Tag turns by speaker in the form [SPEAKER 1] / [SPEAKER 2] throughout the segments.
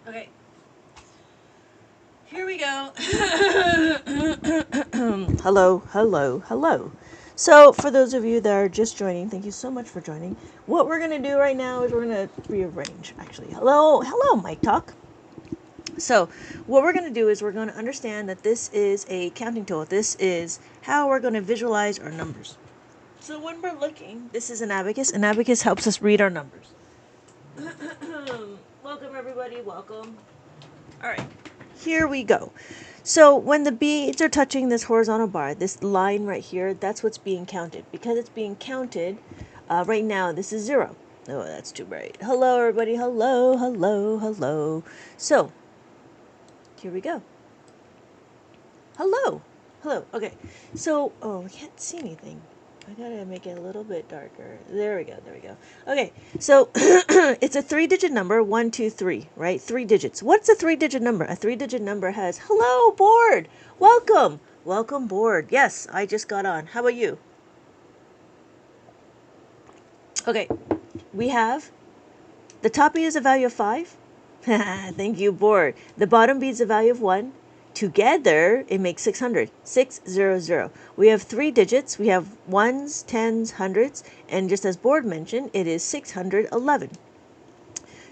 [SPEAKER 1] Okay. Here we go. Hello, hello, hello. So, for those of you that are just joining, thank you so much for joining. What we're going to do right now is we're going to rearrange, actually. Hello, hello, Mike Talk. So, what we're going to do is we're going to understand that this is a counting tool. This is how we're going to visualize our numbers. So, when we're looking, this is an abacus. An abacus helps us read our numbers. Welcome, everybody. Welcome. All right, here we go. So when the beads are touching this horizontal bar, this line right here, that's what's being counted. Because it's being counted, right now this is 0. Oh, that's too bright. Hello, everybody. Hello, hello, hello. So, here we go. Hello. Hello. Okay. So, oh, I can't see anything. I gotta make it a little bit darker. There we go. There we go. Okay. So, it's a 3-digit number. 1, 2, 3. Right? 3 digits. What's a 3-digit number? A 3-digit number has hello board. Welcome. Welcome board. Yes, I just got on. How about you? Okay. We have the top beat is a value of 5. Thank you, board. The bottom beat is a value of 1. Together, it makes 600. 600. We have 3 digits. We have ones, tens, hundreds, and just as board mentioned, it is 611.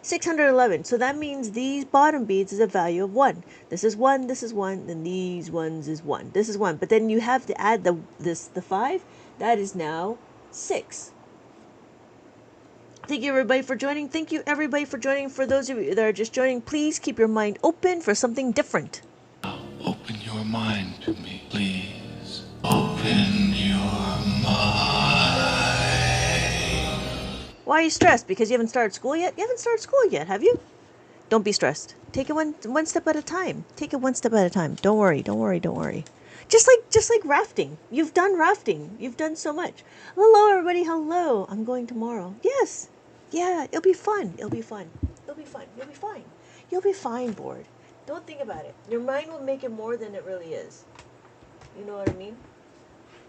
[SPEAKER 1] 611. So that means these bottom beads is a value of 1. This is 1, this is 1, then these ones is 1. This is 1. But then you have to add the 5. That is now 6. Thank you, everybody, for joining. Thank you, everybody, for joining. For those of you that are just joining, please keep your mind open for something different.
[SPEAKER 2] Open your mind to me, please. Open your mind.
[SPEAKER 1] Why are you stressed? Because you haven't started school yet? You haven't started school yet, have you? Don't be stressed. Take it one step at a time. Take it one step at a time. Don't worry. Don't worry. Don't worry. Just like rafting. You've done rafting. You've done so much. Hello, everybody. Hello. I'm going tomorrow. Yes. Yeah. It'll be fun. It'll be fun. It'll be fun. You'll be fine. You'll be fine, board. Don't think about it. Your mind will make it more than it really is. You know what I mean?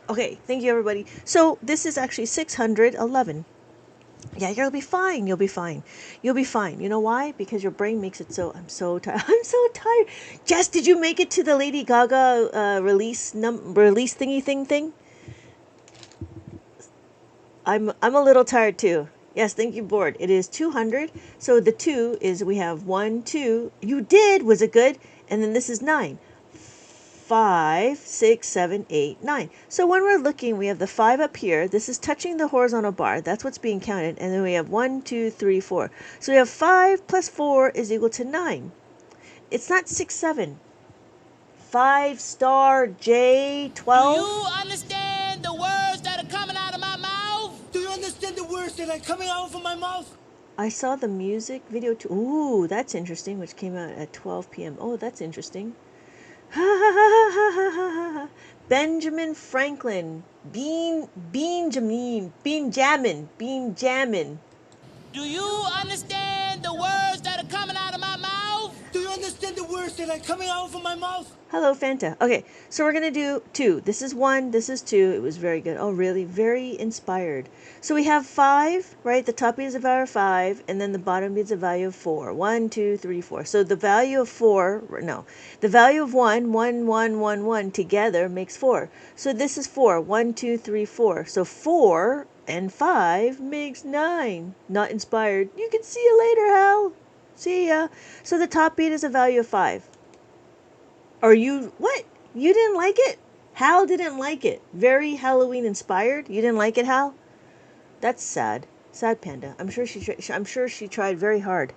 [SPEAKER 1] Okay. Thank you, everybody. So this is actually 611. Yeah, you'll be fine. You'll be fine. You'll be fine. You know why? Because your brain makes it so. I'm so tired. I'm so tired. Jess, did you make it to the Lady Gaga release thing? I'm a little tired too. Yes, thank you, board. It is 200. So the 2 is we have 1, 2. You did. Was it good? And then this is 9. 5, 6, 7, 8, 9. So when we're looking, we have the 5 up here. This is touching the horizontal bar. That's what's being counted. And then we have 1, 2, 3, 4. So we have 5 plus 4 is equal to 9. It's not 6, 7. 5 star J 12.
[SPEAKER 3] Do you understand the words that are coming out of my mouth?
[SPEAKER 4] Do you understand the words that are coming out of my mouth?
[SPEAKER 1] I saw the music video too. Ooh, that's interesting, which came out at 12 p.m. Oh, that's interesting. Benjamin Franklin. Bean Jammin.
[SPEAKER 3] Do you understand the words that are coming out of my mouth?
[SPEAKER 4] Do you understand the words that are coming out of my mouth?
[SPEAKER 1] Hello, Fanta. Okay, so we're going to do 2. This is 1, this is 2. It was very good. Oh, really? Very inspired. So we have 5, right? The top is a value of 5, and then the bottom is a value of 4. 1, 2, 3, 4. So the value of 4, no, the value of 1, 1, 1, 1, 1 together makes 4. So this is 4. 1, 2, 3, 4. So 4 and 5 makes 9. Not inspired. You can see you later, Hal. See ya. So the top beat is a value of 5. Are you what? You didn't like it? Hal didn't like it. Very Halloween inspired. You didn't like it, Hal? That's sad. Sad panda. I'm sure she tried very hard.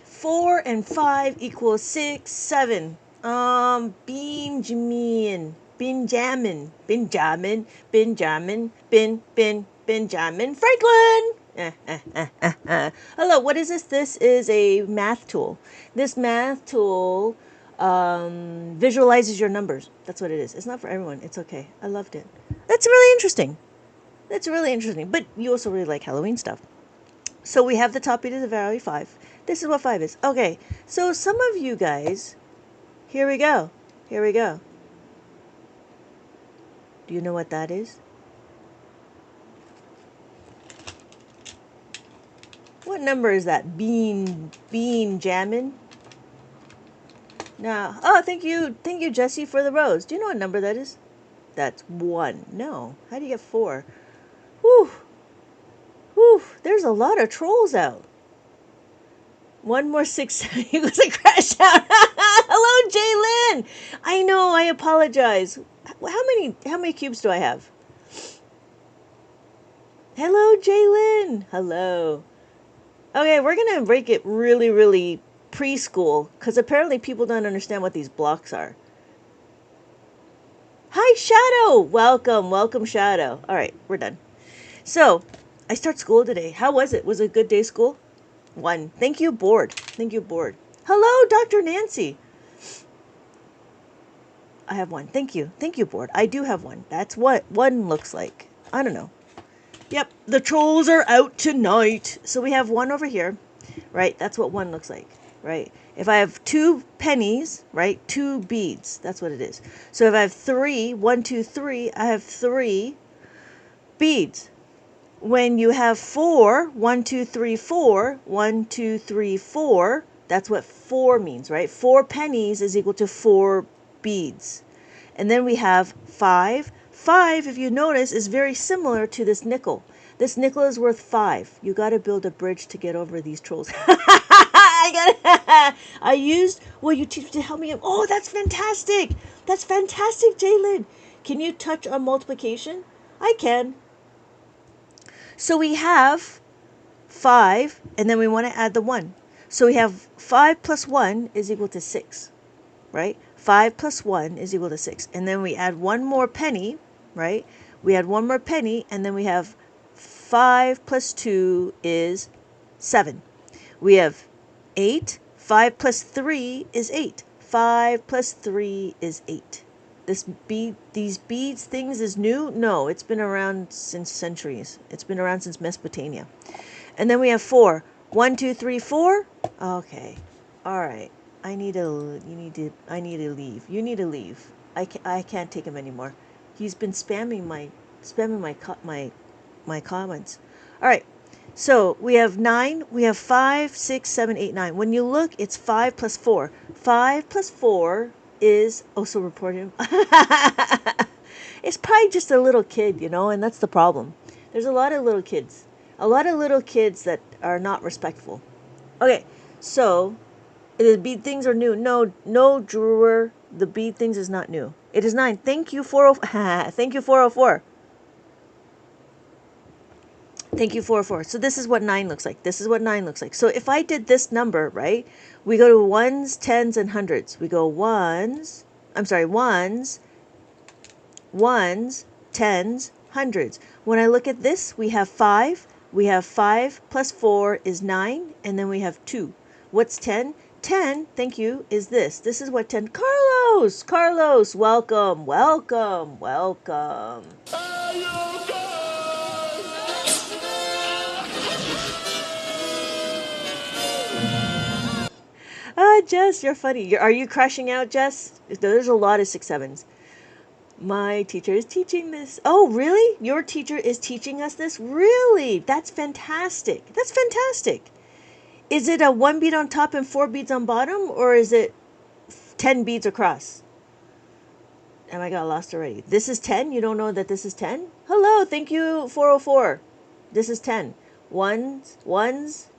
[SPEAKER 1] 4 and 5 equals 6, 7. Benjamin Franklin. Hello, what is this? This is a math tool. This math tool visualizes your numbers. That's what it is. It's not for everyone. It's okay. I loved it. That's really interesting. That's really interesting. But you also really like Halloween stuff. So we have the top beat of the value 5. This is what 5 is. Okay, so some of you guys, here we go. Here we go. Do you know what that is? What number is that? Bean jammin'? No. Oh, thank you, Jesse, for the rose. Do you know what number that is? That's 1. No. How do you get 4? Whew. Whew. There's a lot of trolls out. One more 6 equals a crash out. Hello, Jaylin. I know. I apologize. How many cubes do I have? Hello, Jaylin. Hello. Okay, we're gonna break it really, really preschool because apparently people don't understand what these blocks are. Hi, Shadow. Welcome, Shadow. All right, we're done. So, I start school today. How was it? Was it a good day school? 1. Thank you, board. Hello, Dr. Nancy. I have 1. Thank you, board. I do have 1. That's what 1 looks like. I don't know. Yep, the trolls are out tonight. So we have 1 over here, right? That's what 1 looks like, right? If I have 2 pennies, right? 2 beads. That's what it is. So if I have 3, 1, 2, 3, I have 3 beads. When you have 4, 1, 2, 3, 4, 1, 2, 3, 4, that's what 4 means, right? 4 pennies is equal to 4 beads. And then we have 5. 5, if you notice, is very similar to this nickel. This nickel is worth 5. You got to build a bridge to get over these trolls. I used what you teach to help me. Oh, that's fantastic. That's fantastic, Jaylin. Can you touch on multiplication? I can. So we have 5, and then we want to add the 1. So we have 5 plus 1 is equal to 6, right? 5 plus 1 is equal to 6. And then we add 1 more penny, right? We add 1 more penny, and then we have 5 plus 2 is 7. We have 8. 5 plus 3 is 8. 5 plus 3 is 8. These beads things is new? No, it's been around since centuries. It's been around since Mesopotamia. And then we have 4. 1, 2, 3, 4. Okay. All right. I need to leave. You need to leave. I can't take him anymore. He's been spamming my comments. All right. So we have 9. We have 5, 6, 7, 8, 9. When you look, it's 5 plus 4. 5 plus 4 is also reported. It's probably just a little kid, and that's the problem. There's a lot of little kids. That are not respectful. Okay, so the bead things are new. No, Drewer, the bead things is not new. It is 9. Thank you, 404. Thank you, 404. Thank you, 404. So this is what 9 looks like. So if I did this number, right, we go to ones, tens, and hundreds. We go ones, tens, hundreds. When I look at this, we have 5. We have 5 plus 4 is 9, and then we have 2. What's 10? 10, thank you, is this. This is what 10. Carlos, welcome. Jess, you're funny. Are you crashing out, Jess? There's a lot of 6, 7s. My teacher is teaching this. Oh, really? Your teacher is teaching us this? Really? That's fantastic. Is it a 1 bead on top and 4 beads on bottom, or is it 10 beads across? And I got lost already. This is 10? You don't know that this is 10? Hello, thank you, 404. This is 10. Ones,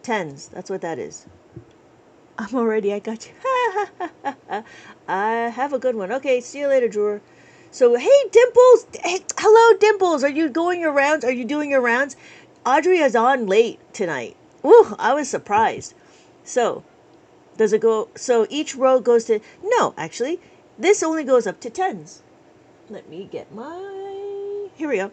[SPEAKER 1] tens. That's what that is. I got you. Have a good one. Okay, see you later, Drewer. So, hey, Dimples. Hey, hello, Dimples. Are you doing your rounds? Audrey is on late tonight. Ooh, I was surprised. So, does it go? So each row goes to, no, actually, this only goes up to tens. Let me get here we go.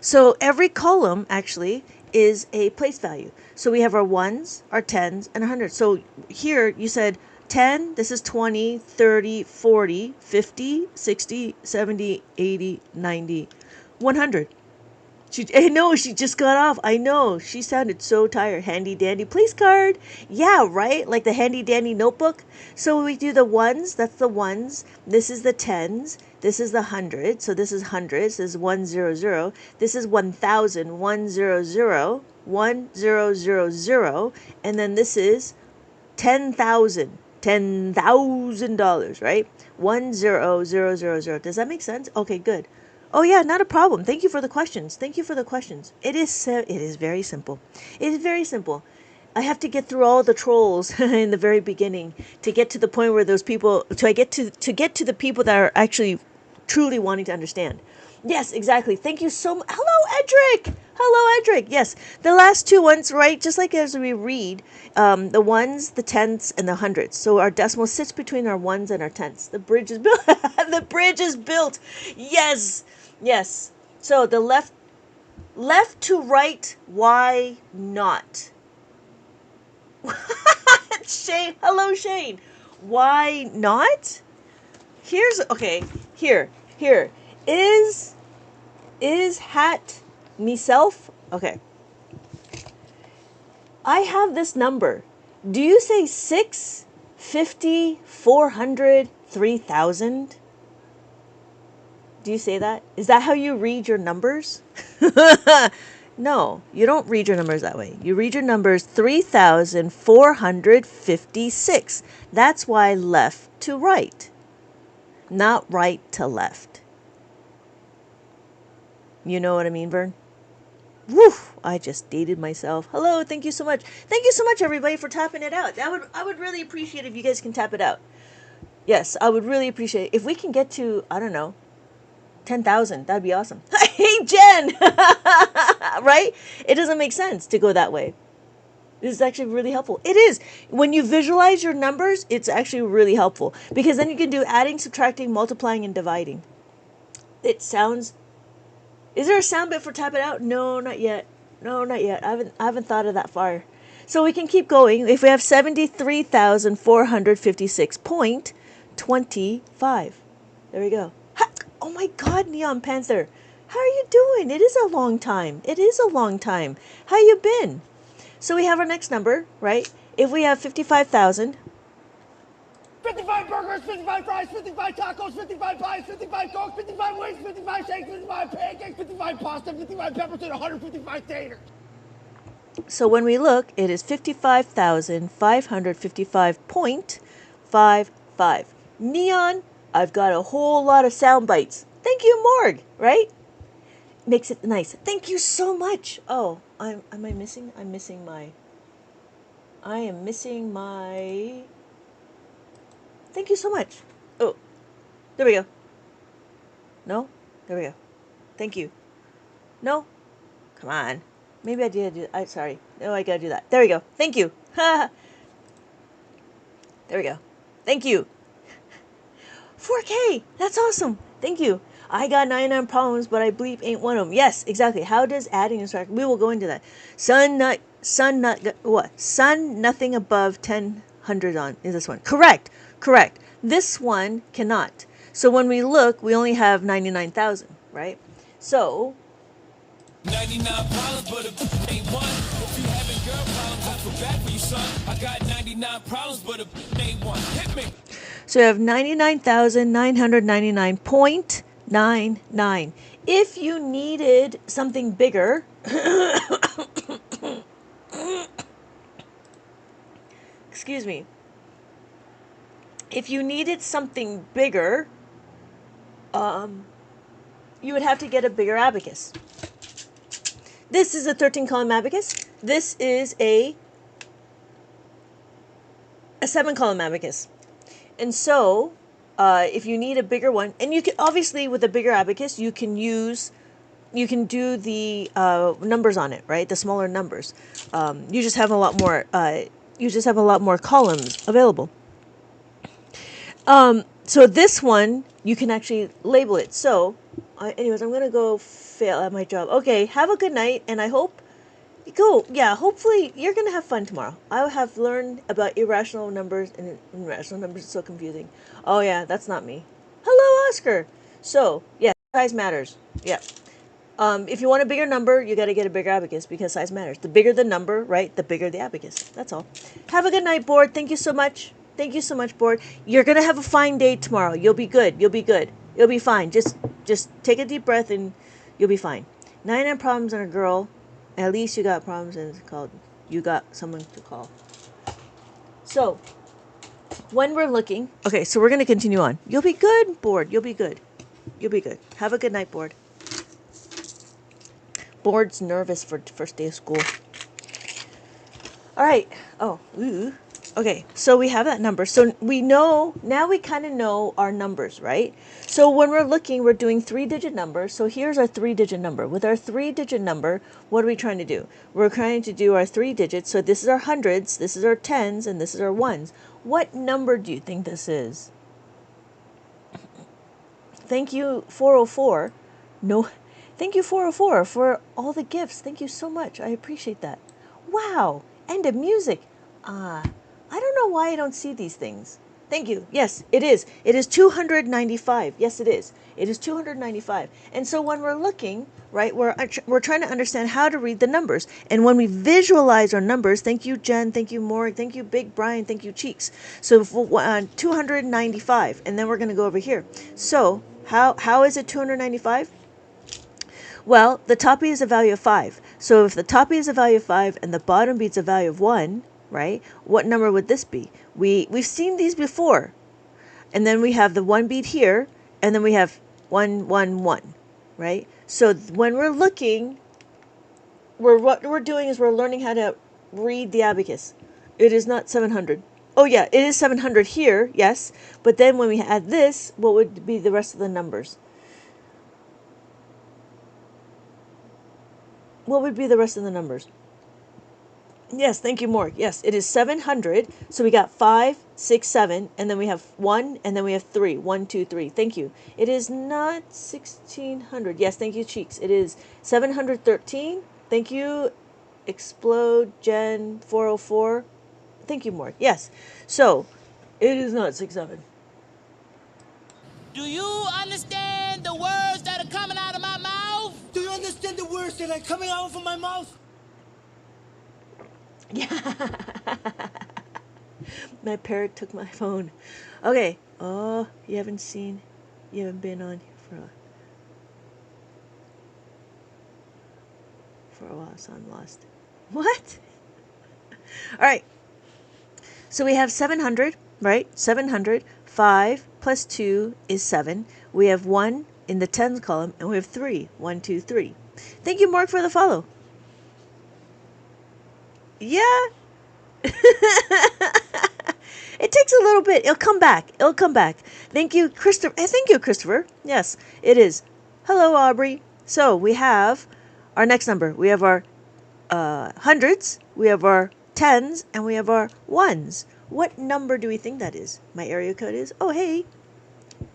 [SPEAKER 1] So every column actually is a place value. So we have our ones, our tens, and 100. So here you said 10, this is 20, 30, 40, 50, 60, 70, 80, 90, 100. She just got off. I know. She sounded so tired. Handy dandy place card. Yeah, right? Like the handy dandy notebook. So we do the ones. That's the ones. This is the tens. This is the 100. So this is hundreds. This is 100. This is 1,000. 100. 1000, and then this is $10,000, right? 10000. Does that make sense? Okay, good. Oh yeah, not a problem. Thank you for the questions. Thank you for the questions. It is very simple. It is very simple. I have to get through all the trolls in the very beginning to get to the point where those people to get to the people that are actually truly wanting to understand. Yes, exactly. Thank you so much. Hello, Edric. Hello, Edric. Yes, the last two ones, right? Just like as we read, the ones, the tenths, and the hundreds. So our decimal sits between our ones and our tenths. The bridge is built. The bridge is built. Yes, yes. So the left to right. Why not? Shane. Hello, Shane. Why not? Here's okay. Here. Is hat myself? Okay. I have this number. Do you say 6, 50, 400, 3,000? Do you say that? Is that how you read your numbers? No, you don't read your numbers that way. You read your numbers 3,456. That's why left to right, not right to left. You know what I mean, Vern? Woo! I just dated myself. Hello, thank you so much. Thank you so much, everybody, for tapping it out. I would really appreciate if you guys can tap it out. Yes, I would really appreciate it. If we can get to, I don't know, 10,000, that'd be awesome. Hey, Jen! Right? It doesn't make sense to go that way. This is actually really helpful. It is. When you visualize your numbers, it's actually really helpful. Because then you can do adding, subtracting, multiplying, and dividing. It sounds... Is there a sound bit for tap it out? No, not yet. No, not yet. I haven't thought of that far. So we can keep going. If we have 73,456.25. There we go. Ha! Oh my God, Neon Panther. How are you doing? It is a long time. It is a long time. How you been? So we have our next number, right? If we have 55,000.
[SPEAKER 4] 55 burgers, 55 fries, 55 tacos, 55 pies, 55 cokes, 55 wings, 55 shakes, 55 pancakes, 55 pasta, 55 peppers, and 155 taters.
[SPEAKER 1] So when we look, it is 55,555.55. Neon, I've got a whole lot of sound bites. Thank you, Morg, right? Makes it nice. Thank you so much. Oh, am I missing? I am missing my... Thank you so much. Oh, there we go. No? There we go. Thank you. No? Come on. Maybe I did do that. I'm sorry. No, I gotta do that. There we go. Thank you. There we go. Thank you. 4K. That's awesome. Thank you. I got 99 problems, but I believe ain't one of them. Yes, exactly. How does adding and subtracting? We will go into that. Sun, nothing above 1000 on is this one. Correct. This one cannot. So when we look, we only have 99,000, right? So
[SPEAKER 3] 99 problems, but a ain't one. If you having girl problems, I feel bad for you, son. I got 99 problems, but a ain't one. Hit me.
[SPEAKER 1] So you have 99,999.99. If you needed something bigger, excuse me. If you needed something bigger, you would have to get a bigger abacus. This is a 13-column abacus. This is a 7-column abacus. And so, if you need a bigger one, and you can obviously with a bigger abacus, you can do the numbers on it, right? The smaller numbers. You just have a lot more. You just have a lot more columns available. So this one you can actually label it. So, anyways, I'm gonna go fail at my job. Okay, have a good night, and I hope. Yeah, hopefully you're going to have fun tomorrow. I have learned about irrational numbers, and irrational numbers is so confusing. Oh, yeah, that's not me. Hello, Oscar. So, yeah, size matters. Yeah. If you want a bigger number, you got to get a bigger abacus because size matters. The bigger the number, right, the bigger the abacus. That's all. Have a good night, Board. Thank you so much. Thank you so much, Board. You're going to have a fine day tomorrow. You'll be good. You'll be good. You'll be fine. Just take a deep breath and you'll be fine. 99 problems on a girl. At least you got problems and it's called, you got someone to call. So, when we're looking, okay, so we're going to continue on. You'll be good, Board. You'll be good. You'll be good. Have a good night, Board. Board's nervous for first day of school. All right. Oh, ooh. Okay, so we have that number. So we know, now we kind of know our numbers, right? So when we're looking, we're doing 3-digit numbers. So here's our 3-digit number. With our 3-digit number, what are we trying to do? We're trying to do our 3 digits. So this is our hundreds, this is our tens, and this is our ones. What number do you think this is? Thank you, 404. No, thank you, 404, for all the gifts. Thank you so much. I appreciate that. Wow, and the music. I don't know why I don't see these things. Thank you. Yes, it is. It is 295. Yes, it is. It is 295. And so when we're looking, right, we're trying to understand how to read the numbers. And when we visualize our numbers, thank you, Jen, thank you, Morg, thank you, Big Brian, thank you, Cheeks. So 295, and then we're going to go over here. So how is it 295? Well, the top beat is a value of 5. So if the top beat is a value of 5 and the bottom beat's a value of 1, right? What number would this be? We've seen these before. And then we have the 1 beat here, and then we have 1, 1, 1, right? So when we're looking, what we're doing is we're learning how to read the abacus. It is not 700. Oh yeah, it is 700 here, yes. But then when we add this, what would be the rest of the numbers? What would be the rest of the numbers? Yes, thank you, Morg. Yes, it is 700. So we got 5, 6, 7, and then we have 1, and then we have 3. 1, 2, 3. Thank you. It is not 1600. Yes, thank you, Cheeks. It is 713. Thank you, Explode Gen 404. Thank you, Morg. Yes. So it is not 6, 7.
[SPEAKER 3] Do you understand the words that are coming out of my mouth?
[SPEAKER 4] Do you understand the words that are coming out from my mouth?
[SPEAKER 1] Yeah. My parrot took my phone. Okay. Oh, you haven't been on here for a while, so I'm lost. What? All right. So we have 700, right? 700. 5 plus 2 is 7. We have 1 in the tens column, and we have 3. 1, 2, 3. Thank you, Mark, for the follow. Yeah. It takes a little bit. It'll come back. It'll come back. Thank you, Christopher. Thank you, Christopher. Yes, it is. Hello, Aubrey. So we have our next number. We have our hundreds. We have our tens, and we have our ones. What number do we think that is? My area code is. Oh, hey.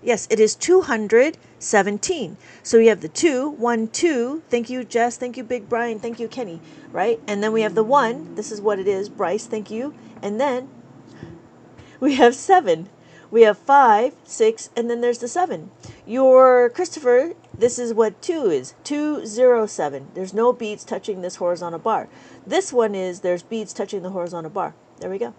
[SPEAKER 1] Yes, it is 217. So we have the 2, 1, 2. Thank you, Jess. Thank you, Big Brian. Thank you, Kenny. Right? And then we have the 1. This is what it is. Bryce, thank you. And then we have 7. We have 5, 6, and then there's the 7. Your Christopher, this is what 2 is. 207. There's no beads touching this horizontal bar. This one is there's beads touching the horizontal bar. There we go.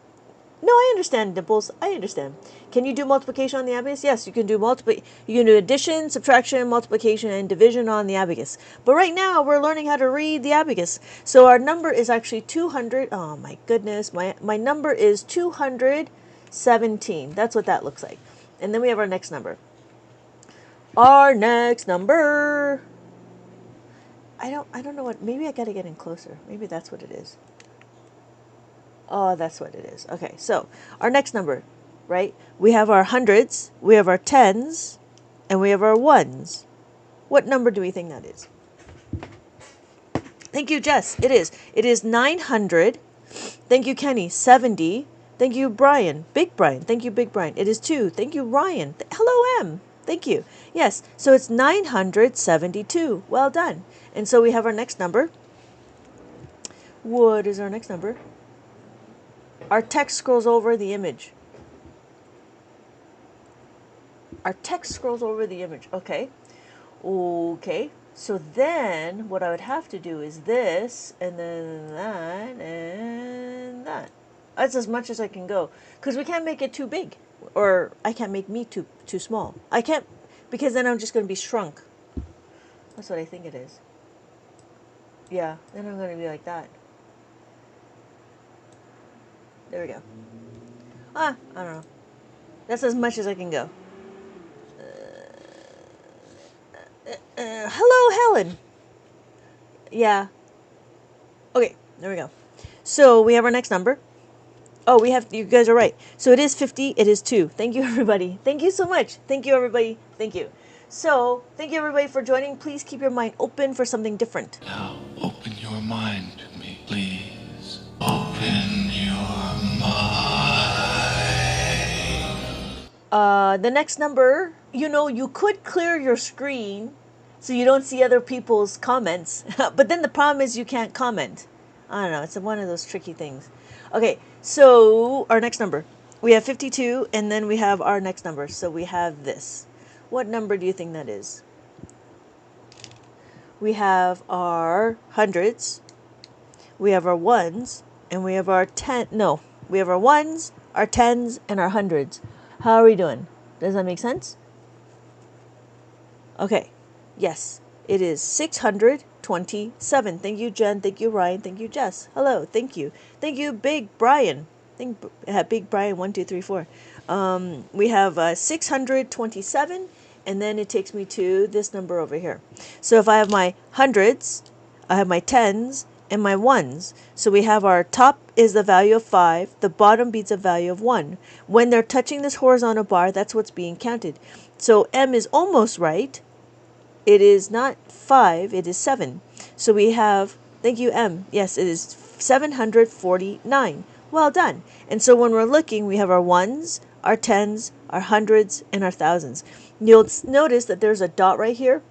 [SPEAKER 1] No, I understand, Dimples. I understand. Can you do multiplication on the abacus? Yes, you can do You can do addition, subtraction, multiplication, and division on the abacus. But right now, we're learning how to read the abacus. So our number is actually 200. Oh my goodness, my number is 217. That's what that looks like. And then we have our next number. Our next number. I don't know what. Maybe I got to get in closer. Maybe that's what it is. Oh, that's what it is. Okay, so our next number, right? We have our hundreds, we have our tens, and we have our ones. What number do we think that is? Thank you, Jess. It is. It is 900. Thank you, Kenny. 70. Thank you, Brian. Big Brian. Thank you, Big Brian. It is 2. Thank you, Ryan. Hello, M. Thank you. Yes, so it's 972. Well done. And so we have our next number. What is our next number? Our text scrolls over the image. Our text scrolls over the image. Okay. Okay. So then what I would have to do is this, and then that, and that. That's as much as I can go. Because we can't make it too big. Or I can't make me too small. I can't, because then I'm just going to be shrunk. That's what I think it is. Yeah, then I'm going to be like that. There we go. I don't know. That's as much as I can go. Hello, Helen. Yeah. Okay, there we go. So we have our next number. Oh, we have, you guys are right. So it is 50, it is 2. Thank you, everybody. Thank you so much. Thank you, everybody. Thank you. So, thank you, everybody, for joining. Please keep your mind open for something different.
[SPEAKER 2] Now open your mind to me, please. Open your mind.
[SPEAKER 1] The next number, you could clear your screen so you don't see other people's comments. But then the problem is you can't comment. I don't know. It's one of those tricky things. Okay, so our next number. We have 52, and then we have our next number. So we have this. What number do you think that is? We have our hundreds. We have our ones, and we have our we have our ones, our tens, and our hundreds. How are we doing? Does that make sense? Okay. Yes, it is 627. Thank you, Jen. Thank you, Ryan. Thank you, Jess. Hello. Thank you. Thank you, Big Brian. Big Brian 1, 2, 3, 4. We have 627, and then it takes me to this number over here. So if I have my hundreds, I have my tens, and my ones. So we have our top is the value of 5, the bottom beats a value of 1. When they're touching this horizontal bar, that's what's being counted. So M is almost right. It is not 5, it is 7. So we have, thank you, M. Yes, it is 749. Well done. And so when we're looking, we have our ones, our tens, our hundreds, and our thousands. You'll notice that there's a dot right here.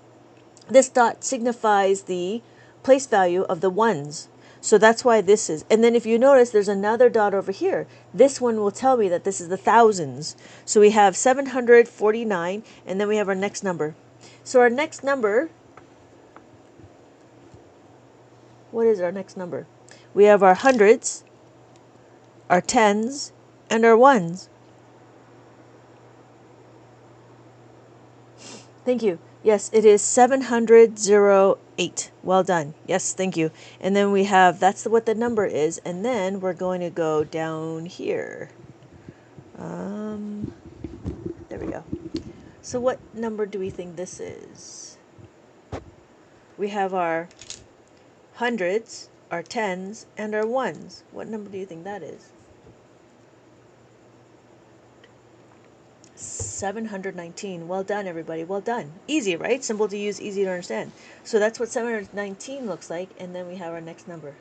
[SPEAKER 1] This dot signifies the place value of the ones. So that's why this is. And then if you notice, there's another dot over here. This one will tell me that this is the thousands. So we have 749, and then we have our next number. So our next number, what is our next number? We have our hundreds, our tens, and our ones. Thank you. Yes, it is 708. Well done. Yes, thank you. And then we have, that's what the number is. And then we're going to go down here. There we go. So what number do we think this is? We have our hundreds, our tens, and our ones. What number do you think that is? 719. Well done, everybody. Well done. Easy, right? Simple to use, easy to understand. So that's what 719 looks like. And then we have our next number.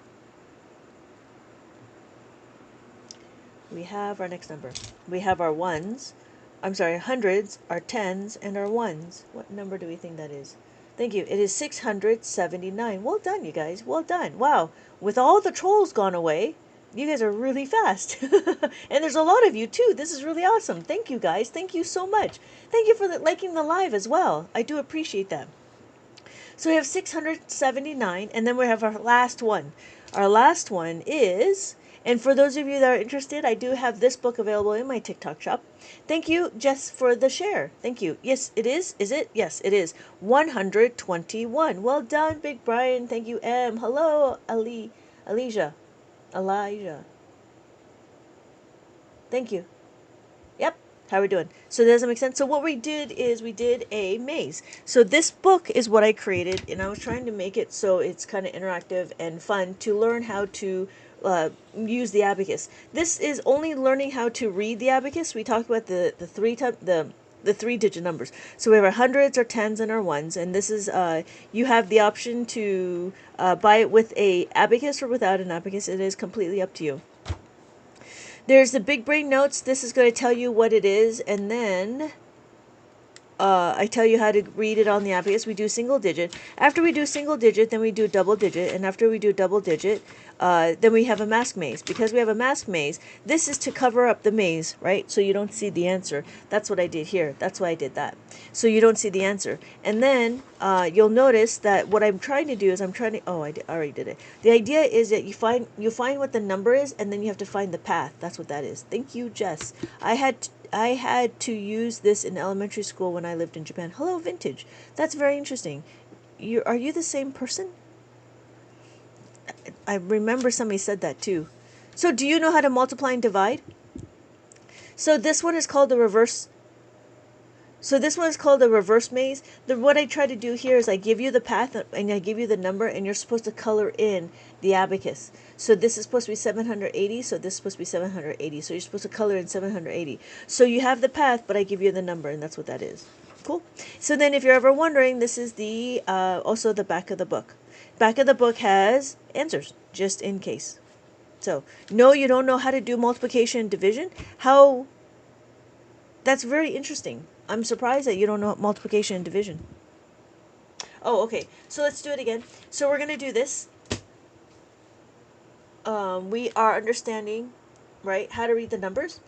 [SPEAKER 1] We have our next number. We have our ones. I'm sorry, hundreds, our tens, and our ones. What number do we think that is? Thank you. It is 679. Well done, you guys. Well done. Wow. With all the trolls gone away, you guys are really fast. And there's a lot of you, too. This is really awesome. Thank you, guys. Thank you so much. Thank you for liking the live as well. I do appreciate that. So we have 679, and then we have our last one. Our last one is... And for those of you that are interested, I do have this book available in my TikTok shop. Thank you, Jess, for the share. Thank you. Yes, it is. Is it? Yes, it is. 121. Well done, Big Brian. Thank you, M. Hello, Elijah. Thank you. Yep. How are we doing? So does that make sense? So what we did is we did a maze. So this book is what I created, and I was trying to make it so it's kind of interactive and fun to learn how to use the abacus. This is only learning how to read the abacus. We talked about the 3-digit numbers. So we have our hundreds, our tens, and our ones. And this is you have the option to buy it with a abacus or without an abacus. It is completely up to you. There's the Big Brain Notes. This is going to tell you what it is, and then I tell you how to read it on the abacus. We do single digit. After we do single digit, then we do double digit. And after we do double digit, then we have a mask maze. Because we have a mask maze, this is to cover up the maze, right? So you don't see the answer. That's what I did here. That's why I did that. So you don't see the answer. And then you'll notice that what I'm trying to do is I already did it. The idea is that you find what the number is, and then you have to find the path. That's what that is. Thank you, Jess. I had to use this in elementary school when I lived in Japan. Hello, Vintage. That's very interesting. Are you the same person? I remember somebody said that too. So do you know how to multiply and divide? So this one is called the reverse. So this one is called the reverse maze. What I try to do here is I give you the path and I give you the number, and you're supposed to color in the abacus. So this is supposed to be 780, so this is supposed to be 780. So you're supposed to color in 780. So you have the path, but I give you the number, and that's what that is. Cool. So then if you're ever wondering, this is the also the back of the book. Back of the book has answers, just in case. So, no, you don't know how to do multiplication and division. How? That's very interesting. I'm surprised that you don't know multiplication and division. Oh, okay. So let's do it again. So we're going to do this. We are understanding, right, how to read the numbers.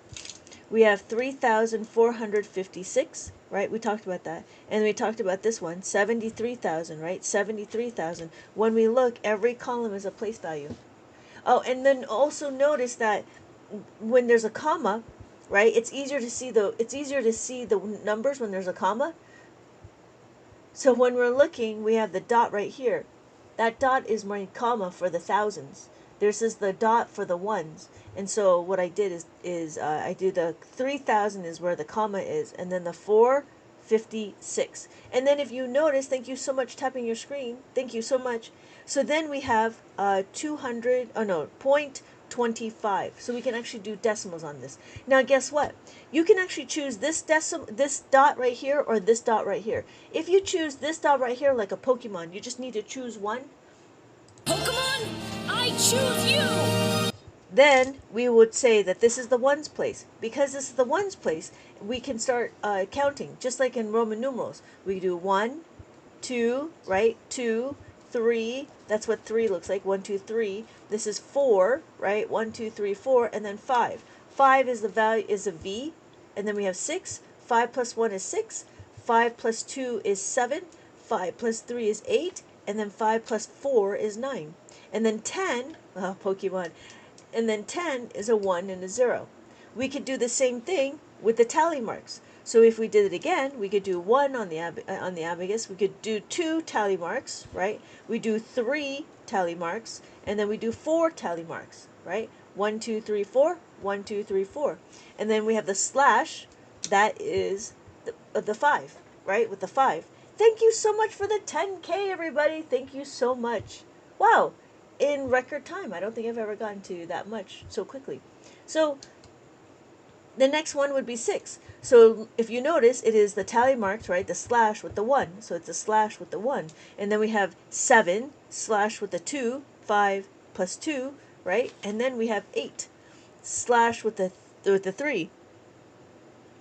[SPEAKER 1] We have 3,456, right? We talked about that. And we talked about this one, 73,000, right? 73,000. When we look, every column is a place value. Oh, and then also notice that when there's a comma, right? It's easier to see the numbers when there's a comma. So when we're looking, we have the dot right here. That dot is my comma for the thousands. This is the dot for the ones. And so what I did is I do the 3,000 is where the comma is, and then the 456. And then if you notice, thank you so much tapping your screen. Thank you so much. So then we have 0.25. So we can actually do decimals on this. Now guess what? You can actually choose this dot right here or this dot right here. If you choose this dot right here like a Pokemon, you just need to choose one.
[SPEAKER 3] Pokemon, I choose you!
[SPEAKER 1] Then we would say that this is the ones place. Because this is the ones place, we can start counting, just like in Roman numerals. We do 1, 2, right? 2, 3. That's what 3 looks like. 1, 2, 3. This is 4, right? 1, 2, 3, 4, and then 5. 5 is the value is a V, and then we have 6. 5 plus 1 is 6. 5 plus 2 is 7. 5 plus 3 is 8, and then 5 plus 4 is 9. And then 10, Pokemon. And then 10 is a 1 and a 0. We could do the same thing with the tally marks. So if we did it again, we could do 1 on the abacus. We could do 2 tally marks, right? We do 3 tally marks, and then we do 4 tally marks, right? 1, 2, 3, 4. 1, 2, 3, 4. And then we have the slash. That is the 5, right? With the 5. Thank you so much for the 10K, everybody. Thank you so much. Wow. In record time. I don't think I've ever gotten to that much so quickly. So the next one would be 6. So if you notice, it is the tally marks, right? The slash with the 1. So it's a slash with the 1. And then we have 7 slash with the 2, 5 plus 2, right? And then we have 8 slash with the 3,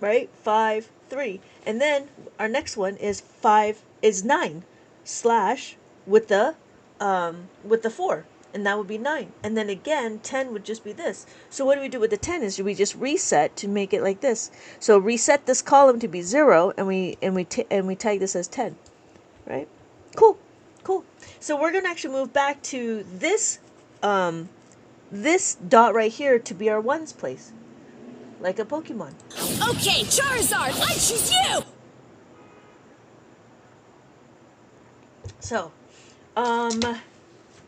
[SPEAKER 1] right? 5, 3. And then our next one is 9 slash with the 4, and that would be 9. And then again 10 would just be this. So what do we do with the 10 is we just reset to make it like this. So reset this column to be 0, and we tag this as 10, right? Cool. So we're going to actually move back to this this dot right here to be our ones place, like a Pokemon.
[SPEAKER 3] Okay, Charizard, I choose you!
[SPEAKER 1] So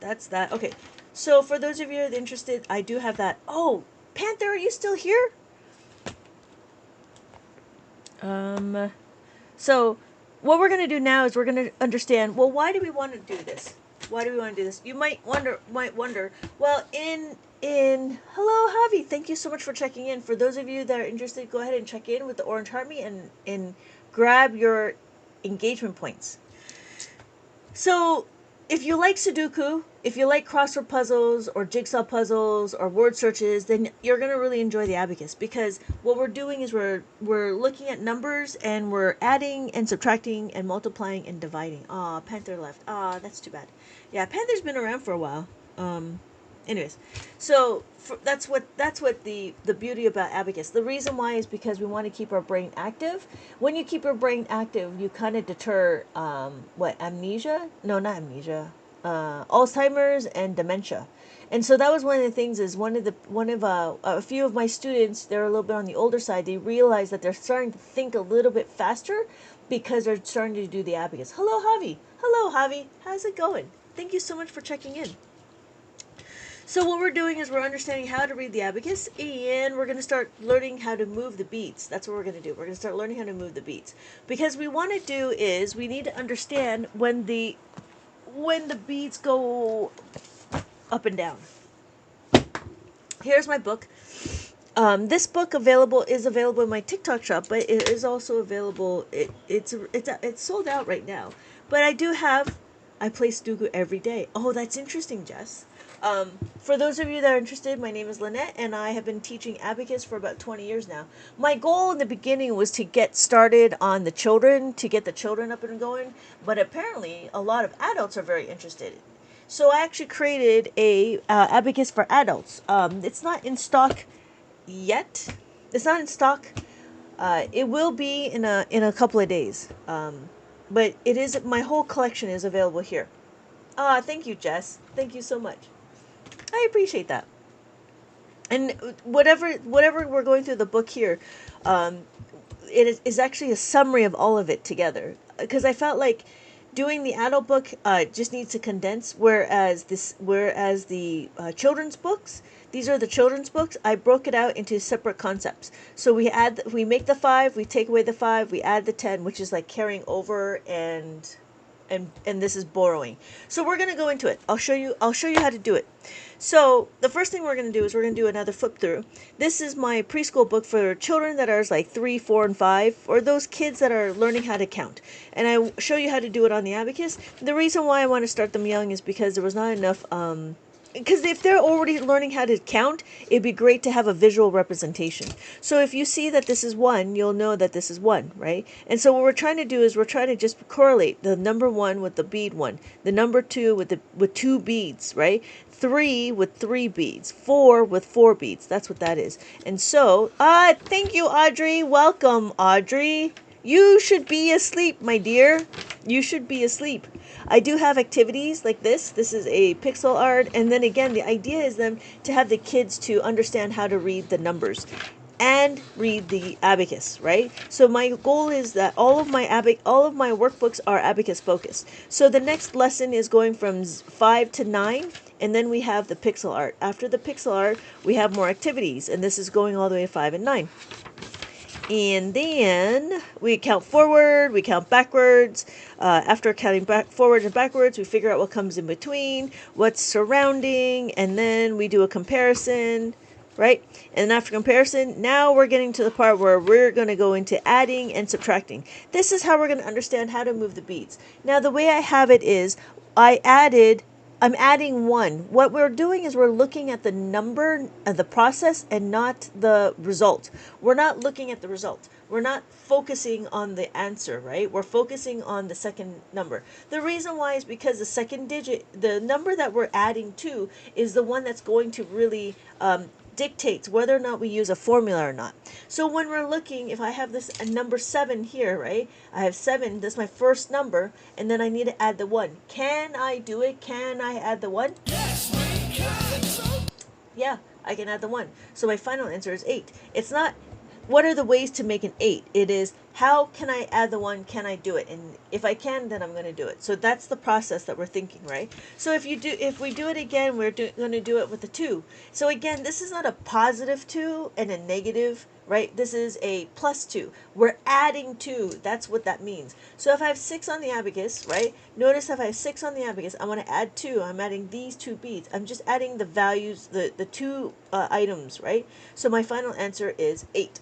[SPEAKER 1] that's that. Okay, so for those of you that are interested, I do have that. Oh, Panther, are you still here? So what we're going to do now is we're going to understand, well, why do we want to do this? Why do we want to do this? You might wonder, well, hello, Javi, thank you so much for checking in. For those of you that are interested, go ahead and check in with the Orange Army and grab your engagement points. So if you like Sudoku, if you like crossword puzzles or jigsaw puzzles or word searches, then you're going to really enjoy the abacus, because what we're doing is we're looking at numbers and we're adding and subtracting and multiplying and dividing. Aw, Panther left. Aw, that's too bad. Yeah, Panther's been around for a while. Anyways, so that's what the beauty about abacus. The reason why is because we want to keep our brain active. When you keep your brain active, you kind of deter amnesia? No, not amnesia. Alzheimer's and dementia. And so that was one of the things. Is a few of my students, they're a little bit on the older side. They realize that they're starting to think a little bit faster because they're starting to do the abacus. Hello, Javi. How's it going? Thank you so much for checking in. So what we're doing is we're understanding how to read the abacus, and we're going to start learning how to move the beats. That's what we're going to do. We're going to start learning how to move the beats. Because we want to do is we need to understand when the beats go up and down. Here's my book. This book is available in my TikTok shop, but it is also available. It's sold out right now. But I play Sudoku every day. Oh, that's interesting, Jess. For those of you that are interested, my name is Lynette, and I have been teaching Abacus for about 20 years now. My goal in the beginning was to get started on the children, to get the children up and going, but apparently a lot of adults are very interested. So I actually created a Abacus for adults. It's not in stock yet. It's not in stock. It will be in a couple of days. But it is my whole collection is available here. Thank you, Jess. Thank you so much. I appreciate that. And whatever we're going through the book here, is actually a summary of all of it together. Because I felt like doing the adult book just needs to condense, whereas the children's books, these are the children's books. I broke it out into separate concepts. So we make the 5, we take away the 5, we add the 10, which is like carrying over, and this is borrowing. So we're going to go into it. I'll show you how to do it. So the first thing we're going to do is we're going to do another flip through. This is my preschool book for children that are like 3, 4, and 5, or those kids that are learning how to count. And I show you how to do it on the abacus. The reason why I want to start them young is because there was not enough because if they're already learning how to count, it'd be great to have a visual representation. So if you see that this is 1, you'll know that this is 1, right? And so what we're trying to do is we're trying to just correlate the number 1 with the bead 1, the number 2 with 2 beads, right? 3 with 3 beads, 4 with 4 beads. That's what that is. And so, thank you, Audrey. Welcome, Audrey. You should be asleep, my dear. You should be asleep. I do have activities like this. This is a pixel art. And then again, the idea is them to have the kids to understand how to read the numbers and read the abacus, right? So my goal is that all of my workbooks are abacus focused. So the next lesson is going from 5 to 9, and then we have the pixel art. After the pixel art, we have more activities, and this is going all the way to 5 and 9. And then we count forward, we count backwards. After counting forward and backwards, we figure out what comes in between, what's surrounding, and then we do a comparison, right? And after comparison, now we're getting to the part where we're going to go into adding and subtracting. This is how we're going to understand how to move the beads. Now, the way I have it is I'm adding 1. What we're doing is we're looking at the number of the process and not the result. We're not looking at the result. We're not focusing on the answer, right? We're focusing on the second number. The reason why is because the second digit, the number that we're adding to, is the one that's going to really dictates whether or not we use a formula or not. So when we're looking, if I have this number 7 here, right? I have 7, that's my first number, and then I need to add the 1. Can I do it? Can I add the 1?
[SPEAKER 3] Yes, we can.
[SPEAKER 1] Yeah, I can add the 1. So my final answer is 8. It's not what are the ways to make an 8? It is how can I add the 1? Can I do it? And if I can, then I'm going to do it. So that's the process that we're thinking, right? So if we do it again, we're going to do it with the 2. So again, this is not a positive 2 and a negative, right? This is a plus 2. We're adding 2. That's what that means. So if I have 6 on the abacus, right? Notice if I have 6 on the abacus, I want to add 2. I'm adding these 2 beads. I'm just adding the values, the 2 items, right? So my final answer is 8.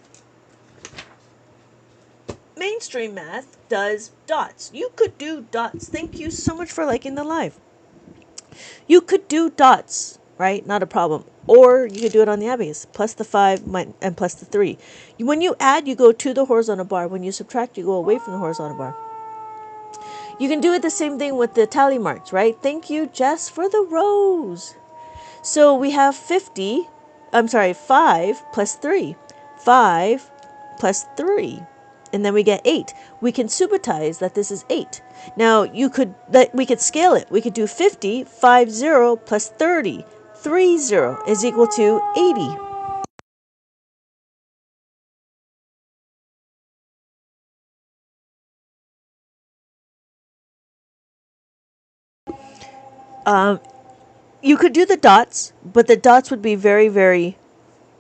[SPEAKER 1] Mainstream math does dots. You could do dots. Thank you so much for liking the live. You could do dots, right? Not a problem. Or you could do it on the abacus, plus the 5 and plus the 3. When you add, you go to the horizontal bar. When you subtract, you go away from the horizontal bar. You can do it the same thing with the tally marks, right? Thank you, Jess, for the rose. So we have 5 plus 3. 5 plus 3. And then we get 8. We can subitize that this is 8. Now, we could scale it. We could do 50, 50 plus 30. 30 is equal to 80. you could do the dots, but the dots would be very, very,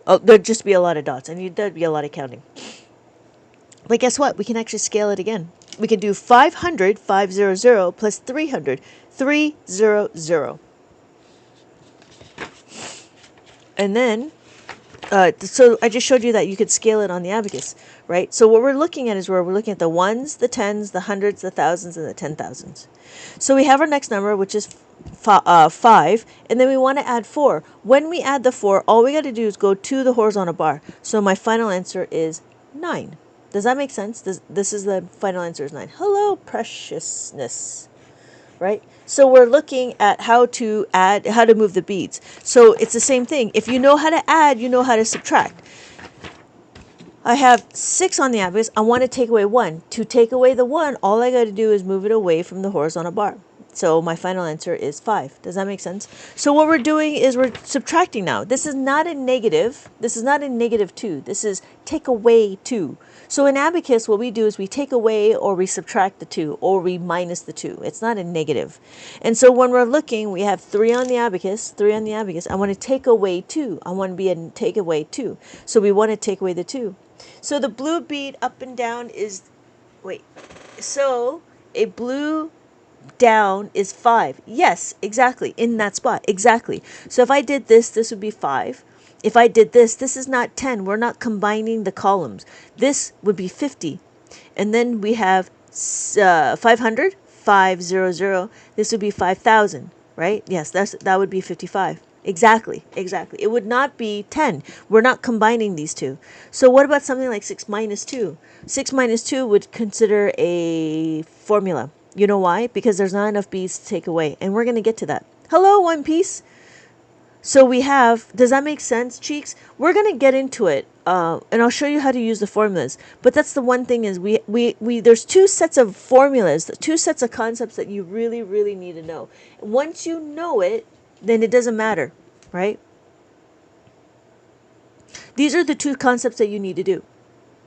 [SPEAKER 1] oh, there'd just be a lot of dots, and there'd be a lot of counting. But guess what? We can actually scale it again. We can do 500, 500, plus 300, 300. And then, so I just showed you that you could scale it on the abacus, right? So what we're looking at is we're looking at the ones, the tens, the hundreds, the thousands, and the 10,000s. So we have our next number, which is 5, and then we want to add 4. When we add the 4, all we got to do is go to the horizontal bar. So my final answer is 9. Does that make sense? This is the final answer is 9. Hello, preciousness. Right? So we're looking at how to move the beads. So it's the same thing. If you know how to add, you know how to subtract. I have 6 on the abacus. I want to take away 1. To take away the 1, all I got to do is move it away from the horizontal bar. So my final answer is 5. Does that make sense? So what we're doing is we're subtracting now. This is not a negative. This is not a negative 2. This is take away 2. So in abacus, what we do is we take away or we subtract the 2 or we minus the 2. It's not a negative. And so when we're looking, we have 3 on the abacus, 3 on the abacus. I want to take away 2. I want to be a take away 2. So we want to take away the 2. So the blue bead up and down is, so a blue down is 5. Yes, exactly. In that spot. Exactly. So if I did this, this would be 5. If I did this, this is not 10. We're not combining the columns. This would be 50. And then we have 500, 500. This would be 5,000, right? Yes, that would be 55. Exactly. It would not be 10. We're not combining these two. So what about something like 6 minus 2? 6 minus 2 would consider a formula. You know why? Because there's not enough beads to take away. And we're going to get to that. Hello, One Piece. So we have, does that make sense, cheeks? We're going to get into it. And I'll show you how to use the formulas. But that's the one thing is there's 2 sets of formulas, 2 sets of concepts that you really, really need to know. Once you know it, then it doesn't matter, right? These are the 2 concepts that you need to do.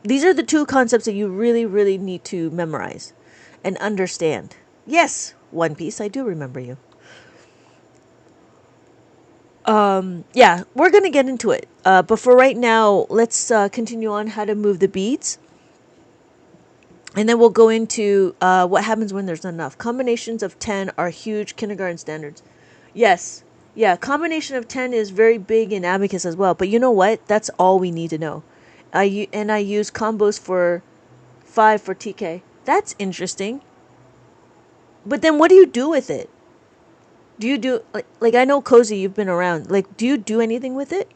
[SPEAKER 1] These are the 2 concepts that you really, really need to memorize and understand. Yes, One Piece, I do remember you. Yeah, we're going to get into it. But for right now, let's continue on how to move the beads. And then we'll go into what happens when there's not enough. Combinations of 10 are huge kindergarten standards. Yes. Yeah, combination of 10 is very big in abacus as well. But you know what? That's all we need to know. I use combos for 5 for TK. That's interesting. But then what do you do with it? Do you do, like I know Cozy, you've been around. Like, do you do anything with it?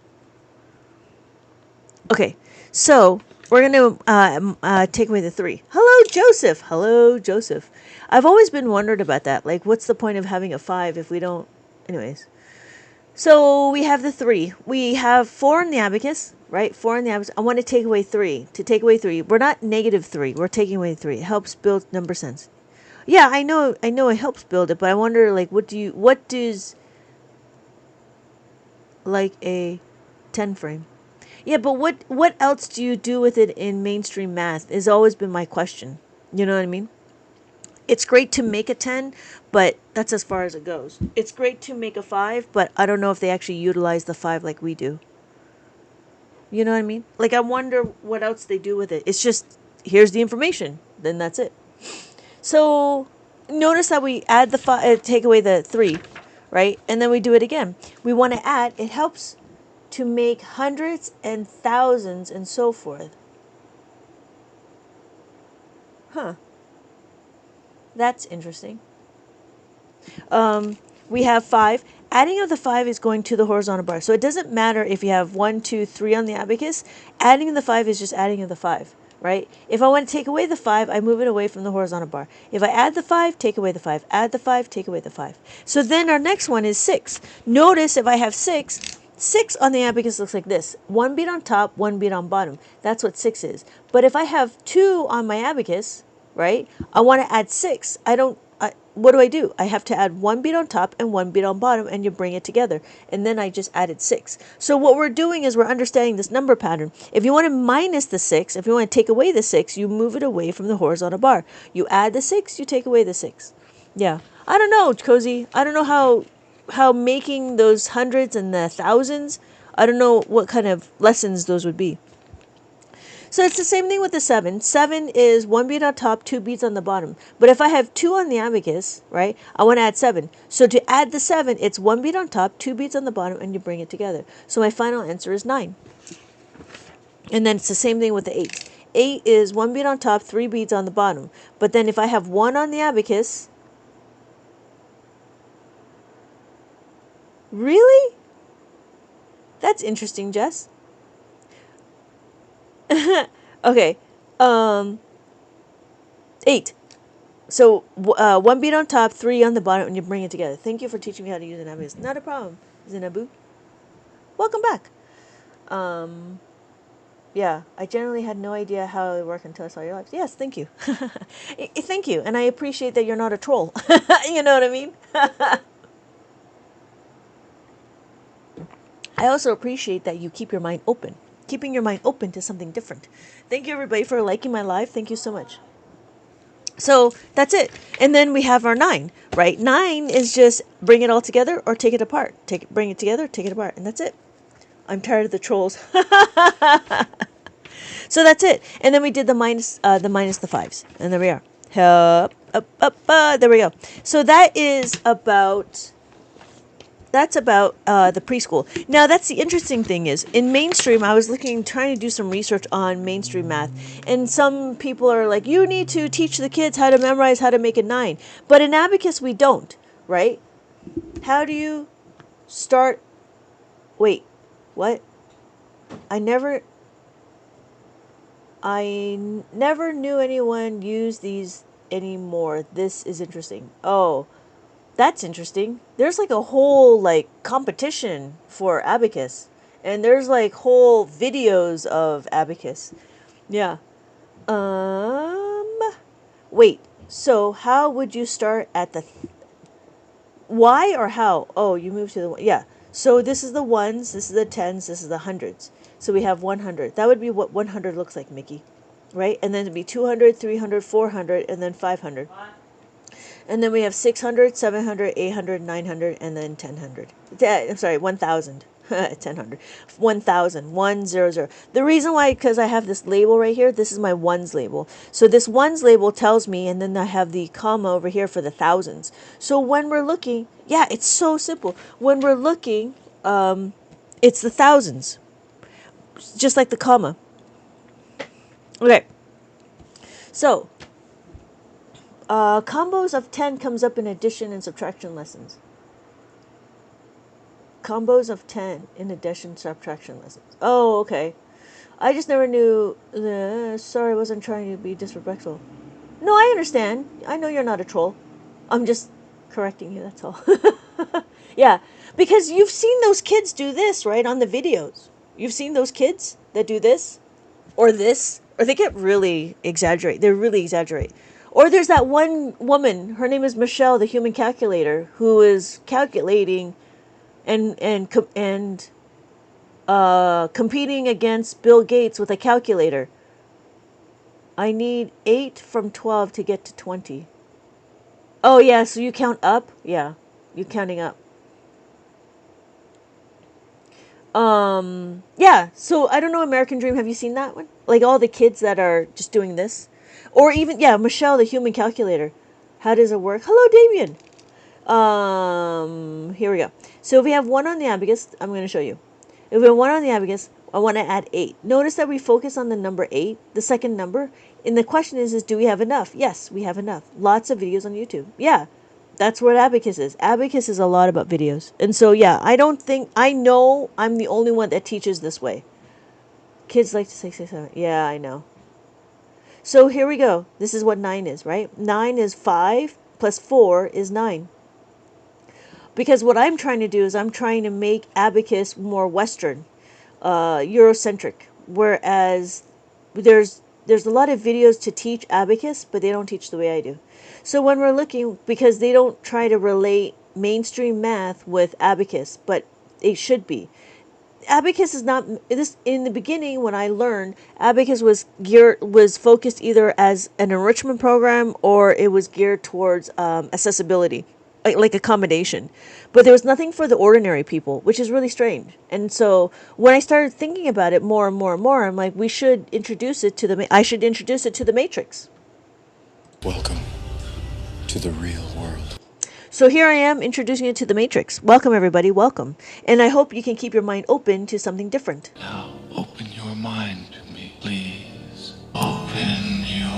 [SPEAKER 1] Okay, so we're going to take away the 3. Hello, Joseph. Hello, Joseph. I've always been wondered about that. Like, what's the point of having a 5 if we don't... Anyways. So we have the 3. We have 4 in the abacus, right? 4 in the abacus. I want to take away 3. To take away 3. We're not negative 3. We're taking away 3. It helps build number sense. Yeah, I know it helps build it, but I wonder, like, what does, like, a 10 frame? Yeah, but what else do you do with it in mainstream math has always been my question. You know what I mean? It's great to make a 10, but that's as far as it goes. It's great to make a 5, but I don't know if they actually utilize the 5 like we do. You know what I mean? Like, I wonder what else they do with it. It's just, here's the information, then that's it. So notice that we add the 5, take away the 3, right? And then we do it again. We want to add, it helps to make hundreds and thousands and so forth. Huh. That's interesting. We have 5. Adding of the 5 is going to the horizontal bar. So it doesn't matter if you have 1, 2, 3 on the abacus. Adding the 5 is just adding of the 5. Right? If I want to take away the 5, I move it away from the horizontal bar. If I add the 5, take away the 5. Add the 5, take away the 5. So then our next one is 6. Notice if I have 6 on the abacus looks like this. 1 bead on top, 1 bead on bottom. That's what 6 is. But if I have 2 on my abacus, right, I want to add 6. What do? I have to add 1 bead on top and 1 bead on bottom, and you bring it together. And then I just added 6. So what we're doing is we're understanding this number pattern. If you want to minus the 6, if you want to take away the 6, you move it away from the horizontal bar. You add the 6, you take away the 6. Yeah. I don't know, Cozy. I don't know how making those hundreds and the thousands, I don't know what kind of lessons those would be. So it's the same thing with the 7. 7 is 1 bead on top, 2 beads on the bottom. But if I have 2 on the abacus, right, I want to add 7. So to add the 7, it's 1 bead on top, 2 beads on the bottom, and you bring it together. So my final answer is 9. And then it's the same thing with the 8. 8 is 1 bead on top, 3 beads on the bottom. But then if I have 1 on the abacus, really? That's interesting, Jess. Okay. 8. So 1 bead on top, 3 on the bottom, and you bring it together. Thank you for teaching me how to use an abacus. Not a problem, Zinabu. Welcome back. Yeah, I generally had no idea how it worked until I saw your lives. Yes, thank you. Thank you, and I appreciate that you're not a troll. You know what I mean? I also appreciate that you keep your mind open. Keeping your mind open to something different. Thank you, everybody, for liking my live. Thank you so much. So that's it. And then we have our 9, right? 9 is just bring it all together or take it apart. Bring it together, take it apart, and that's it. I'm tired of the trolls. So that's it. And then we did the minus the 5s. And there we are. There we go. So that's about the preschool. Now, that's the interesting thing is, in mainstream, I was trying to do some research on mainstream math. And some people are like, you need to teach the kids how to memorize how to make a 9. But in Abacus, we don't, right? How do you start? Wait, what? I never knew anyone use these anymore. This is interesting. Oh, that's interesting. There's like a whole like competition for Abacus, and there's like whole videos of Abacus. Yeah. Wait. So how would you start at the why or how? Oh, you move to the yeah. So this is the 1s, this is the 10s, this is the 100s. So we have 100. That would be what 100 looks like, Mickey. Right? And then it'd be 200, 300, 400, and then 500. And then we have 600, 700, 800, 900, and then 1000. I'm sorry, 1000. 1000. 1000. 100. The reason why, because I have this label right here, this is my ones label. So this ones label tells me, and then I have the comma over here for the thousands. So when we're looking, yeah, it's so simple. When we're looking, it's the thousands. Just like the comma. Okay. So, combos of 10 comes up in addition and subtraction lessons. Combos of 10 in addition subtraction lessons. Oh, okay. I just never knew. Sorry, I wasn't trying to be disrespectful. No, I understand. I know you're not a troll. I'm just correcting you, that's all. Yeah, because you've seen those kids do this, right, on the videos. You've seen those kids that do this, or they get really exaggerate. They really exaggerate. Or there's that one woman, her name is Michelle, the human calculator, who is calculating and competing against Bill Gates with a calculator. I need 8 from 12 to get to 20. Oh, yeah, so you count up? Yeah, you're counting up. Yeah, so I don't know, American Dream, have you seen that one? Like all the kids that are just doing this? Or even, yeah, Michelle, the human calculator. How does it work? Hello, Damien. Here we go. So if we have 1 on the abacus, I'm going to show you. If we have 1 on the abacus, I want to add 8. Notice that we focus on the number 8, the second number. And the question is do we have enough? Yes, we have enough. Lots of videos on YouTube. Yeah, that's what Abacus is. Abacus is a lot about videos. And so, yeah, I know I'm the only one that teaches this way. Kids like to say 7. Yeah, I know. So here we go. This is what 9 is, right? 9 is 5 plus 4 is 9. Because what I'm trying to do is I'm trying to make Abacus more Western, Eurocentric. Whereas there's a lot of videos to teach Abacus, but they don't teach the way I do. So when we're looking, because they don't try to relate mainstream math with Abacus, but it should be. Abacus is not this in the beginning when I learned Abacus was focused either as an enrichment program or it was geared towards accessibility. like accommodation, but there was nothing for the ordinary people, which is really strange. And so when I started thinking about it more and more and more, I'm like, we should introduce it to I should introduce it to the Matrix.
[SPEAKER 2] Welcome to the real world.
[SPEAKER 1] So here I am introducing it to the Matrix. Welcome, everybody. Welcome. And I hope you can keep your mind open to something different.
[SPEAKER 2] Now open your mind to me, please. Open your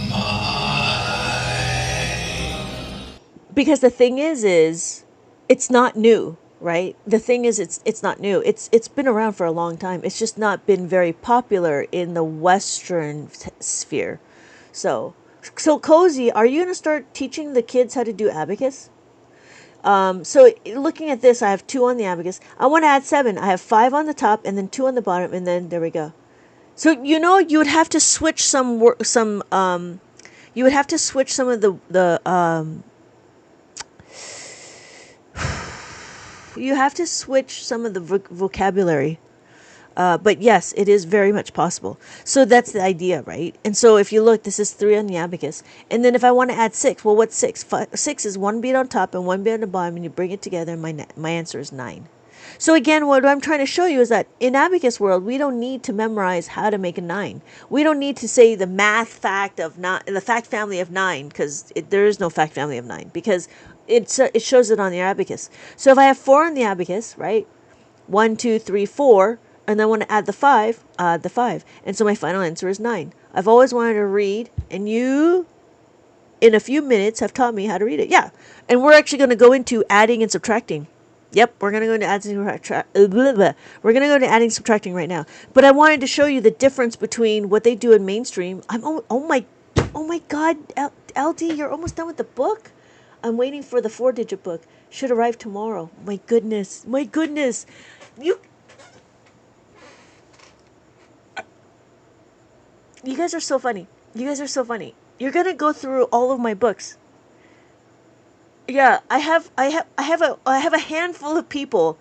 [SPEAKER 2] mind.
[SPEAKER 1] Because the thing is it's not new, right? The thing is, it's not new. It's been around for a long time. It's just not been very popular in the Western sphere. So Cozy, are you going to start teaching the kids how to do abacus? So looking at this, I have 2 on the abacus. I want to add 7. I have 5 on the top and then 2 on the bottom, and then there we go. So you would have to switch some of the you have to switch some of the vocabulary. But yes, it is very much possible. So that's the idea, right? And so if you look, this is 3 on the abacus. And then if I want to add 6, well, what's 6? 6 is 1 beat on top and 1 beat on the bottom, and you bring it together, and my answer is 9. So again, what I'm trying to show you is that in abacus world, we don't need to memorize how to make a 9. We don't need to say the math fact of 9, the fact family of 9, because there is no fact family of 9, because it shows it on the abacus. So if I have 4 on the abacus, right? 1, 2, 3, 4. And then I want to add the 5, the 5. And so my final answer is 9. I've always wanted to read, and you, in a few minutes, have taught me how to read it. Yeah. And we're actually going to go into adding and subtracting. Yep, we're going to go into adding and we're going to go into adding and subtracting right now. But I wanted to show you the difference between what they do in mainstream. Oh my God, LD, you're almost done with the book? I'm waiting for the 4-digit book. Should arrive tomorrow. My goodness. You guys are so funny. You're gonna go through all of my books. Yeah, I have a handful of people.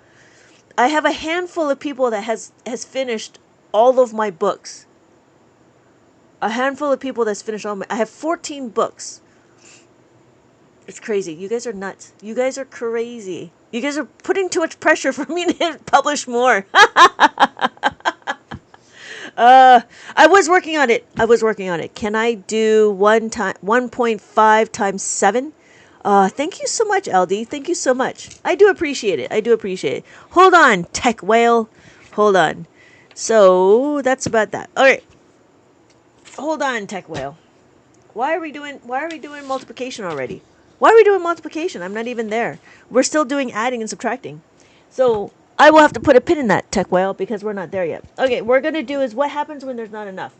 [SPEAKER 1] I have a handful of people that has finished all of my books. A handful of people that's finished all my. I have 14 books. It's crazy. You guys are nuts. You guys are crazy. You guys are putting too much pressure for me to publish more. I was working on it. Can I do 1.5 times 7? Thank you so much, LD. Thank you so much. I do appreciate it. Hold on, tech whale. Hold on. So that's about that. All right. Hold on, tech whale. Why are we doing multiplication already? Why are we doing multiplication? I'm not even there. We're still doing adding and subtracting. So I will have to put a pin in that, tech whale, because we're not there yet. Okay, what we're going to do is what happens when there's not enough.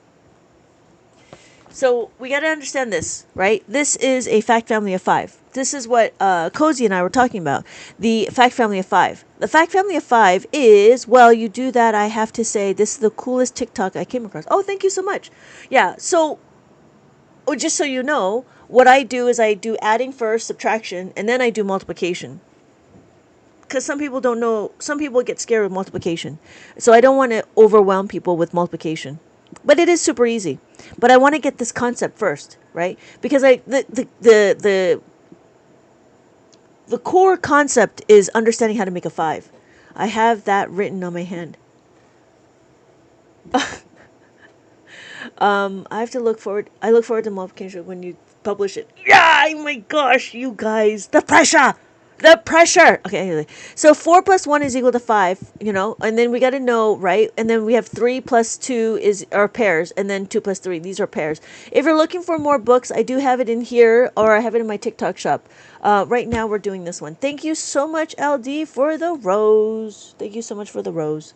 [SPEAKER 1] So we got to understand this, right? This is a fact family of 5. This is what Cozy and I were talking about, the fact family of 5. The fact family of 5 is, well, you do that, I have to say, this is the coolest TikTok I came across. Oh, thank you so much. Yeah, so just so you know, what I do is I do adding first, subtraction, and then I do multiplication. Because some people don't know, some people get scared with multiplication. So I don't want to overwhelm people with multiplication. But it is super easy. But I want to get this concept first, right? Because the core concept is understanding how to make a 5. I have that written on my hand. I look forward to multiplication when you publish it. Yeah, oh my gosh, you guys, the pressure. Okay, anyway. So 4 plus 1 is equal to 5, and then we got to know, right? And then we have 3 plus 2 are pairs, and then 2 plus 3, these are pairs. If you're looking for more books, I do have it in here, or I have it in my TikTok shop. Right now we're doing this one. Thank you so much, LD, for the rose. Thank you so much for the rose.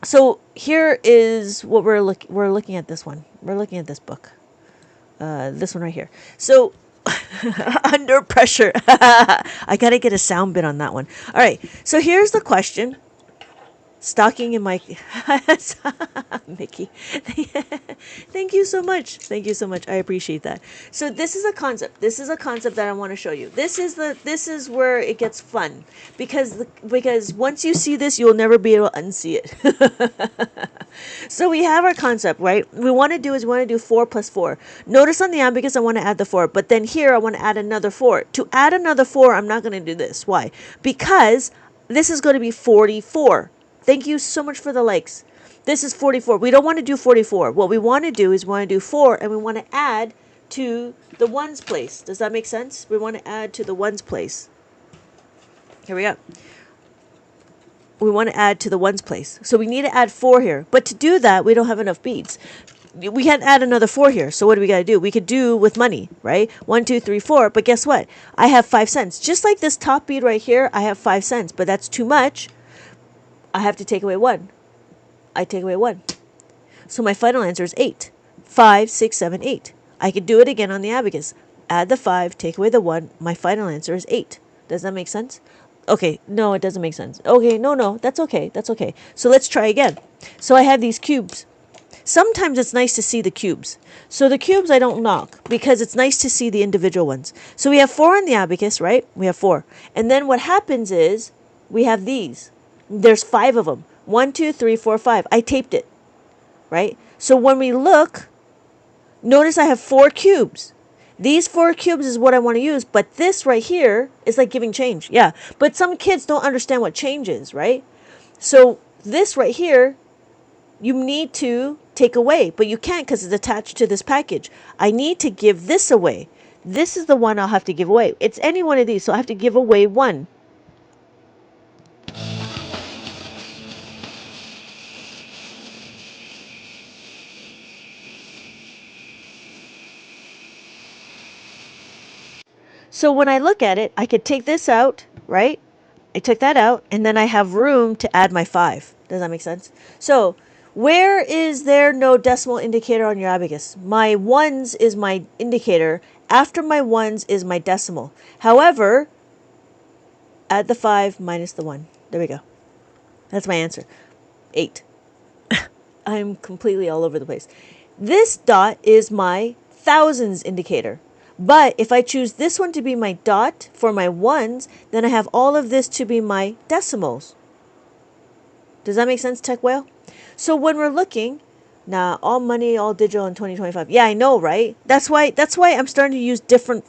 [SPEAKER 1] So here is what we're looking at this one. We're looking at this book. This one right here. So under pressure. I gotta get a sound bit on that one. All right. So here's the question. Stalking in my Mickey. Thank you so much. I appreciate that. So this is a concept. That I want to show you. This is where it gets fun because once you see this, you'll never be able to unsee it. So we have our concept, right? We want to do 4 plus 4. Notice on the abacus, I want to add the 4. But then here, I want to add another 4. To add another 4, I'm not going to do this. Why? Because this is going to be 44. Thank you so much for the likes. This is 44. We don't want to do 44. What we want to do is we want to do 4, and we want to add to the ones place. Does that make sense? We want to add to the ones place. Here we go. We want to add to the ones place. So we need to add 4 here. But to do that, we don't have enough beads. We can't add another 4 here. So what do we got to do? We could do with money, right? 1, 2, 3, 4. But guess what? I have 5 cents. Just like this top bead right here, I have 5 cents. But that's too much. I have to take away 1. I take away 1. So my final answer is 8. 5, 6, 7, 8. I could do it again on the abacus. Add the 5, take away the 1. My final answer is 8. Does that make sense? Okay, no, it doesn't make sense. Okay, no, that's okay, that's okay. So let's try again. So I have these cubes. Sometimes it's nice to see the cubes. So the cubes I don't knock because it's nice to see the individual ones. So we have 4 on the abacus, right? We have 4. And then what happens is we have these. There's 5 of them. 1, 2, 3, 4, 5. I taped it, right? So when we look, notice I have 4 cubes. These 4 cubes is what I want to use, but this right here is like giving change. Yeah, but some kids don't understand what change is, right? So this right here, you need to take away, but you can't because it's attached to this package. I need to give this away. This is the one I'll have to give away. It's any one of these, so I have to give away 1. So when I look at it, I could take this out, right? I took that out, and then I have room to add my 5. Does that make sense? So where is there no decimal indicator on your abacus? My ones is my indicator. After my ones is my decimal. However, add the 5 minus the 1. There we go. That's my answer. 8. I'm completely all over the place. This dot is my thousands indicator. But if I choose this one to be my dot for my ones, then I have all of this to be my decimals. Does that make sense, Tech Whale? So when we're looking, now all money, all digital in 2025. Yeah, I know, right? That's why I'm starting to use different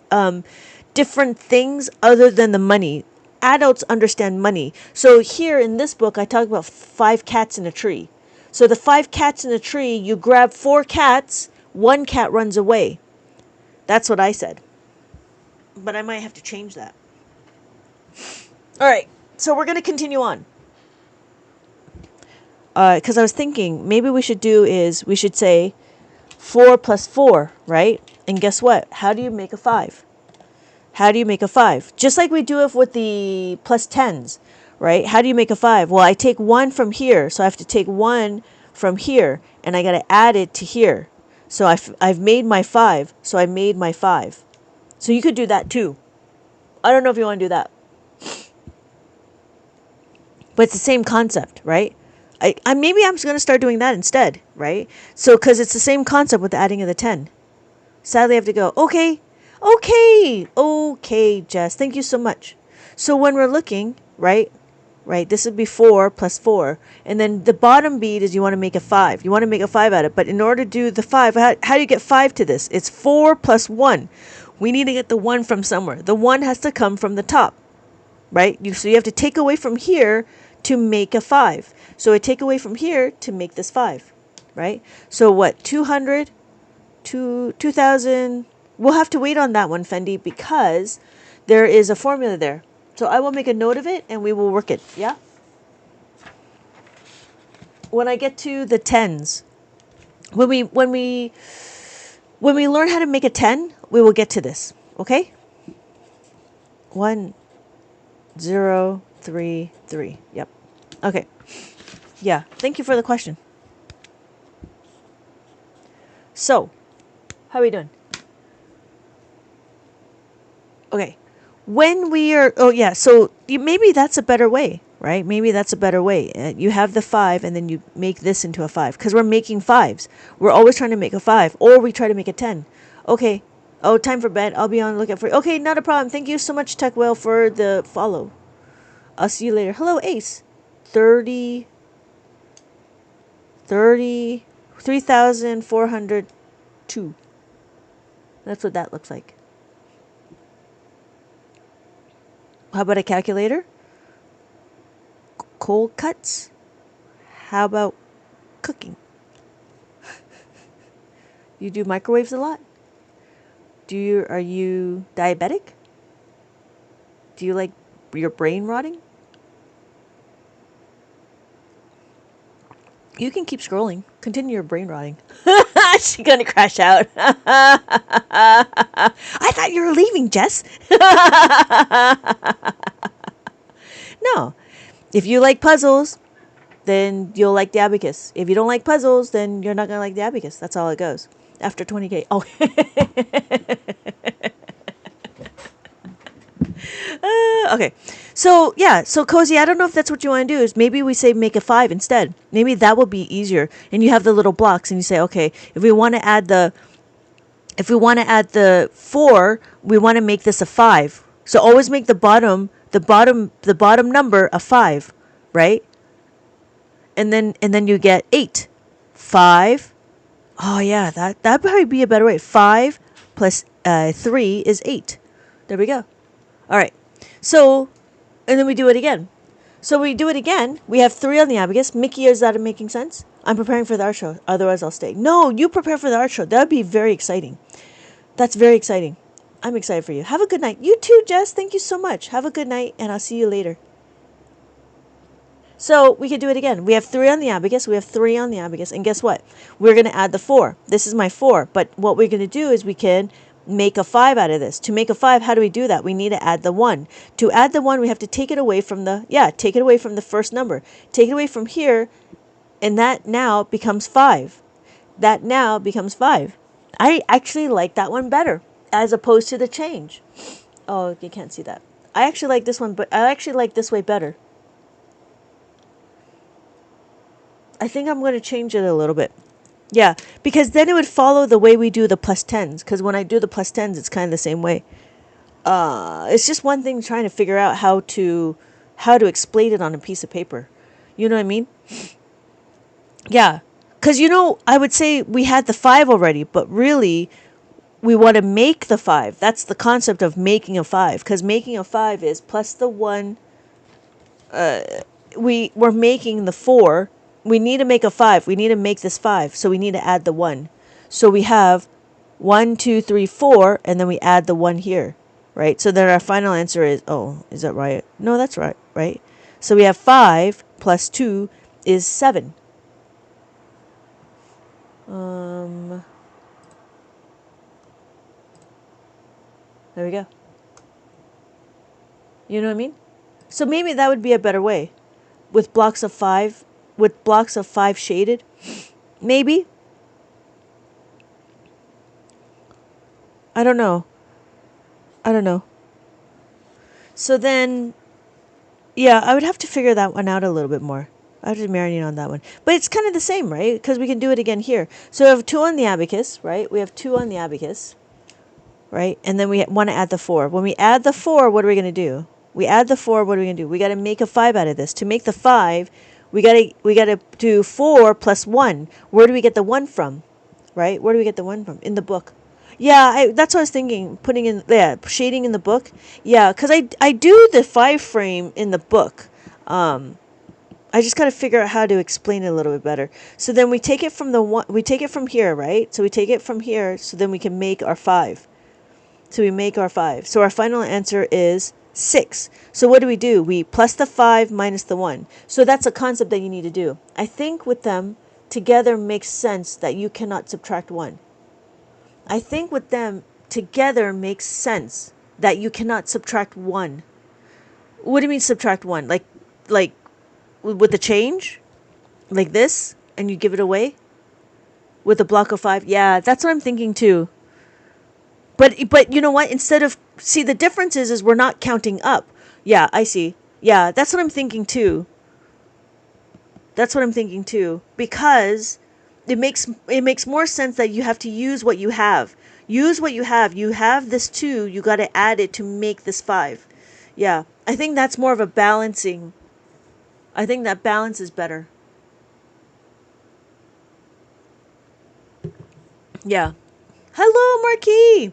[SPEAKER 1] things other than the money. Adults understand money. So here in this book, I talk about 5 cats in a tree. So the 5 cats in a tree, you grab 4 cats, 1 cat runs away. That's what I said. But I might have to change that. All right. So we're going to continue on. Because I was thinking maybe we should say 4 plus 4, right? And guess what? How do you make a 5? How do you make a 5? Just like we do it with the plus 10s, right? How do you make a 5? Well, I take 1 from here. So I have to take 1 from here. And I got to add it to here. So I've made my 5. So I made my 5. So you could do that too. I don't know if you want to do that. But it's the same concept, right? Maybe I'm just going to start doing that instead, right? So because it's the same concept with the adding of the 10. Sadly, I have to go, okay, Jess. Thank you so much. So when we're looking, right, this would be 4 plus 4. And then the bottom bead is you want to make a 5. You want to make a 5 out of it. But in order to do the 5, how do you get 5 to this? It's 4 plus 1. We need to get the 1 from somewhere. The 1 has to come from the top, right? So you have to take away from here to make a 5. So I take away from here to make this 5, right? So what, 200, 2,000? We'll have to wait on that one, Fendi, because there is a formula there. So I will make a note of it and we will work it. Yeah. When I get to the 10s, when we learn how to make a 10, we will get to this. Okay. 1, 0, 3, 3. Yep. Okay. Yeah. Thank you for the question. So, how are we doing? Okay. When we are, so maybe that's a better way, right? Maybe that's a better way. You have the 5 and then you make this into a 5 because we're making 5s. We're always trying to make a 5 or we try to make a 10. Okay. Oh, time for bed. I'll be on the lookout for you. Okay, not a problem. Thank you so much, Tech Whale, for the follow. I'll see you later. Hello, Ace. 30. 3,402. That's what that looks like. How about a calculator? Cold cuts? How about cooking? You do microwaves a lot? Are you diabetic? Do you like your brain rotting? You can keep scrolling. Continue your brain rotting. She's gonna crash out. I thought you were leaving, Jess. No. If you like puzzles, then you'll like the Abacus. If you don't like puzzles, then you're not gonna like the Abacus. That's all it goes. After 20K. Oh. Okay. So, yeah. So, Cozy, I don't know if that's what you want to do. Is maybe we say make a 5 instead. Maybe that would be easier. And you have the little blocks and you say, okay, if we want to add the 4, we want to make this a 5. So always make the bottom number a 5, right? And then you get 8. 5. Oh yeah, that'd probably be a better way. 5 plus 3 is 8. There we go. All right. So, and then we do it again. So we do it again. We have 3 on the Abacus. Mickey, is that making sense? I'm preparing for the art show. Otherwise, I'll stay. No, you prepare for the art show. That would be very exciting. That's very exciting. I'm excited for you. Have a good night. You too, Jess. Thank you so much. Have a good night, and I'll see you later. So we can do it again. We have 3 on the Abacus. We have 3 on the Abacus. And guess what? We're going to add the 4. This is my 4. But what we're going to do is we can make a 5 out of this. To make a 5, how do we do that? We need to add the 1. To add the 1, we have to take it away from the first number. Take it away from here, and that now becomes 5. That now becomes 5. I actually like that one better as opposed to the change. Oh, you can't see that. I actually like this one, but I actually like this way better. I think I'm going to change it a little bit. Yeah, because then it would follow the way we do the plus 10s. Because when I do the plus 10s, it's kind of the same way. It's just one thing trying to figure out how to explain it on a piece of paper. You know what I mean? Yeah. Because, I would say we had the 5 already, but really, we want to make the 5. That's the concept of making a 5. Because making a 5 is plus the 1. We're making the 4. We need to make a 5. We need to make this 5. So we need to add the 1. So we have 1, 2, 3, 4, and then we add the 1 here, right? So then our final answer is, is that right? No, that's right, right? So we have 5 plus 2 is 7. There we go. You know what I mean? So maybe that would be a better way. With blocks of 5 shaded. Maybe. I don't know. So then, yeah, I would have to figure that one out a little bit more. I have to marinate on that one. But it's kind of the same, right? Because we can do it again here. So we have 2 on the Abacus, right? We have 2 on the Abacus, right? And then we want to add the 4. When we add the 4, what are we going to do? We add the 4, what are we going to do? We got to make a 5 out of this. To make the 5, we gotta do 4 plus 1. Where do we get the 1 from? Right? Where do we get the 1 from? In the book. Yeah, that's what I was thinking. Putting in, shading in the book. Yeah, because I do the 5 frame in the book. I just gotta figure out how to explain it a little bit better. So then we take it from we take it from here, right? So we take it from here, so then we can make our 5. So we make our 5. So our final answer is 6. So what do? We plus the 5 minus the 1. So that's a concept that you need to do. I think with them together makes sense that you cannot subtract 1. I think with them together makes sense that you cannot subtract 1. What do you mean subtract 1? Like with the change? Like this? And you give it away? With a block of 5? Yeah, that's what I'm thinking too. But you know what? Instead of, see, the difference is we're not counting up. Yeah, I see. Yeah, that's what I'm thinking too. Because it makes more sense that you have to use what you have. Use what you have. You have this 2. You got to add it to make this 5. Yeah, I think that's more of a balancing. I think that balance is better. Yeah. Hello, Marquis.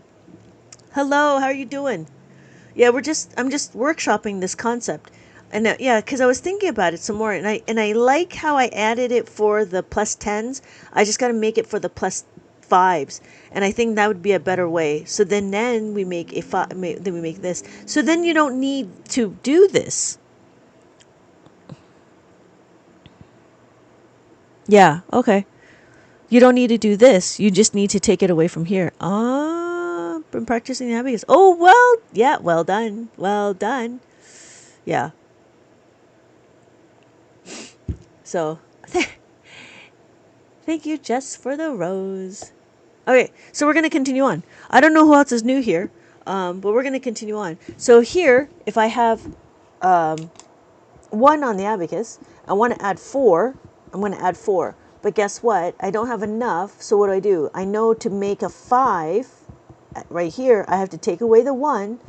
[SPEAKER 1] Hello, how are you doing? Yeah, I'm just workshopping this concept. And yeah, because I was thinking about it some more, and I like how I added it for the plus tens. I just got to make it for the plus fives, and I think that would be a better way. So then we make a five. Then we make this. So then you don't need to do this. Yeah. Okay. You don't need to do this. You just need to take it away from here. Ah, been practicing the abacus. Oh well, yeah. Well done. Well done. Yeah. So. Thank you, Jess, for the rose. Okay, so we're going to continue on. I don't know who else is new here, but we're going to continue on. So here, if I have 1 on the abacus, I want to add 4. I'm going to add 4. But guess what? I don't have enough, so what do? I know to make a 5, right here, I have to take away the 1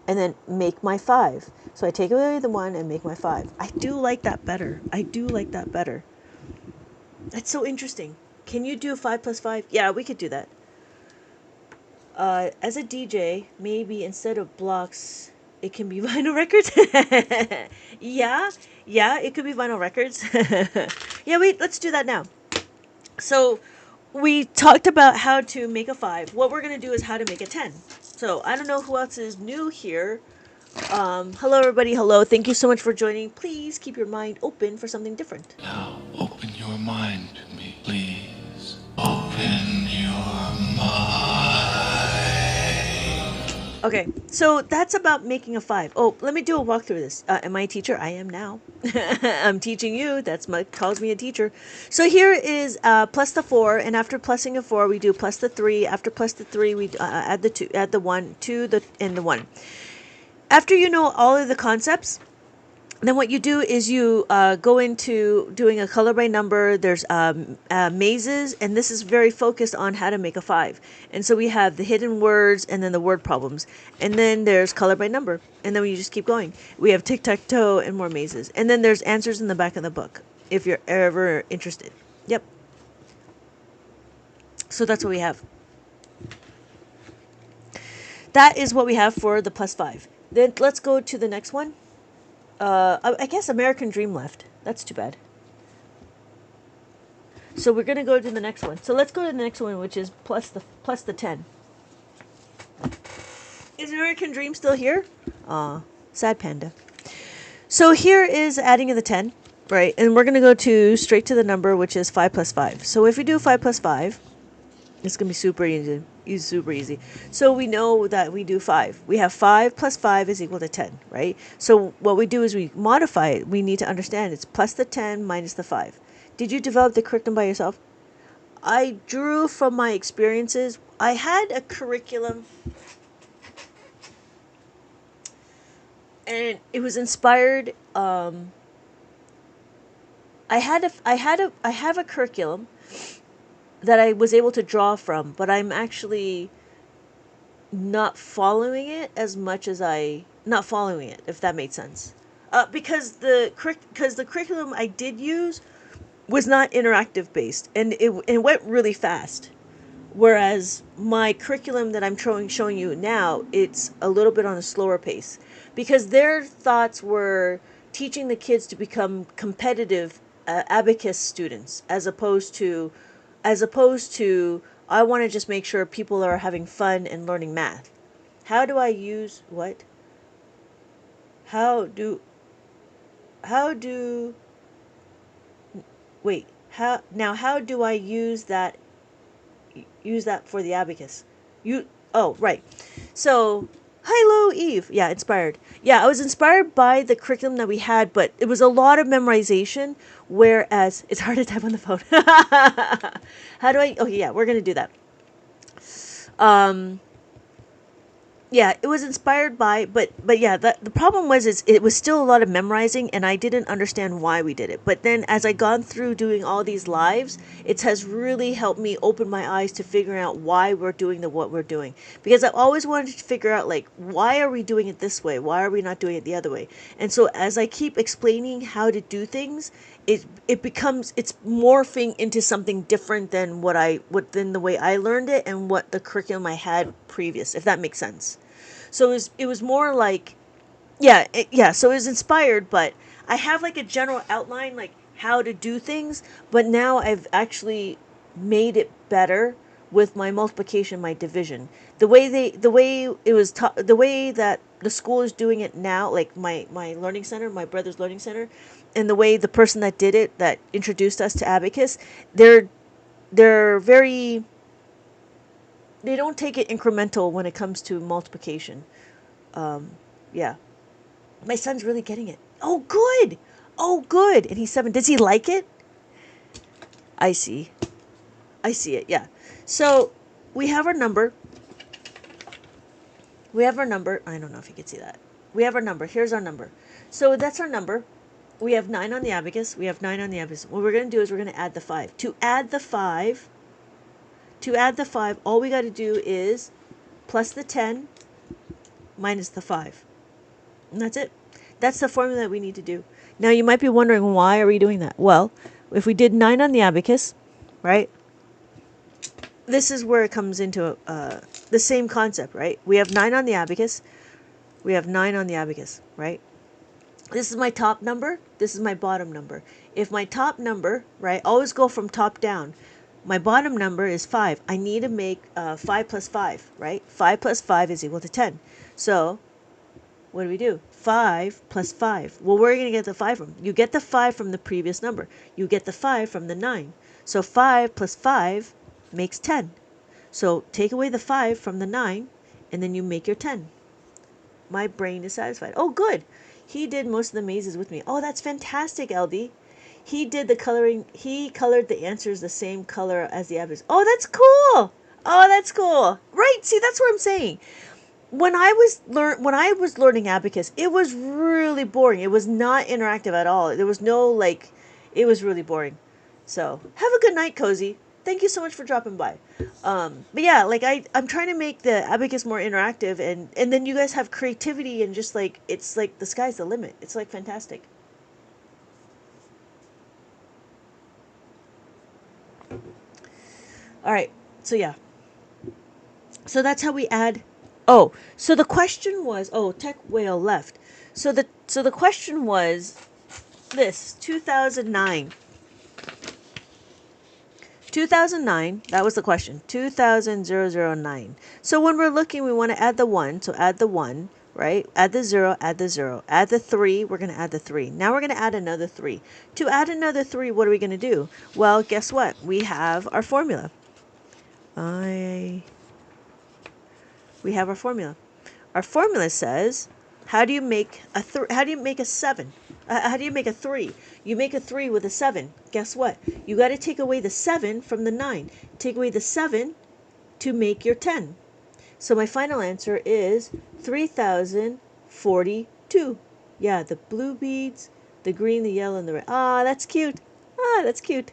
[SPEAKER 1] and then make my 5. So I take away the 1 and make my 5. I do like that better. I do like that better. That's so interesting. Can you do 5 plus 5? Yeah, we could do that. As a DJ, maybe instead of blocks, it can be vinyl records. Yeah, yeah, it could be vinyl records. Yeah, let's do that now. So we talked about how to make a 5. What we're going to do is how to make a 10. So I don't know who else is new here. Hello, everybody. Hello. Thank you so much for joining. Please keep your mind open for something different.
[SPEAKER 2] Now open your mind to me, please. Open your mind.
[SPEAKER 1] Okay, so that's about making a 5. Oh, let me do a walkthrough of this. Am I a teacher? I am now. I'm teaching you. That's what calls me a teacher. So here is plus the 4, and after plussing a 4, we do plus the 3. After plus the 3, we add the 2, add the 1, 2, and the 1. After you know all of the concepts, then what you do is you go into doing a color by number. There's mazes, and this is very focused on how to make a 5. And so we have the hidden words and then the word problems. And then there's color by number. And then we just keep going. We have tic-tac-toe and more mazes. And then there's answers in the back of the book, if you're ever interested. Yep. So that's what we have. That is what we have for the plus 5. Then let's go to the next one. I guess American Dream left. That's too bad. So we're gonna go to the next one. So let's go to the next one, which is plus the 10. Is American Dream still here? Aw, sad panda. So here is adding of the 10, right? And we're gonna go to straight to the number, which is 5 plus 5. So if we do 5 plus 5, it's gonna be super easy. Super easy. So we know that we do 5. We have 5 plus 5 is equal to 10, right? So what we do is we modify it. We need to understand it's plus the 10 minus the 5. Did you develop the curriculum by yourself? I drew from my experiences. I had a curriculum, and it was inspired. I have a curriculum that I was able to draw from, but I'm actually not following it as much as not following it, if that made sense. Because the curriculum I did use was not interactive based, and it went really fast. Whereas my curriculum that I'm showing you now, it's a little bit on a slower pace, because their thoughts were teaching the kids to become competitive abacus students, as opposed to I want to just make sure people are having fun and learning math. How do I use what? How do wait, how do I use that for the abacus? Right. So, hello, Eve. Yeah, inspired. Yeah, I was inspired by the curriculum that we had, but it was a lot of memorization, whereas it's hard to type on the phone. How do I? Okay, yeah, we're going to do that. Yeah, it was inspired by, but yeah, the problem was is it was still a lot of memorizing, and I didn't understand why we did it. But then as I gone through doing all these lives, it has really helped me open my eyes to figuring out why we're doing what we're doing. Because I've always wanted to figure out, like, why are we doing it this way? Why are we not doing it the other way? And so as I keep explaining how to do things, it becomes, it's morphing into something different than than the way I learned it and what the curriculum I had previous, if that makes sense. So it was more like, yeah, yeah. So it was inspired, but I have like a general outline, like how to do things. But now I've actually made it better with my multiplication, my division. The way it was taught, the way that the school is doing it now, like my learning center, my brother's learning center, and the way the person that did it, that introduced us to Abacus, they're very, they don't take it incremental when it comes to multiplication. Yeah. My son's really getting it. Oh, good. Oh, good. And he's 7. Does he like it? I see. I see it. Yeah. So we have our number. We have our number. I don't know if you can see that. We have our number. Here's our number. So that's our number. We have 9 on the abacus. We have 9 on the abacus. What we're going to do is we're going to add the 5. To add the 5, all we got to do is plus the 10 minus the 5. And that's it. That's the formula that we need to do. Now you might be wondering, why are we doing that? Well, if we did 9 on the abacus, right? This is where it comes into the same concept, right? We have 9 on the abacus. We have 9 on the abacus, right? This is my top number. This is my bottom number. If my top number, right, always go from top down. My bottom number is 5. I need to make 5 plus 5, right? 5 plus 5 is equal to 10. So what do? 5 plus 5. Well, where are you going to get the 5 from? You get the 5 from the previous number. You get the 5 from the 9. So 5 plus 5 makes 10. So take away the 5 from the 9, and then you make your 10. My brain is satisfied. Oh, good. He did most of the mazes with me. Oh, that's fantastic, LD. He did the coloring. He colored the answers the same color as the others. Oh, that's cool. Oh, that's cool. Right. See, that's what I'm saying. When I was learning Abacus, it was really boring. It was not interactive at all. There was no, like, it was really boring. So have a good night, Cozy. Thank you so much for dropping by. But yeah, like I'm trying to make the Abacus more interactive, and then you guys have creativity, and just like, it's like the sky's the limit. It's like fantastic. All right. So yeah. So that's how we add. Oh, so the question was, oh, Tech Whale left. So the question was this, 2009. 2009, that was the question. 2009. So when we're looking, we want to add the 1. So add the 1, right? Add the 0, add the 0. Add the 3, we're going to add the 3. Now we're going to add another 3. To add another 3, what are we going to do? Well, guess what? We have our formula. We have our formula. Our formula says, how do you make a 7? How do you make a 3? You make a 3 with a 7. Guess what? You got to take away the 7 from the 9. Take away the 7 to make your 10. So my final answer is 3042. Yeah, the blue beads, the green, the yellow, and the red. Ah, that's cute. Ah, that's cute.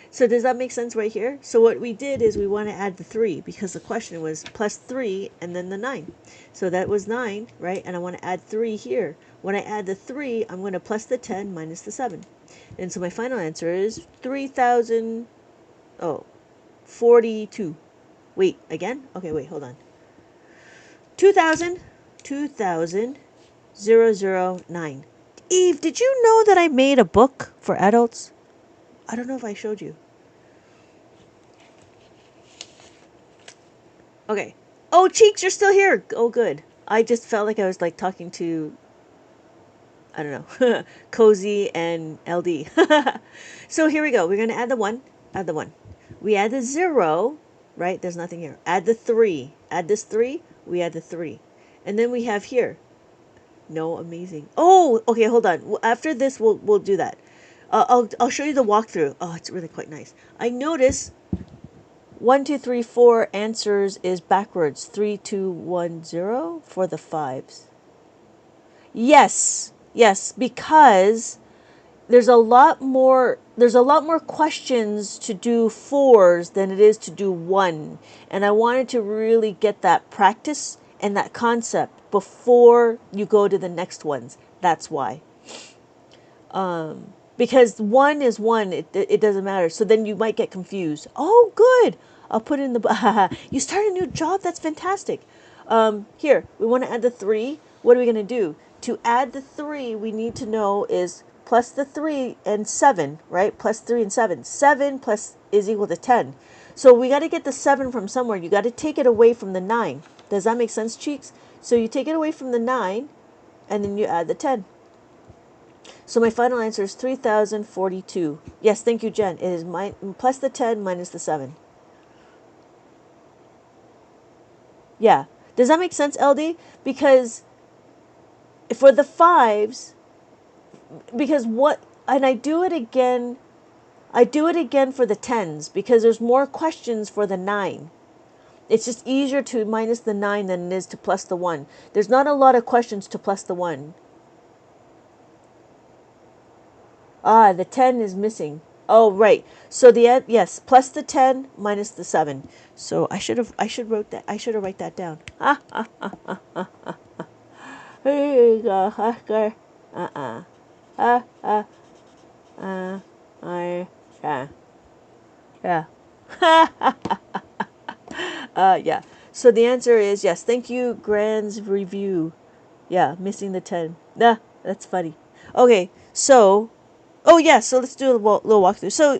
[SPEAKER 1] So does that make sense right here? So what we did is we want to add the 3, because the question was plus 3 and then the 9. So that was 9, right? And I want to add 3 here. When I add the 3, I'm going to plus the 10 minus the 7. And so my final answer is 42. Wait, again? Okay, wait, hold on. 2000, 009. Eve, did you know that I made a book for adults? I don't know if I showed you. Okay. Oh, Cheeks, you're still here. Oh, good. I just felt like I was like talking to, I don't know, Cozy and LD. So here we go. We're going to add the 1. Add the 1. We add the 0, right? There's nothing here. Add the 3. Add this 3. We add the 3. And then we have here. No, amazing. Oh, okay, hold on. After this, we'll do that. I'll show you the walkthrough. Oh, it's really quite nice. I notice 1, 2, 3, 4 answers is backwards. 3, 2, 1, 0 for the fives. Yes, yes, because there's a lot more questions to do fours than it is to do one. And I wanted to really get that practice and that concept before you go to the next ones. That's why. Because one is one, it doesn't matter. So then you might get confused. Oh, good. I'll put it in the... You start a new job? That's fantastic. Here, we want to add the 3. What are we going to do? To add the 3, we need to know is plus the 3 and 7, right? Plus 3 and 7. 7 plus is equal to 10. So we got to get the 7 from somewhere. You got to take it away from the 9. Does that make sense, cheeks? So you take it away from the 9, and then you add the 10. So my final answer is 3,042. Yes, thank you, Jen. It is plus the 10 minus the 7. Yeah. Does that make sense, LD? Because for the 5s, because what, and I do it again for the 10s because there's more questions for the 9. It's just easier to minus the 9 than it is to plus the 1. There's not a lot of questions to plus the 1. Ah, the 10 is missing. Oh, right. So yes, plus the 10 minus the 7. So I should write that down. Here you go, Oscar. Yeah. Yeah. So the answer is yes. Thank you, Grand's review. Yeah, missing the 10. Nah, that's funny. Okay, so... Oh, yeah, so let's do a little walkthrough. So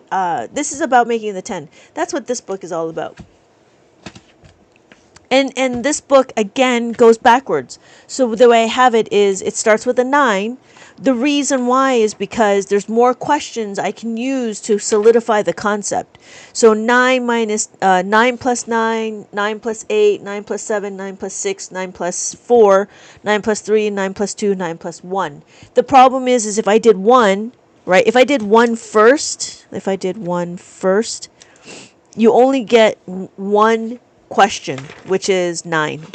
[SPEAKER 1] this is about making the 10. That's what this book is all about. And this book, again, goes backwards. So the way I have it is it starts with a 9. The reason why is because there's more questions I can use to solidify the concept. So 9 plus 9, 9 plus 8, 9 plus 7, 9 plus 6, 9 plus 4, 9 plus 3, 9 plus 2, 9 plus 1. The problem is if I did 1... Right? If I did one first, you only get one question, which is 9.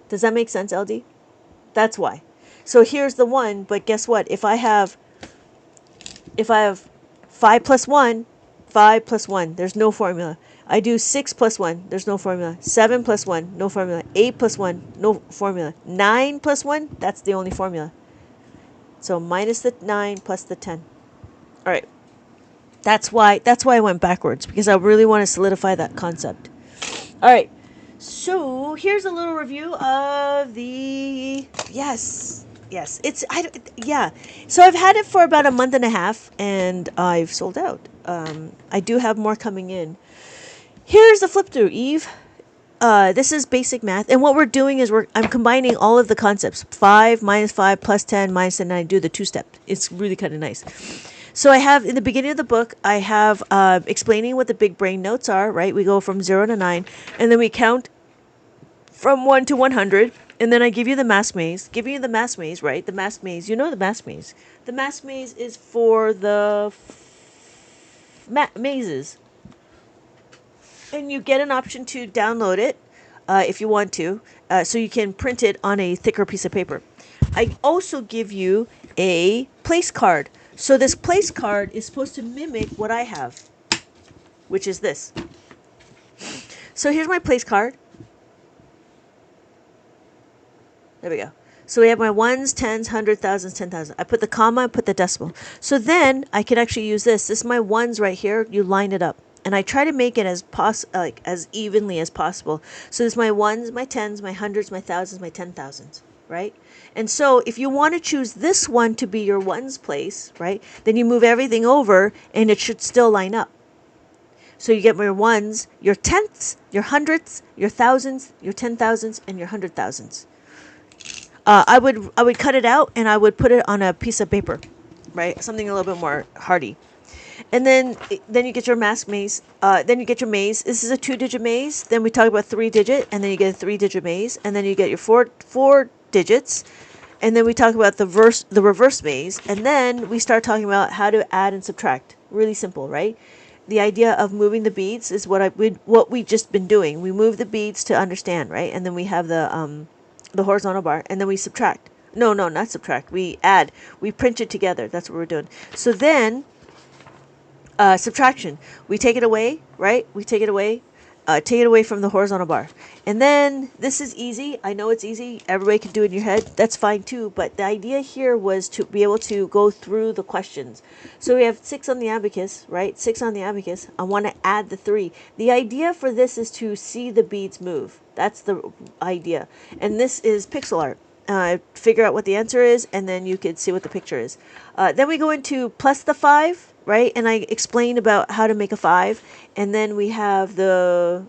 [SPEAKER 1] Does that make sense, LD? That's why. So here's the 1, but guess what? If I have 5 plus 1, 5 plus 1, there's no formula. I do 6 plus 1, there's no formula. 7 plus 1, no formula. 8 plus 1, no formula. 9 plus 1, that's the only formula. So minus the 9 plus the 10. All right. That's why I went backwards, because I really want to solidify that concept. All right. So here's a little review of the... Yes. Yeah. So I've had it for about a month and a half, and I've sold out. I do have more coming in. Here's the flip through, Eve. This is basic math, and what we're doing is I'm combining all of the concepts. 5 minus 5 plus 10 minus 10, and I do the 2-step. It's really kind of nice. So I have, in the beginning of the book, I have explaining what the big brain notes are, right? We go from 0 to 9, and then we count from 1 to 100, and then I give you the math maze. Giving you the math maze, right? The math maze, you know the math maze. The math maze is for the mazes. And you get an option to download it if you want to, so you can print it on a thicker piece of paper. I also give you a place card. So this place card is supposed to mimic what I have, which is this. So here's my place card. There we go. So we have my ones, tens, hundred, thousands, 10,000. I put the comma, I put the decimal. So then I can actually use this. This is my ones right here. You line it up. And I try to make it as evenly as possible. So there's my ones, my tens, my hundreds, my thousands, my 10,000s, right? And so if you want to choose this one to be your ones place, right, then you move everything over and it should still line up. So you get your ones, your tenths, your hundreds, your thousands, your 10,000s, and your 100,000s. I would cut it out and I would put it on a piece of paper, right? Something a little bit more hardy. And then you get your maze. Then you get your maze. This is a 2-digit maze. Then we talk about 3-digit, and then you get a 3-digit maze, and then you get your four digits, and then we talk about the reverse maze, and then we start talking about how to add and subtract. Really simple, right? the idea of moving the beads is what we just been doing. We move the beads to understand, right? And then we have the horizontal bar, and then we subtract. No, not subtract. We add. We print it together. That's what we're doing. So then, subtraction. We take it away, right? We take it away from the horizontal bar. And then this is easy. I know it's easy. Everybody can do it in your head. That's fine too. But the idea here was to be able to go through the questions. So we have 6 on the abacus, right? 6 on the abacus. I want to add the 3. The idea for this is to see the beads move. That's the idea. And this is pixel art. Figure out what the answer is, and then you could see what the picture is. Then we go into plus the 5, right? And I explain about how to make a 5, and then we have the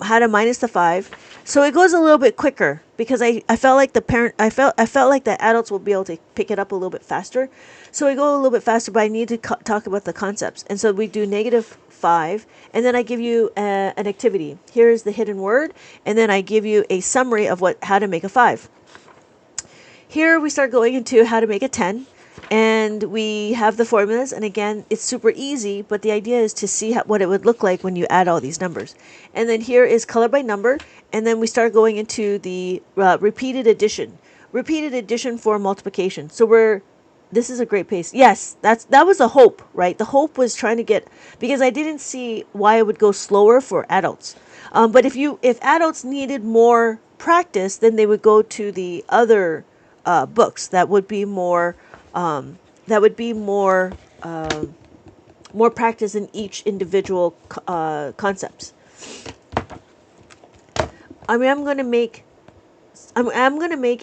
[SPEAKER 1] how to minus the 5. So it goes a little bit quicker because I felt like I felt like the adults will be able to pick it up a little bit faster. So I go a little bit faster, but I need to talk about the concepts. And so we do -5, and then I give you an activity. Here's the hidden word, and then I give you a summary of how to make a 5. Here we start going into how to make a 10, and we have the formulas, and again, it's super easy, but the idea is to see what it would look like when you add all these numbers. And then here is color by number, and then we start going into the repeated addition. Repeated addition for multiplication. So this is a great pace. Yes, that was the hope, right? The hope was trying to get, because I didn't see why it would go slower for adults. But if adults needed more practice, then they would go to the other books that would be more more practice in each individual concepts. I mean, I'm gonna make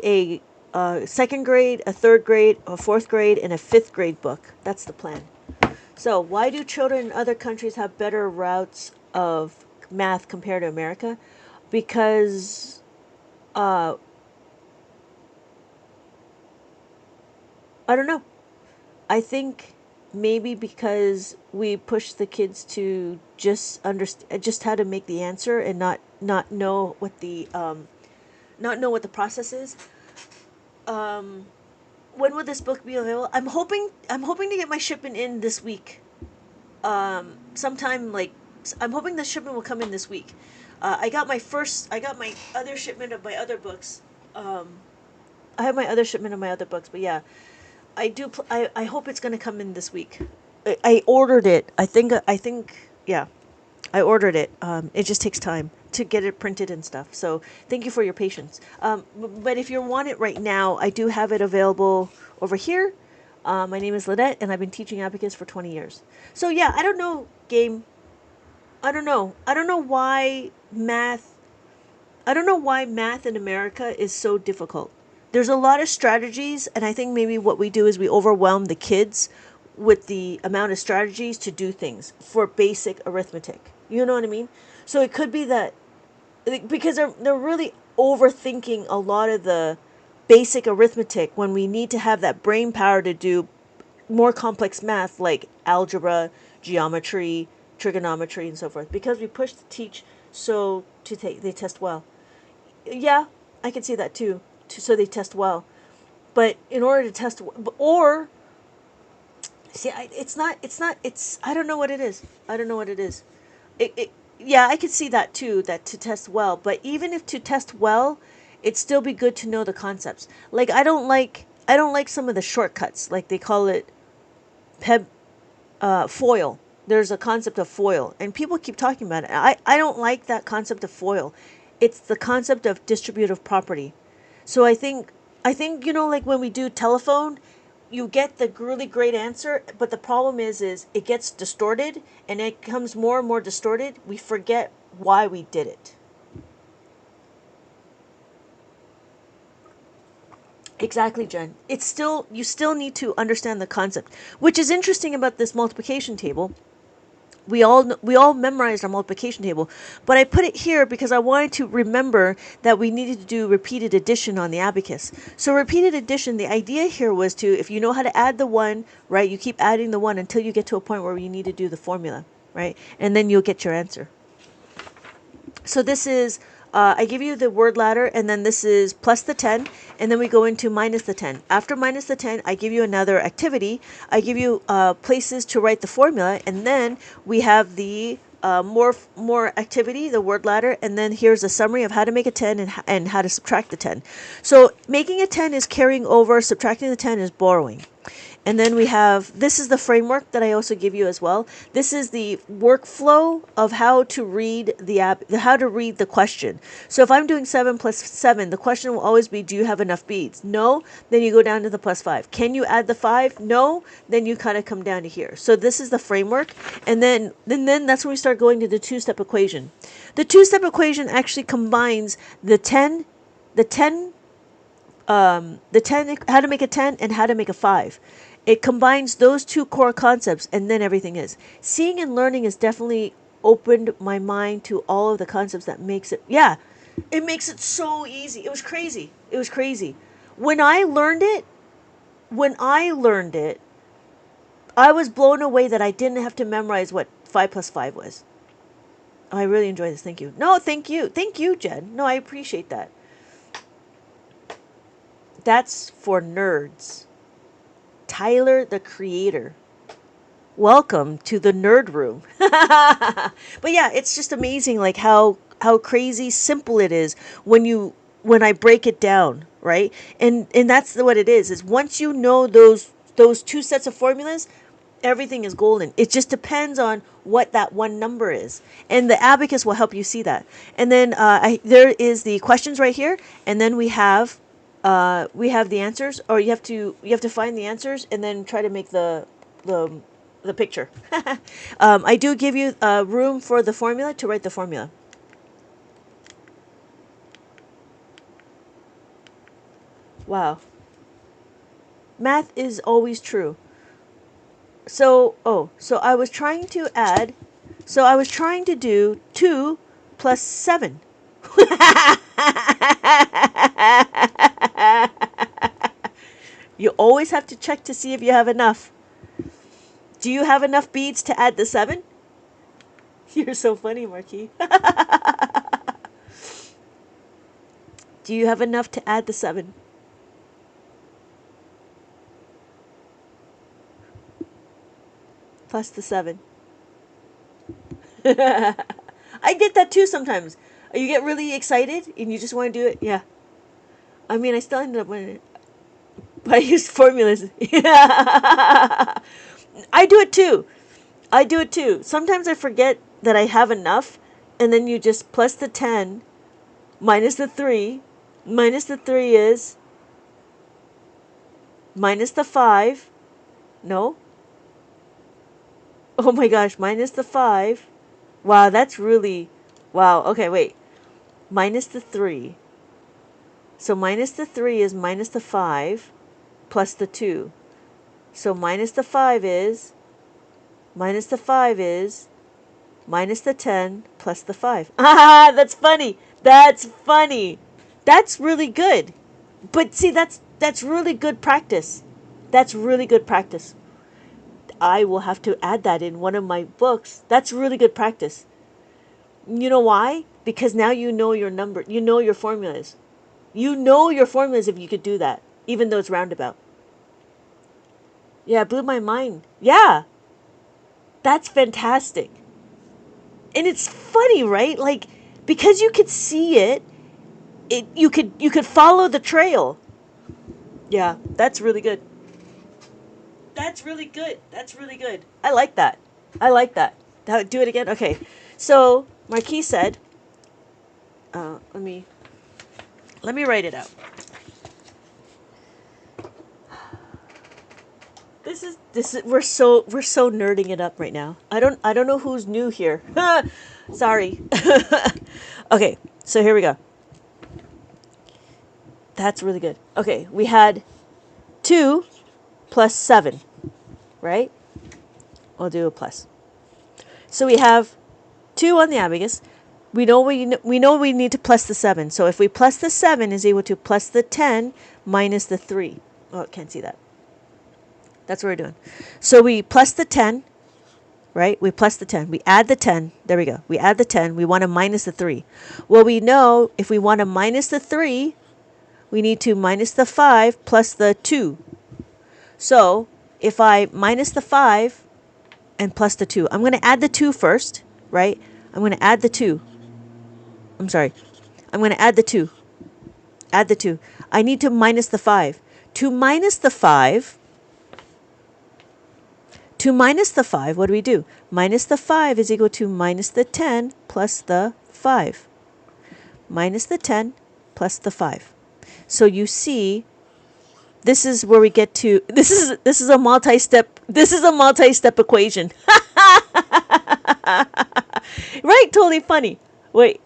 [SPEAKER 1] a second grade, a third grade, a fourth grade, and a fifth grade book. That's the plan. So, why do children in other countries have better routes of math compared to America? Because I don't know. I think maybe because we push the kids to just understand just how to make the answer and not know what the process is. When will this book be available? I'm hoping to get my shipment in this week. Sometime I'm hoping the shipment will come in this week. I got my other shipment of my other books. I have my other shipment of my other books, but yeah. I hope it's going to come in this week. I ordered it. I think yeah. I ordered it. It just takes time to get it printed and stuff. So thank you for your patience. But if you want it right now, I do have it available over here. My name is Lynette, and I've been teaching Abacus for 20 years. So yeah, I don't know, game. I don't know. I don't know why math in America is so difficult. There's a lot of strategies, and I think maybe what we do is we overwhelm the kids with the amount of strategies to do things for basic arithmetic. You know what I mean? So it could be that because they're really overthinking a lot of the basic arithmetic when we need to have that brain power to do more complex math like algebra, geometry, trigonometry, and so forth. Because we push to teach they test well. Yeah, I can see that too. So they test well, but in order to test or see, I don't know what it is. Yeah, I could see that too, that to test well, but even if to test well, it'd still be good to know the concepts. Like I don't like some of the shortcuts, like they call it FOIL. There's a concept of FOIL, and people keep talking about it. I don't like that concept of FOIL. It's the concept of distributive property. So I think like when we do telephone, you get the really great answer, but the problem is it gets distorted, and it becomes more and more distorted. We forget why we did it. Exactly, Jen. You still need to understand the concept, which is interesting about this multiplication table. We all memorized our multiplication table, but I put it here because I wanted to remember that we needed to do repeated addition on the abacus. So repeated addition, the idea here was to, if you know how to add the 1, right, you keep adding the 1 until you get to a point where you need to do the formula, right, and then you'll get your answer. So this is I give you the word ladder, and then this is plus the 10, and then we go into minus the 10. After minus the 10, I give you another activity. I give you places to write the formula, and then we have the more activity, the word ladder, and then here's a summary of how to make a 10 and how to subtract the 10. So making a 10 is carrying over, subtracting the 10 is borrowing. And then we have, this is the framework that I also give you as well. This is the workflow of how to read how to read the question. So if I'm doing 7 plus 7, the question will always be, do you have enough beads? No, then you go down to the plus 5. Can you add the 5? No, then you kind of come down to here. So this is the framework. And then that's when we start going to the two-step equation. The two-step equation actually combines the 10, how to make a 10 and how to make a 5. It combines those two core concepts, and then everything is. Seeing and learning has definitely opened my mind to all of the concepts that makes it, it makes it so easy. It was crazy. It was crazy. When I learned it, I was blown away that I didn't have to memorize what 5 plus 5 was. Oh, I really enjoy this. Thank you. No, thank you. Thank you, Jen. No, I appreciate that. That's for nerds. Tyler, the creator. Welcome to the nerd room. But yeah, it's just amazing, like how crazy simple it is when I break it down, right? And that's what it is once you know those two sets of formulas, everything is golden. It just depends on what that one number is, and the abacus will help you see that. And then there is the questions right here, and then we have the answers, or you have to find the answers and then try to make the picture. I do give you room for the formula to write the formula. Wow. Math is always true. So I was trying to do 2 plus 7. You always have to check to see if you have enough. Do you have enough beads to add the 7? You're so funny, Marquis. Do you have enough to add the 7? Plus the 7. I get that too sometimes. You get really excited and you just want to do it. Yeah. I mean, I still ended up winning it. But I used formulas. I do it too. Sometimes I forget that I have enough, and then you just plus the 10 minus the 3. Minus the 3 is minus the 5. No. Oh my gosh, minus the 5. Wow, that's really... Wow, okay, wait. Minus the 3. So minus the 3 is minus the 5 plus the 2. So minus the 5 is minus the 10 plus the 5. Ah, that's funny. That's funny. That's really good. But see, that's really good practice. That's really good practice. I will have to add that in one of my books. That's really good practice. You know why? Because now you know your number. You know your formulas. You know your formulas if you could do that, even though it's roundabout. Yeah, it blew my mind. Yeah. That's fantastic. And it's funny, right? Like, because you could see it, you could follow the trail. Yeah, that's really good. That's really good. That's really good. I like that. Do it again? Okay. So, Marquis said, let me write it out. This is we're so nerding it up right now. I don't know who's new here. Sorry. Okay, so here we go. That's really good. Okay, we had 2 plus 7, right? I'll do a plus. So we have 2 on the abacus. We know we need to plus the 7. So if we plus the 7 is equal to plus the 10 minus the 3. Oh, can't see that. That's what we're doing. So we plus the 10, right? We plus the 10. We add the 10. There we go. We add the 10. We want to minus the 3. Well, we know if we want to minus the 3, we need to minus the 5 plus the 2. So if I minus the 5 and plus the 2, I'm going to add the 2 first, right? I'm going to add the 2. I'm sorry. I'm going to add the 2. Add the 2. I need to minus the 5. To minus the 5, what do we do? Minus the 5 is equal to minus the 10 plus the 5. Minus the 10 plus the 5. So you see, this is where we get to, this is a multi-step equation. Right? Totally funny. Wait.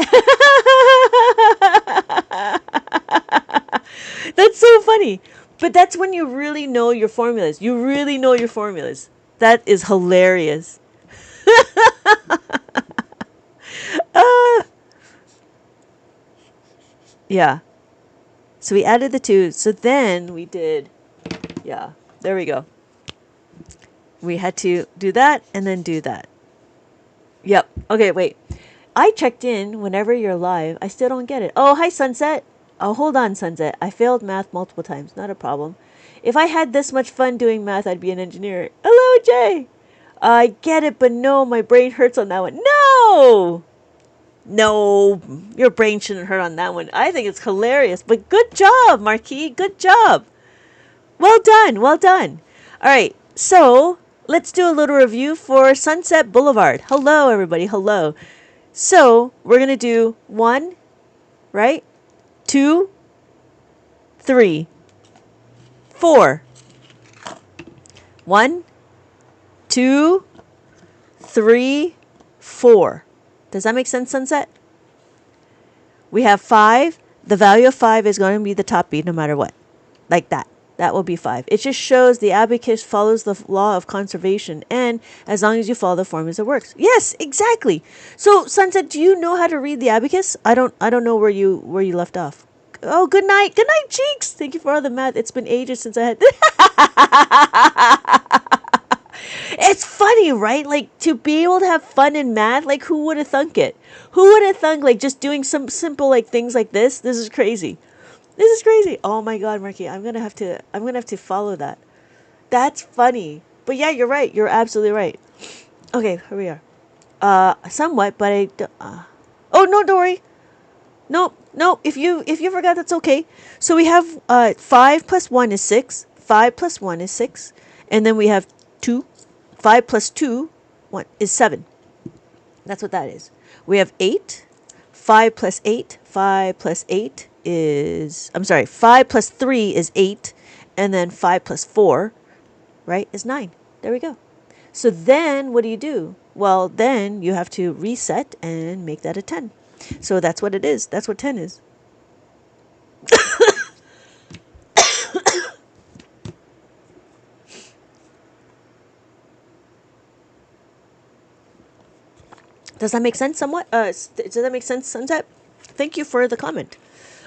[SPEAKER 1] That's so funny. But that's when you really know your formulas. You really know your formulas. That is hilarious. Yeah. So we added the 2. So then we did, yeah, there we go. We had to do that and then do that. Yep. Okay, wait. I checked in whenever you're live. I still don't get it. Oh, hi, Sunset. Oh, hold on, Sunset. I failed math multiple times. Not a problem. If I had this much fun doing math, I'd be an engineer. Hello, Jay. I get it, but no, my brain hurts on that one. No! No, your brain shouldn't hurt on that one. I think it's hilarious. But good job, Marquis. Good job. Well done. Well done. All right. So let's do a little review for Sunset Boulevard. Hello, everybody. Hello. So we're going to do 1, right? 2, 3, 4. 1, 2, 3, 4. Does that make sense, Sunset? We have 5. The value of 5 is going to be the top beat no matter what. Like that. That will be 5. It just shows the abacus follows the law of conservation, and as long as you follow the formulas, it works. Yes, exactly. So, Sunset, do you know how to read the abacus? I don't know where you left off. Oh, good night. Good night, Cheeks. Thank you for all the math. It's been ages since I had It's funny, right? Like, to be able to have fun in math, like, who would have thunk it? Who would have thunk, like, just doing some simple, like, things like this? This is crazy. This is crazy. Oh my God, Marky, I'm gonna have to follow that. That's funny. But yeah, you're right. You're absolutely right. Okay, here we are. Somewhat, but oh no, don't worry. No. If you forgot, that's okay. So we have 5 plus 1 is 6. 5 plus 1 is 6, and then we have 2. 5 plus 2 is 7. That's what that is. We have 8. 5 plus 8. 5 plus 8 is, 5 plus 3 is 8, and then 5 plus 4, right, is 9. There we go. So then what do? Well, then you have to reset and make that a 10. So that's what it is. That's what 10 is. Does that make sense somewhat? Does that make sense, Sunset? Thank you for the comment.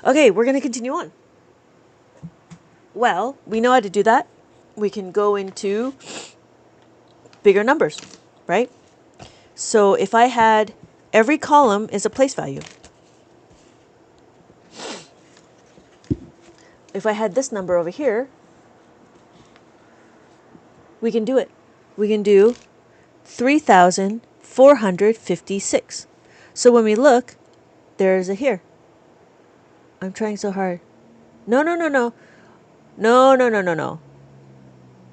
[SPEAKER 1] Okay, we're going to continue on. Well, we know how to do that. We can go into bigger numbers, right? So if I had every column is a place value. If I had this number over here, we can do it. We can do 3,456. So when we look, there's a here. I'm trying so hard. No.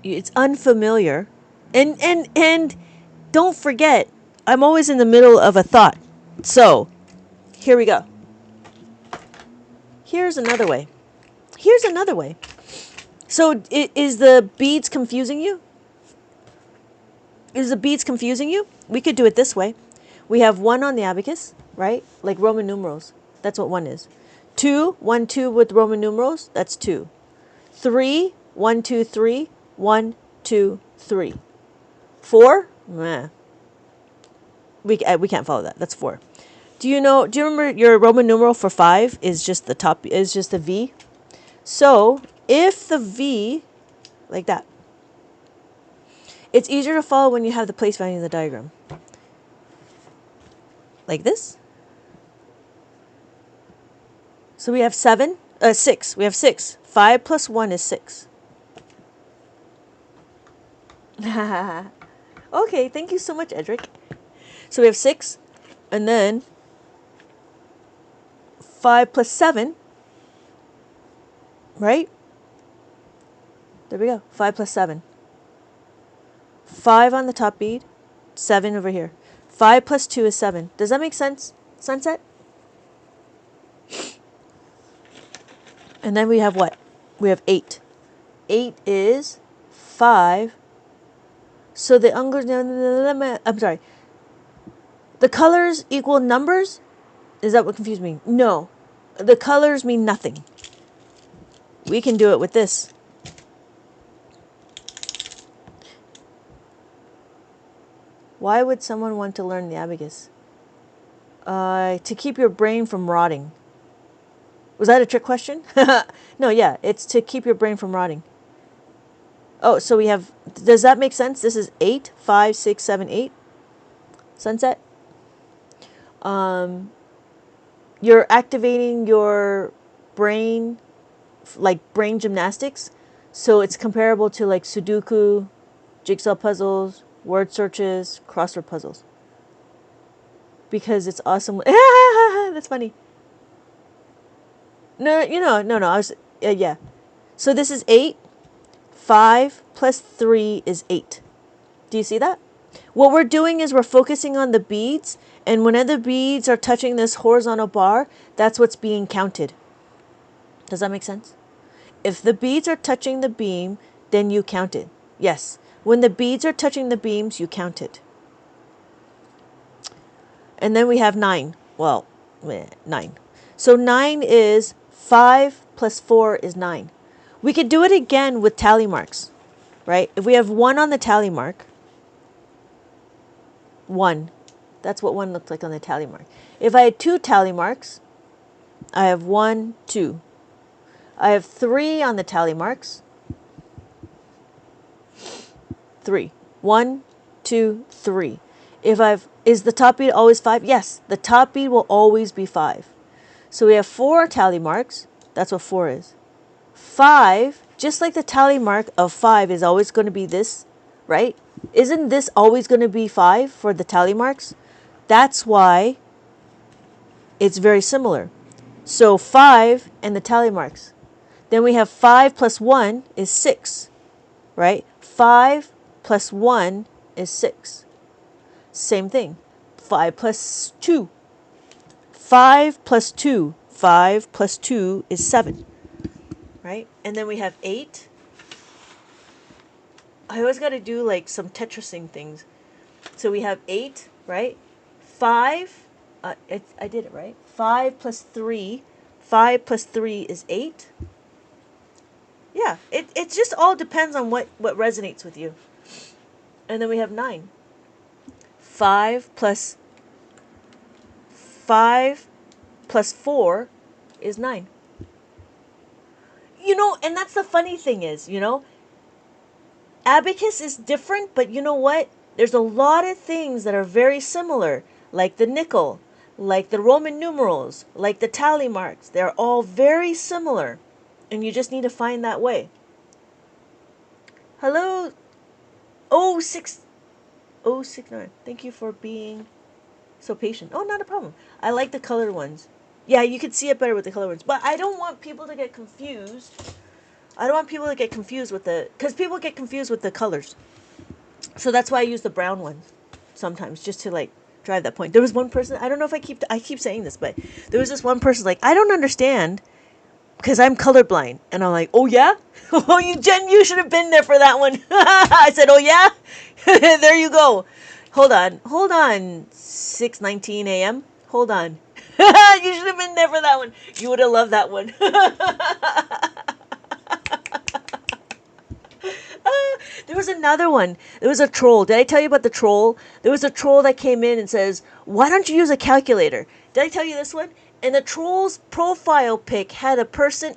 [SPEAKER 1] It's unfamiliar. And don't forget, I'm always in the middle of a thought. So, here we go. Here's another way. So, is the beads confusing you? We could do it this way. We have 1 on the abacus, right? Like Roman numerals. That's what 1 is. 2, 1, 2 with Roman numerals. That's 2. 3, 1, 2, 3. 1, 2, 3. 4? Meh. We can't follow that. That's 4. Do you remember your Roman numeral for 5 is just the top, is just a V? So if the V, like that, It's easier to follow when you have the place value in the diagram. Like this. So we have 6. We have 6. 5 plus 1 is 6. Okay, thank you so much, Edric. So we have 6, and then 5 plus 7, right? There we go, 5 plus 7. 5 on the top bead, 7 over here. 5 plus 2 is 7. Does that make sense, Sunset? And then we have what? We have 8. 8 is 5. So the I'm sorry. The colors equal numbers? Is that what confused me? No. The colors mean nothing. We can do it with this. Why would someone want to learn the abacus? To keep your brain from rotting. Was that a trick question? No, yeah, it's to keep your brain from rotting. Oh, so we have, does that make sense? This is 8, 5, 6, 7, 8. Sunset. You're activating your brain, like brain gymnastics. So it's comparable to like Sudoku, jigsaw puzzles, word searches, crossword puzzles. Because it's awesome. That's funny. No. I was, yeah. So this is 8. 5 plus 3 is 8. Do you see that? What we're doing is we're focusing on the beads, and whenever the beads are touching this horizontal bar, that's what's being counted. Does that make sense? If the beads are touching the beam, then you count it. Yes. When the beads are touching the beams, you count it. And then we have 9. Well, 9. So 9 is 5 plus 4 is 9. We could do it again with tally marks, right? If we have 1 on the tally mark, 1. That's what 1 looks like on the tally mark. If I had 2 tally marks, I have 1, 2. I have 3 on the tally marks. 3. 1, 2, 3. Is the top bead always 5? Yes, the top bead will always be 5. So we have 4 tally marks. That's what 4 is. 5, just like the tally mark of 5 is always going to be this, right? Isn't this always going to be 5 for the tally marks? That's why it's very similar. So 5 and the tally marks. Then we have 5 plus 1 is 6, right? 5 plus 1 is 6. Same thing. 5 plus 2. 5 plus 2. 5 plus 2 is 7. Right? And then we have 8. I always got to do like some Tetrising things. So we have 8, right? 5, I did it, right? 5 plus 3. 5 plus 3 is 8. Yeah, it just all depends on what resonates with you. And then we have 9. 5 plus 4 is 9. And that's the funny thing is, abacus is different, but you know what? There's a lot of things that are very similar, like the nickel, like the Roman numerals, like the tally marks. They're all very similar, and you just need to find that way. Hello, 069. Thank you for being so patient. Oh, not a problem. I like the colored ones. Yeah, you can see it better with the colored ones, but I don't want people to get confused. Because people get confused with the colors. So that's why I use the brown ones sometimes, just to like drive that point. There was one person, I don't know if I keep saying this, but there was this one person like, I don't understand because I'm colorblind. And I'm like, oh yeah? Oh, you should have been there for that one. I said, oh yeah? There you go. Hold on. 6:19 a.m. Hold on. You should have been there for that one. You would have loved that one. There was another one. There was a troll. Did I tell you about the troll? There was a troll that came in and says, why don't you use a calculator? Did I tell you this one? And the troll's profile pic had a person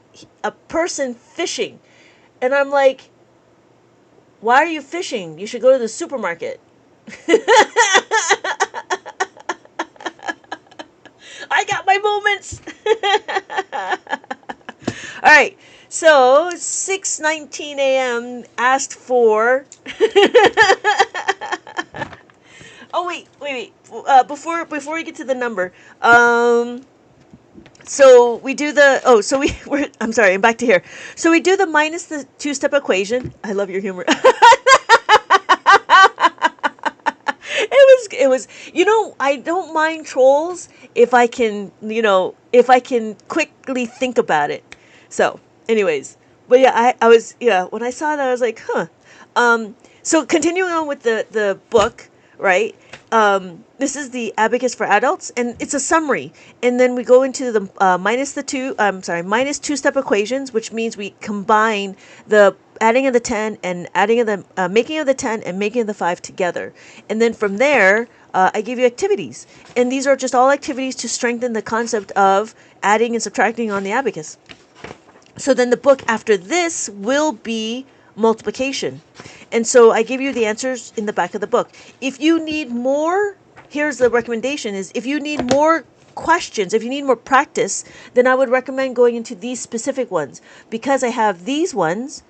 [SPEAKER 1] fishing. And I'm like, Why are you fishing? You should go to the supermarket. I got my moments. All right. So 6:19 a.m. asked for. Oh wait. Before we get to the number, so we do the I'm sorry, I'm back to here. So we do the minus the two-step equation. I love your humor. It was I don't mind trolls if I can quickly think about it. So anyways, but yeah, I was, when I saw that I was like, huh. So continuing on with the book, right? This is the Abacus for Adults, and it's a summary. And then we go into the minus two-step equations, which means we combine the adding of the 10 and adding of the making of the 10 and making of the 5 together. And then from there, I give you activities. And these are just all activities to strengthen the concept of adding and subtracting on the abacus. So then the book after this will be multiplication. And so I give you the answers in the back of the book. If you need more, here's the recommendation is if you need more questions, if you need more practice, then I would recommend going into these specific ones. Because I have these ones,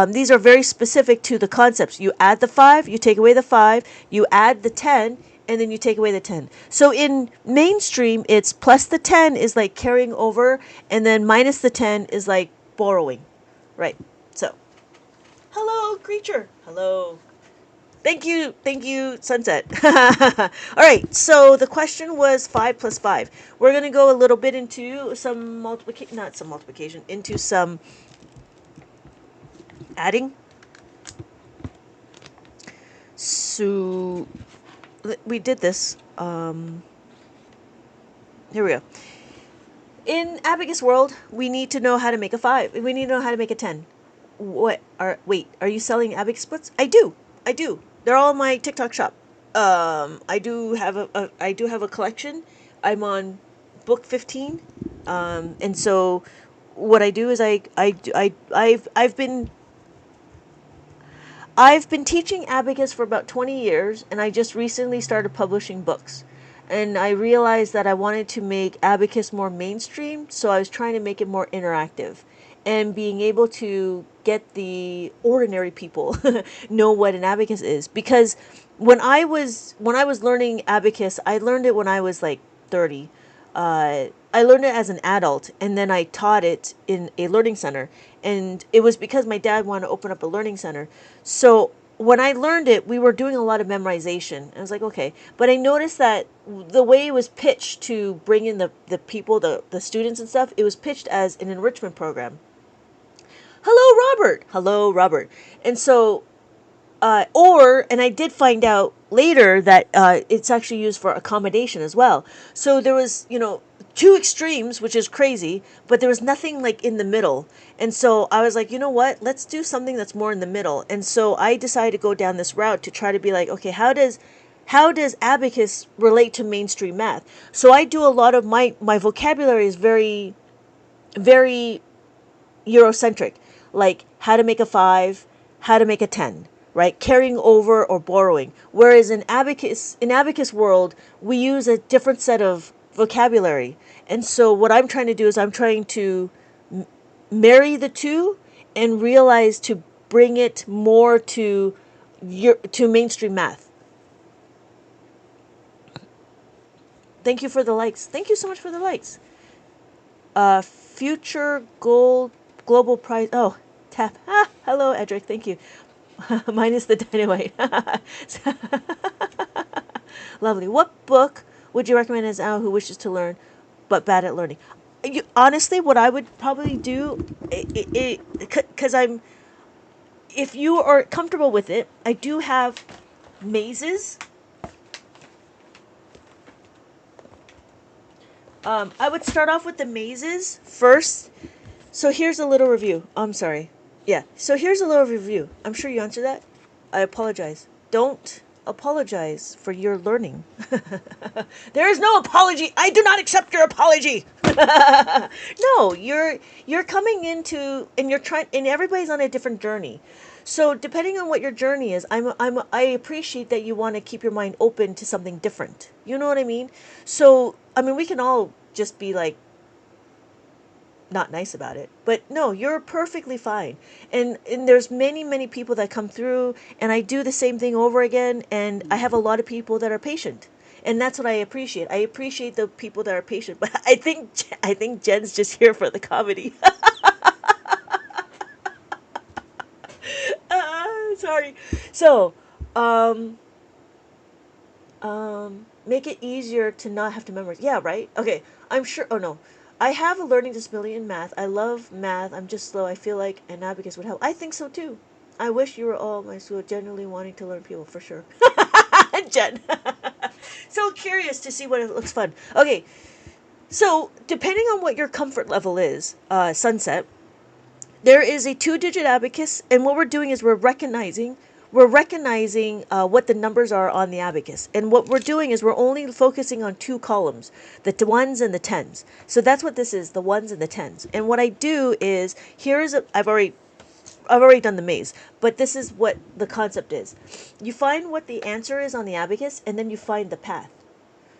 [SPEAKER 1] these are very specific to the concepts. You add the 5, you take away the 5, you add the 10, and then you take away the 10. So in mainstream, it's plus the 10 is like carrying over, and then minus the 10 is like borrowing, right? So, hello, creature. Hello. Thank you, sunset. All right, so the question was 5 plus 5. We're going to go a little bit into some multiplication, into some adding. So we did this. Here we go. In Abacus world, we need to know how to make a 5. We need to know how to make a 10. Are you selling Abacus books? I do. They're all in my TikTok shop. I do have a collection. I'm on book 15. And so what I do is I've been teaching Abacus for about 20 years, and I just recently started publishing books. And I realized that I wanted to make Abacus more mainstream, so I was trying to make it more interactive. And being able to get the ordinary people know what an abacus is. Because when I was learning abacus, I learned it when I was like 30. I learned it as an adult, and then I taught it in a learning center. And it was because my dad wanted to open up a learning center. So when I learned it, we were doing a lot of memorization. I was like, okay. But I noticed that the way it was pitched to bring in the people, the students and stuff, it was pitched as an enrichment program. Hello, Robert. And so, and I did find out later that it's actually used for accommodation as well. So there was, two extremes, which is crazy, but there was nothing like in the middle. And so I was like, you know what? Let's do something that's more in the middle. And so I decided to go down this route to try to be like, okay, how does abacus relate to mainstream math? So I do a lot of my vocabulary is very, very Eurocentric, like how to make a 5, how to make a 10, right? Carrying over or borrowing. Whereas in abacus world, we use a different set of vocabulary. And so what I'm trying to do is I'm trying to marry the two and realize to bring it more to mainstream math. Thank you for the likes. Thank you so much for the likes. Future global prize. Oh, tap. Hello, Edric. Thank you. Minus the dynamite. Lovely. What book would you recommend as Al who wishes to learn but bad at learning? Honestly, what I would probably do, because if you are comfortable with it, I do have mazes. I would start off with the mazes first. So here's a little review. I'm sorry. Yeah. So here's a little review. I'm sure you answered that. I apologize. Don't apologize for your learning. There is no apology. I do not accept your apology. No, you're coming into, and you're trying, and everybody's on a different journey. So depending on what your journey is, I appreciate that you want to keep your mind open to something different. You know what I mean? So I mean, we can all just be like not nice about it, but no, you're perfectly fine. And there's many people that come through, and I do the same thing over again, and I have a lot of people that are patient. And that's what I appreciate. I appreciate the people that are patient, but I think Jen's just here for the comedy. Sorry. So, make it easier to not have to memorize. Yeah, right? Okay. I'm sure. Oh, no. I have a learning disability in math. I love math. I'm just slow. I feel like an abacus would help. I think so too. I wish you were all at my school genuinely wanting to learn people for sure. Jen. So curious to see what it looks fun. Okay. So, depending on what your comfort level is, Sunset, there is a two-digit abacus, and what we're doing is we're recognizing what the numbers are on the abacus. And what we're doing is we're only focusing on two columns, the ones and the tens. So that's what this is, the ones and the tens. And what I do is, I've already done the maze, but this is what the concept is. You find what the answer is on the abacus, and then you find the path.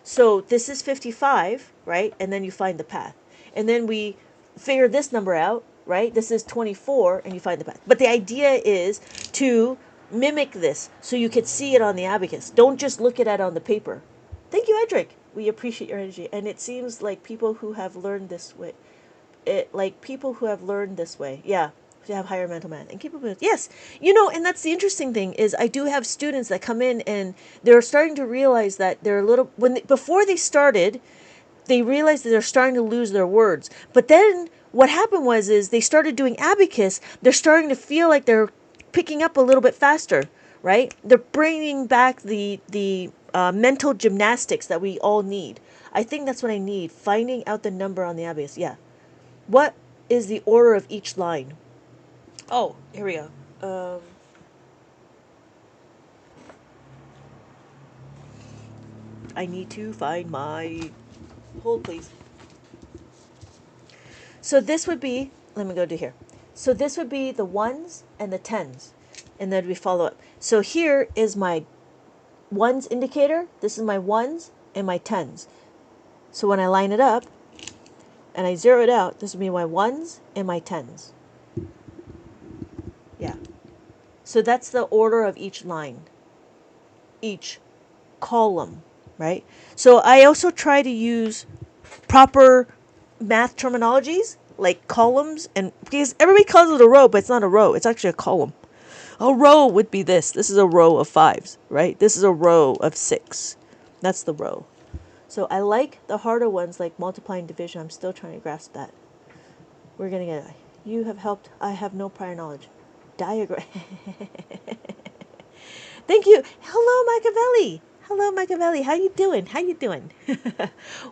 [SPEAKER 1] So this is 55, right? And then you find the path. And then we figure this number out, right? This is 24, and you find the path. But the idea is to mimic this so you could see it on the abacus. Don't just look at it on the paper. Thank you, Edric. We appreciate your energy. And it seems like people who have learned this way, yeah, to have higher mental math and capability. Yes, and that's the interesting thing is I do have students that come in and they're starting to realize that they're a little before they started, they realized that they're starting to lose their words. But then what happened is they started doing abacus. They're starting to feel like they're picking up a little bit faster, right? They're bringing back the mental gymnastics that we all need. I think that's what I need. Finding out the number on the abacus. Yeah. What is the order of each line? Oh, here we go. I need to find my... Hold, please. So this would be... Let me go to here. So this would be the ones and the tens. And then we follow up. So here is my ones indicator. This is my ones and my tens. So when I line it up and I zero it out, this would be my ones and my tens. Yeah. So that's the order of each line, each column, right? So I also try to use proper math terminologies like columns, and because everybody calls it a row, but it's not a row. It's actually a column. A row would be this. This is a row of 5s, right? This is a row of 6. That's the row. So I like the harder ones like multiplying division. I'm still trying to grasp that. We're going to get it. You have helped. I have no prior knowledge. Diagram. Thank you. Hello, Machiavelli. Hello, Machiavelli. How you doing? How you doing?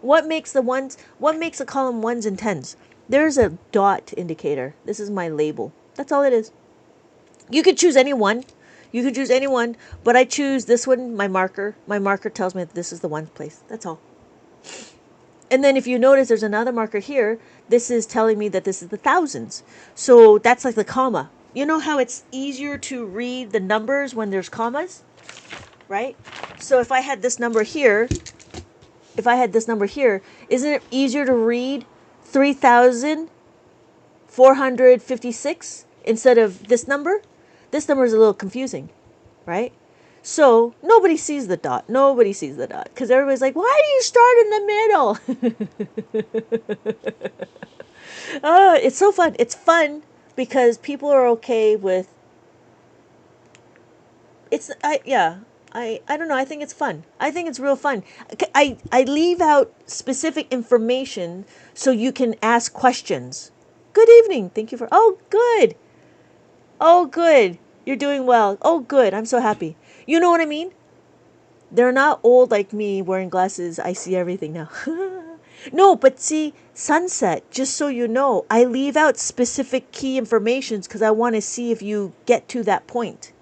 [SPEAKER 1] What makes a column ones and tens? There's a dot indicator. This is my label. That's all it is. You could choose any one. You could choose any one, but I choose this one, my marker. My marker tells me that this is the ones place. That's all. And then if you notice there's another marker here, this is telling me that this is the thousands. So that's like the comma. You know how it's easier to read the numbers when there's commas? Right? So if I had this number here, isn't it easier to read 3,456 instead of this number? This number is a little confusing, right? So nobody sees the dot. Nobody sees the dot because everybody's like, why do you start in the middle? It's so fun. It's fun because people are okay with it's. I don't know. I think it's fun. I think it's real fun. I leave out specific information so you can ask questions. Good evening. Thank you for. Oh, good. Oh, good. You're doing well. Oh, good. I'm so happy. You know what I mean? They're not old like me wearing glasses. I see everything now. No, but see, Sunset, just so you know, I leave out specific key informations because I want to see if you get to that point.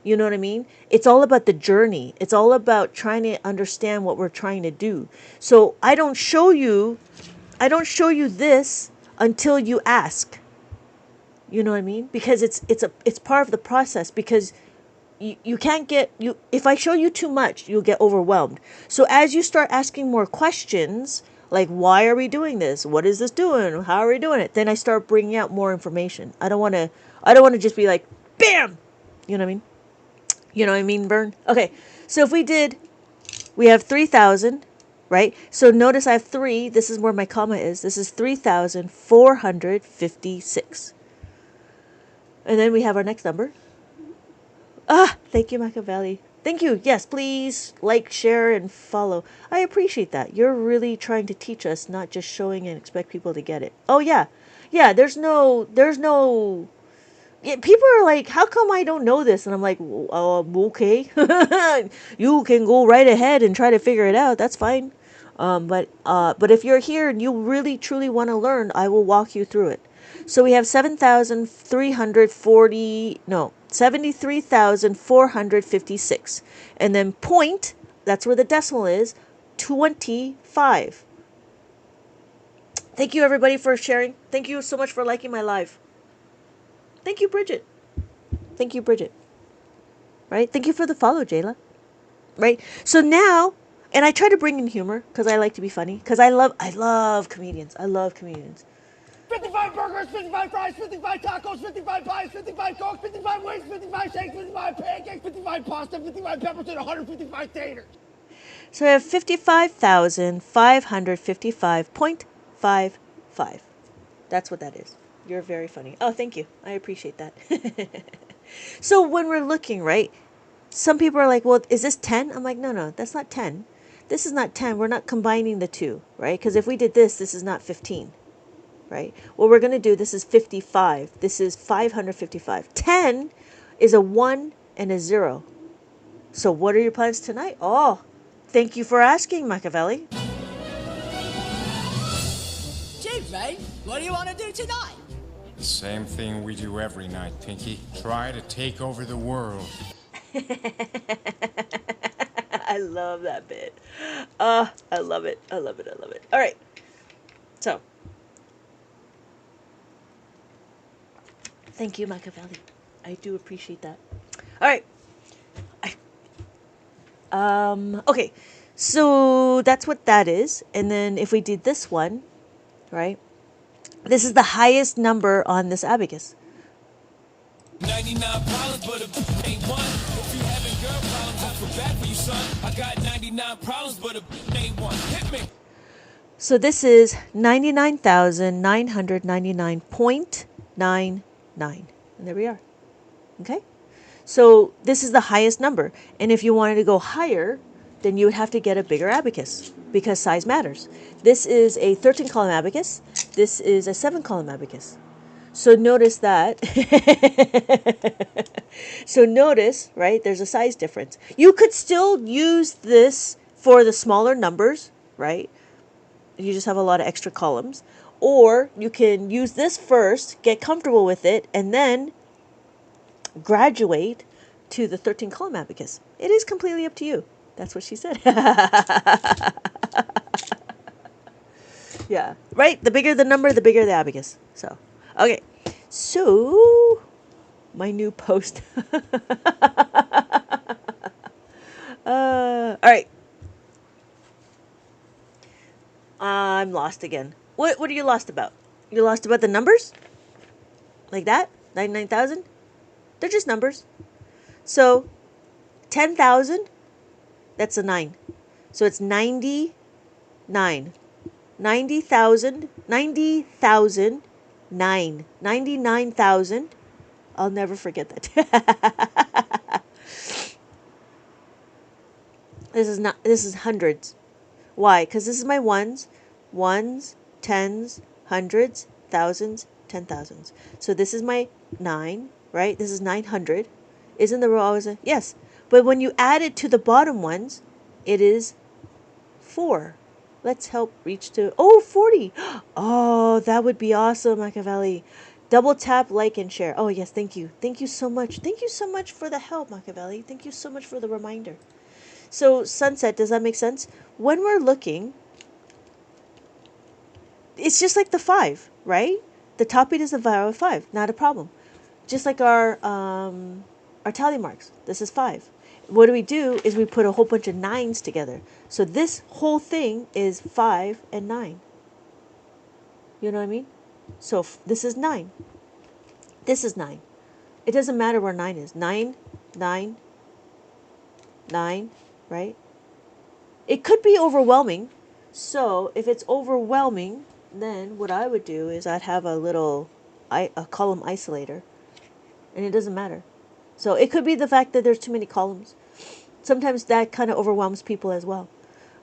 [SPEAKER 1] You know what I mean? It's all about the journey. It's all about trying to understand what we're trying to do. So I don't show you this until you ask. You know what I mean? Because it's part of the process, because you can't get you if I show you too much, you'll get overwhelmed. So as you start asking more questions, like why are we doing this? What is this doing? How are we doing it? Then I start bringing out more information. I don't want to just be like bam. You know what I mean? You know what I mean, Vern? Okay. So if we have 3,000, right? So notice I have 3. This is where my comma is. This is 3,456. And then we have our next number. Ah, thank you, Machiavelli. Thank you. Yes, please like, share, and follow. I appreciate that. You're really trying to teach us, not just showing and expect people to get it. Oh yeah, yeah. There's no. Yeah, people are like, how come I don't know this? And I'm like, okay. You can go right ahead and try to figure it out. That's fine. But if you're here and you really truly want to learn, I will walk you through it. So we have 73,456. And then point, that's where the decimal is, 25. Thank you everybody for sharing. Thank you so much for liking my live. Thank you, Bridget. Thank you, Bridget. Right? Thank you for the follow, Jayla. Right? So now, and I try to bring in humor because I like to be funny. Because I love comedians. I love comedians.
[SPEAKER 4] 55 burgers, 55 fries, 55 tacos, 55 pies, 55 cokes, 55 wings, 55 shakes, 55 pancakes, 55 pasta, 55 peppers, and 155 taters.
[SPEAKER 1] So I have 55,555.55. That's what that is. You're very funny. Oh, thank you. I appreciate that. So when we're looking, right, some people are like, well, is this 10? I'm like, no, that's not 10. This is not 10. We're not combining the two, right? Because if we did this is not 15, right? What we're going to do, this is 55. This is 555. 10 is a 1 and a 0. So what are your plans tonight? Oh, thank you for asking, Machiavelli.
[SPEAKER 5] Gee, Ray, what do you want to do tonight?
[SPEAKER 6] Same thing we do every night, Pinky. Try to take over the world.
[SPEAKER 1] I love that bit. I love it. I love it. I love it. All right. So, thank you, Machiavelli. I do appreciate that. All right. Okay. So that's what that is. And then if we did this one, right? This is the highest number on this abacus.
[SPEAKER 3] 99 problems, but a ain't one. If you having girl problems, I feel bad for you, son. I got 99 problems, but a ain't one. Hit me.
[SPEAKER 1] So this is 99,999.99. And there we are. Okay? So this is the highest number. And if you wanted to go higher, then you would have to get a bigger abacus because size matters. This is a 13-column abacus. This is a 7-column abacus. So notice that. So notice, right, there's a size difference. You could still use this for the smaller numbers, right? You just have a lot of extra columns. Or you can use this first, get comfortable with it, and then graduate to the 13-column abacus. It is completely up to you. That's what she said. Yeah, right? The bigger the number, the bigger the abacus. So, okay. So, my new post. All right. I'm lost again. What are you lost about? You're lost about the numbers? Like that? 99,000? They're just numbers. So, 10,000, that's a 9. So it's 99. 90,000, 90,000, 9. 99,000. I'll never forget that. This is hundreds. Why? Because this is my ones, tens, hundreds, thousands, 10,000s. So this is my 9, right? This is 900. Isn't the row always a... Yes. But when you add it to the bottom ones, it is 4. Let's help reach to... Oh, 40. Oh, that would be awesome, Machiavelli. Double tap, like, and share. Oh, yes, thank you. Thank you so much. Thank you so much for the help, Machiavelli. Thank you so much for the reminder. So, sunset, does that make sense? When we're looking, it's just like the 5, right? The top beat is a value of 5, not a problem. Just like our tally marks. This is 5. What we do is we put a whole bunch of 9s together. So this whole thing is 5 and 9. You know what I mean? So this is 9. This is 9. It doesn't matter where 9 is. 9, 9, 9, right? It could be overwhelming. So if it's overwhelming, then what I would do is I'd have a column isolator. And it doesn't matter. So it could be the fact that there's too many columns. Sometimes that kind of overwhelms people as well.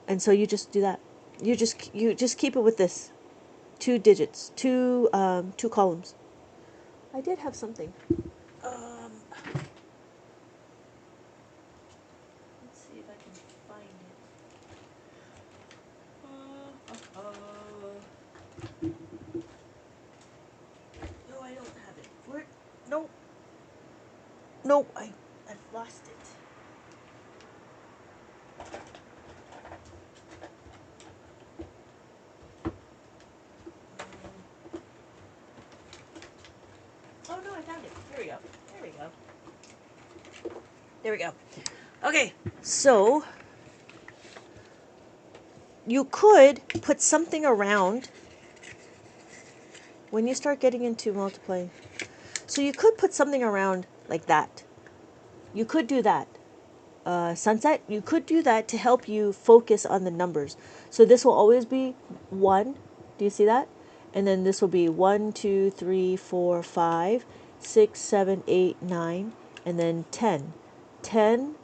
[SPEAKER 1] And so you just do that. You just keep it with this. 2 digits, two columns. I did have something. Let's see if I can find it. No, I don't have it. Where? Nope. Nope, I've lost it. Oh no, I found it. Here we go. There we go. There we go. Okay, so you could put something around when you start getting into multiplying. So you could put something around like that. You could do that. Sunset, you could do that to help you focus on the numbers. So this will always be 1. Do you see that? And then this will be 1, 2, 3, 4, 5, 6, 7, 8, 9, and then 10. 10,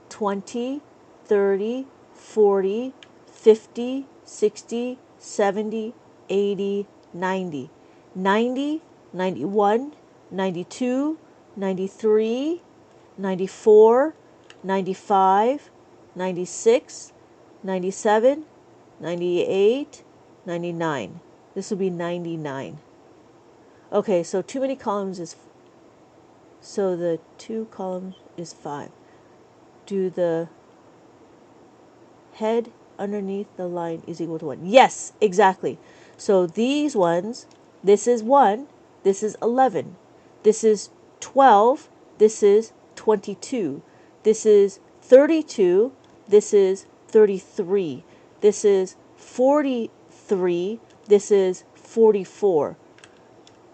[SPEAKER 1] 20, 30, 40, 50, 60, 70, 80, 90. 90, 91, 92, 93, 94, 95, 96, 97, 98, 99. This will be 99. Okay, so too many columns is... So the 2 columns is 5. Do the head underneath the line is equal to 1. Yes, exactly. So these ones, this is 1, this is 11, this is 12, this is 22, this is 32, this is 33, this is 43, this is 44,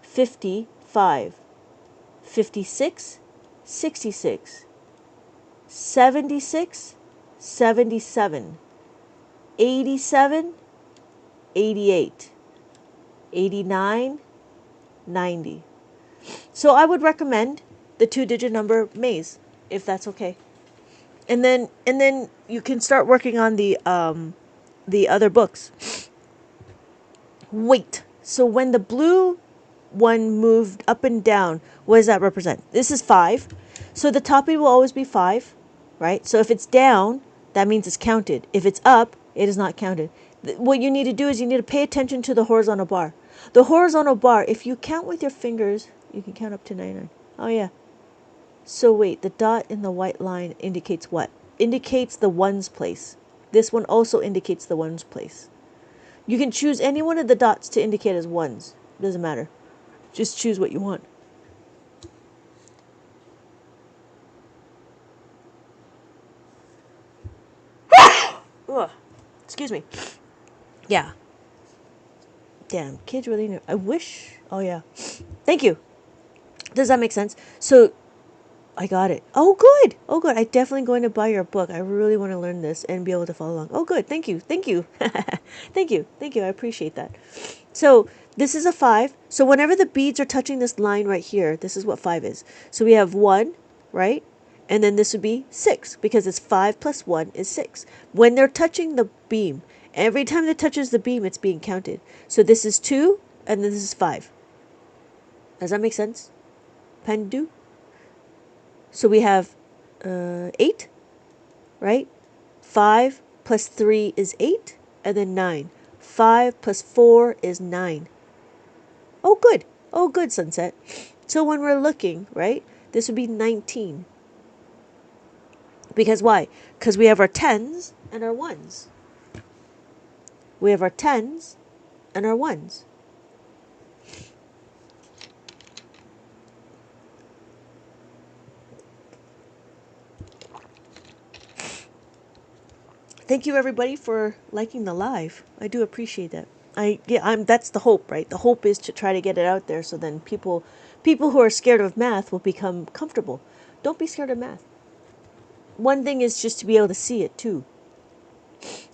[SPEAKER 1] 55, 56, 66, 76, 77, 87, 88, 89, 90. So I would recommend the 2-digit number maze, if that's okay. And then you can start working on the other books. Wait. So when the blue one moved up and down, what does that represent? This is 5. So the top beat will always be 5, right? So if it's down, that means it's counted. If it's up, it is not counted. What you need to do is you need to pay attention to the horizontal bar. The horizontal bar, if you count with your fingers, you can count up to 99. Oh yeah. So wait, the dot in the white line indicates what? Indicates the ones place. This one also indicates the ones place. You can choose any one of the dots to indicate as ones. Doesn't matter. Just choose what you want. Ugh. Excuse me. Yeah. Damn, kids really know. I wish. Oh yeah. Thank you. Does that make sense? So I got it. Oh, good. Oh, good. I'm definitely going to buy your book. I really want to learn this and be able to follow along. Oh, good. Thank you. Thank you. Thank you. Thank you. I appreciate that. So this is a 5. So whenever the beads are touching this line right here, this is what 5 is. So we have 1, right? And then this would be 6 because it's 5 plus 1 is 6. When they're touching the beam, every time it touches the beam, it's being counted. So this is 2 and then this is 5. Does that make sense? Pendu? So we have 8, right? 5 plus 3 is 8, and then 9. 5 plus 4 is 9. Oh, good. Oh, good, Sunset. So when we're looking, right, this would be 19. Because why? Because we have our 10s and our 1s. We have our 10s and our 1s. thank you everybody for liking the live. I do appreciate that. I'm that's the hope, right? The hope is to try to get it out there so then people who are scared of math will become comfortable. Don't be scared of math. One thing is just to be able to see it too.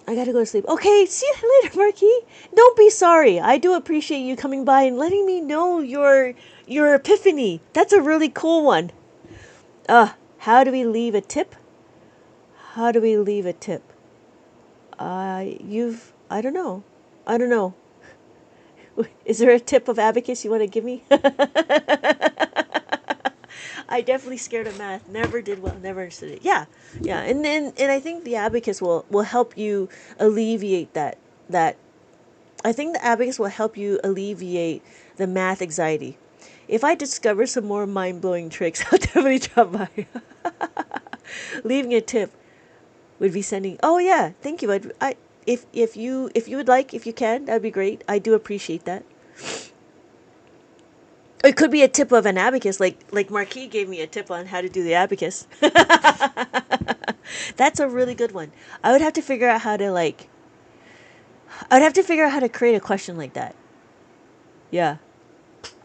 [SPEAKER 1] I gotta go to sleep. Okay, see you later, Marquis. Don't be sorry. I do appreciate you coming by and letting me know your epiphany. That's a really cool one. How do we leave a tip? How do we leave a tip? I don't know. I don't know. Is there a tip of Abacus you want to give me? I definitely scared of math. Never did well. Never understood it. Yeah, yeah. And I think the Abacus will help you alleviate that. I think the Abacus will help you alleviate the math anxiety. If I discover some more mind blowing tricks, I'll definitely drop by. Leaving a tip would be sending. Oh yeah, thank you. If you would like, if you can, that'd be great. I do appreciate that. It could be a tip of an abacus, like Marquis gave me a tip on how to do the abacus. That's a really good one. I would have to figure out how to create a question like that. Yeah.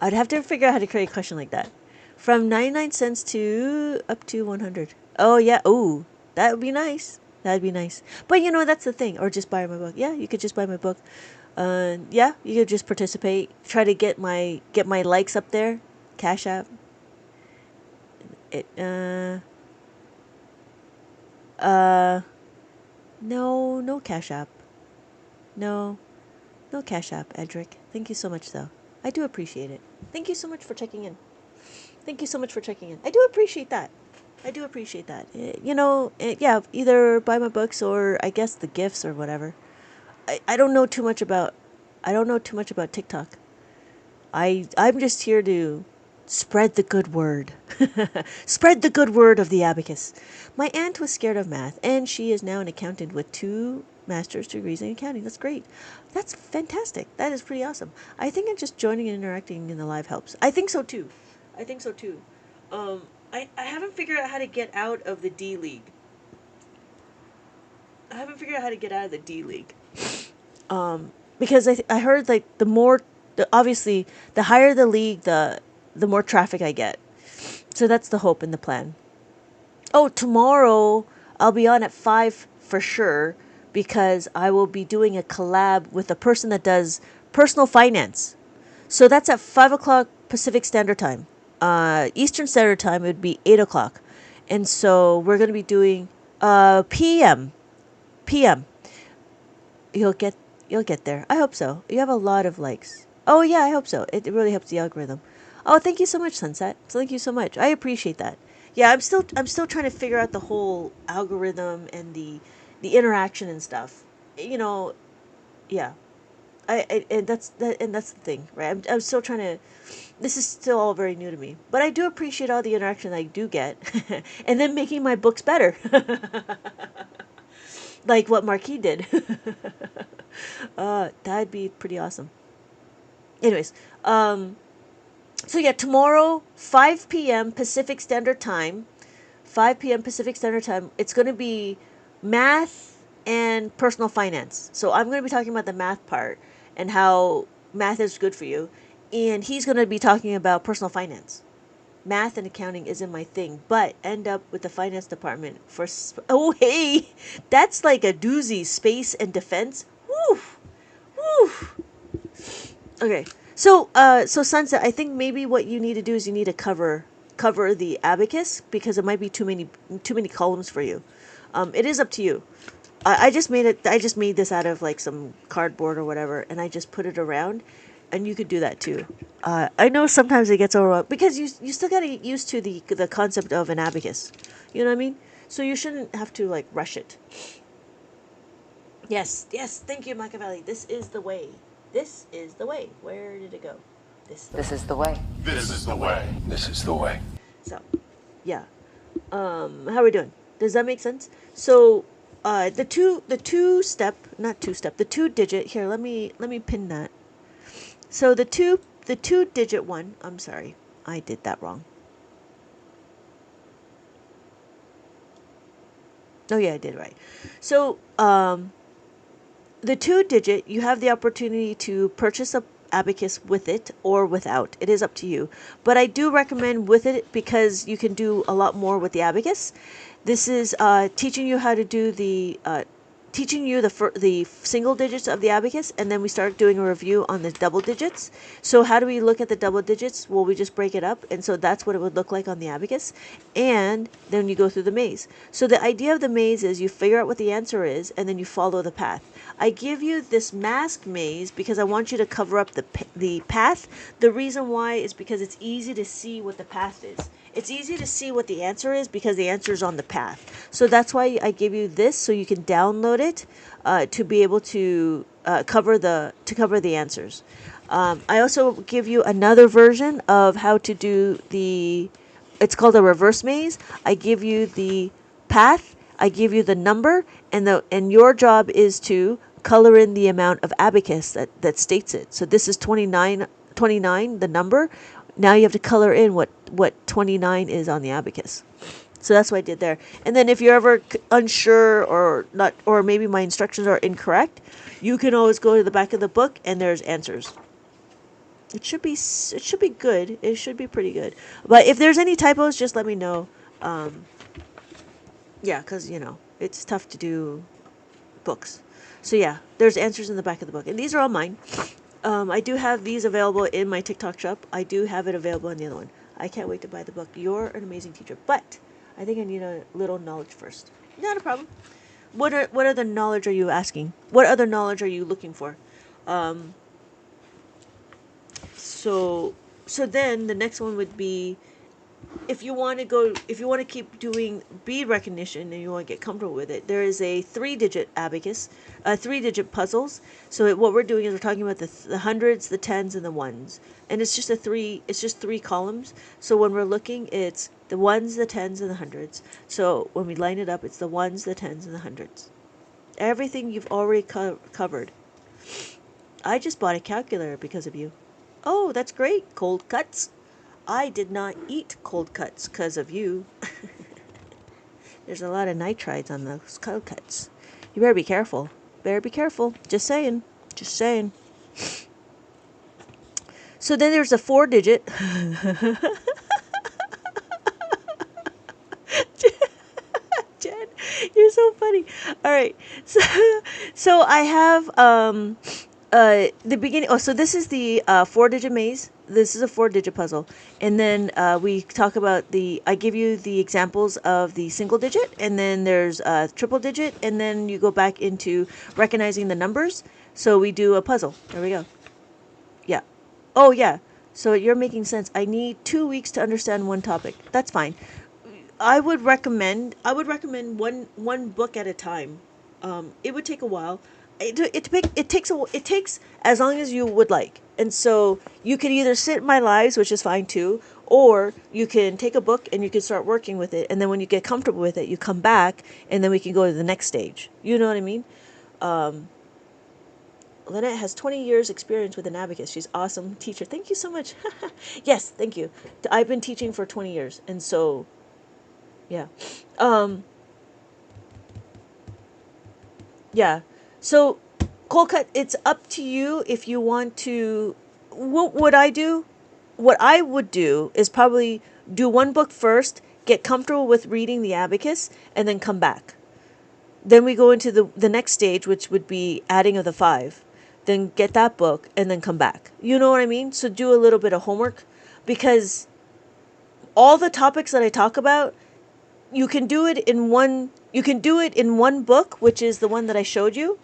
[SPEAKER 1] I'd have to figure out how to create a question like that. From 99 cents to up to 100. Oh yeah. Oh, that would be nice. That'd be nice. But that's the thing. Or just buy my book. Yeah, you could just buy my book. Yeah, you could just participate. Try to get my likes up there. Cash App. It no Cash App. No Cash App, Edric. Thank you so much though. I do appreciate it. Thank you so much for checking in. Thank you so much for checking in. I do appreciate that. Yeah, either buy my books or I guess the gifts or whatever. I don't know too much about TikTok. I'm just here to spread the good word. Spread the good word of the abacus. My aunt was scared of math and she is now an accountant with 2 master's degrees in accounting. That's great. That's fantastic. That is pretty awesome. I think just joining and interacting in the live helps. I think so too. I haven't figured out how to get out of the D League. Because I heard like obviously the higher the league, the more traffic I get. So that's the hope and the plan. Oh, tomorrow I'll be on at 5 for sure because I will be doing a collab with a person that does personal finance. So that's at 5 o'clock Pacific Standard Time. Eastern Standard Time, it would be 8 o'clock. And so we're going to be doing PM. You'll get there. I hope so. You have a lot of likes. Oh yeah, I hope so. It really helps the algorithm. Oh, thank you so much, Sunset. Thank you so much. I appreciate that. Yeah, I'm still trying to figure out the whole algorithm and the interaction and stuff. Yeah. And that's the thing, right? I'm still trying to. This is still all very new to me, but I do appreciate all the interaction I do get, and then making my books better, like what Marquis did. That'd be pretty awesome. Anyways, so yeah, tomorrow 5 p.m. Pacific Standard Time. 5 p.m. Pacific Standard Time. It's going to be math and personal finance. So I'm going to be talking about the math part and how math is good for you. And he's going to be talking about personal finance. Math and accounting isn't my thing, but end up with the finance department for... Oh, hey! That's like a doozy. Space and defense. Woo! Woo! Okay. So Sunset, I think maybe what you need to do is you need to cover the abacus because it might be too many columns for you. It is up to you. I just made it. I just made this out of like some cardboard or whatever, and I just put it around, and you could do that too. I know sometimes it gets overwhelmed because you still got to get used to the concept of an abacus. You know what I mean? So you shouldn't have to like rush it. Yes. Thank you, Machiavelli. This is the way. Where did it go?
[SPEAKER 7] This is the way.
[SPEAKER 2] This is the way. This is the way.
[SPEAKER 1] So, yeah. How are we doing? Does that make sense? So, the two digit here. Let me pin that. So the two digit one. I'm sorry, I did that wrong. Oh yeah, I did right. So the 2-digit, you have the opportunity to purchase a abacus with it or without. It is up to you. But I do recommend with it because you can do a lot more with the abacus. This is teaching you how to do teaching you the single digits of the abacus, and then we start doing a review on the double digits. So how do we look at the double digits? Well, we just break it up, and so that's what it would look like on the abacus, and then you go through the maze. So the idea of the maze is you figure out what the answer is, and then you follow the path. I give you this mask maze because I want you to cover up the path. The reason why is because it's easy to see what the path is. It's easy to see what the answer is because the answer is on the path. So that's why I give you this, so you can download it to be able to cover the answers. I also give you another version of how to do it's called a reverse maze. I give you the path, I give you the number, and your job is to color in the amount of abacus that states it. So this is 29, the number. Now you have to color in what 29 is on the abacus. So that's what I did there. And then if you're ever unsure or not, or maybe my instructions are incorrect, you can always go to the back of the book and there's answers. It should be good. It should be pretty good. But if there's any typos, just let me know. Yeah, because it's tough to do books. So yeah, there's answers in the back of the book, and these are all mine. I do have these available in my TikTok shop. I do have it available in the other one. I can't wait to buy the book. You're an amazing teacher, but I think I need a little knowledge first. Not a problem. What other knowledge are you asking? What other knowledge are you looking for? So then the next one would be, if you want to keep doing bead recognition and you want to get comfortable with it, there is a 3-digit abacus, 3-digit puzzles. So what we're doing is we're talking about the hundreds, the tens, and the ones, and it's just three columns. So when we're looking, it's the ones, the tens, and the hundreds. So when we line it up, it's the ones, the tens, and the hundreds. Everything you've already covered. I just bought a calculator because of you. Oh, that's great. Cold cuts. I did not eat cold cuts because of you. There's a lot of nitrites on those cold cuts. You better be careful. Better be careful. Just saying. Just saying. So then there's a 4-digit. Jen, you're so funny. All right. So I have the beginning. Oh, so this is the 4-digit maze. This is a 4-digit puzzle, and then we talk about I give you the examples of the single digit, and then there's a triple digit, and then you go back into recognizing the numbers. So we do a puzzle. There we go. Yeah. Oh yeah. So you're making sense. I need 2 weeks to understand one topic. That's fine. I would recommend one book at a time. It would take a while. It takes as long as you would like, and so you can either sit in my lives, which is fine too, or you can take a book and you can start working with it, and then when you get comfortable with it, you come back, and then we can go to the next stage. You know what I mean? Lynette has 20 years experience with an abacus. She's awesome teacher. Thank you so much. Yes, thank you. I've been teaching for 20 years, and so yeah. Yeah. So, cold cut, it's up to you if you want to. What would I do? What I would do is probably do one book first, get comfortable with reading the abacus, and then come back. Then we go into the next stage, which would be adding of the 5. Then get that book, and then come back. You know what I mean? So do a little bit of homework, because all the topics that I talk about, you can do it in one book, which is the one that I showed you.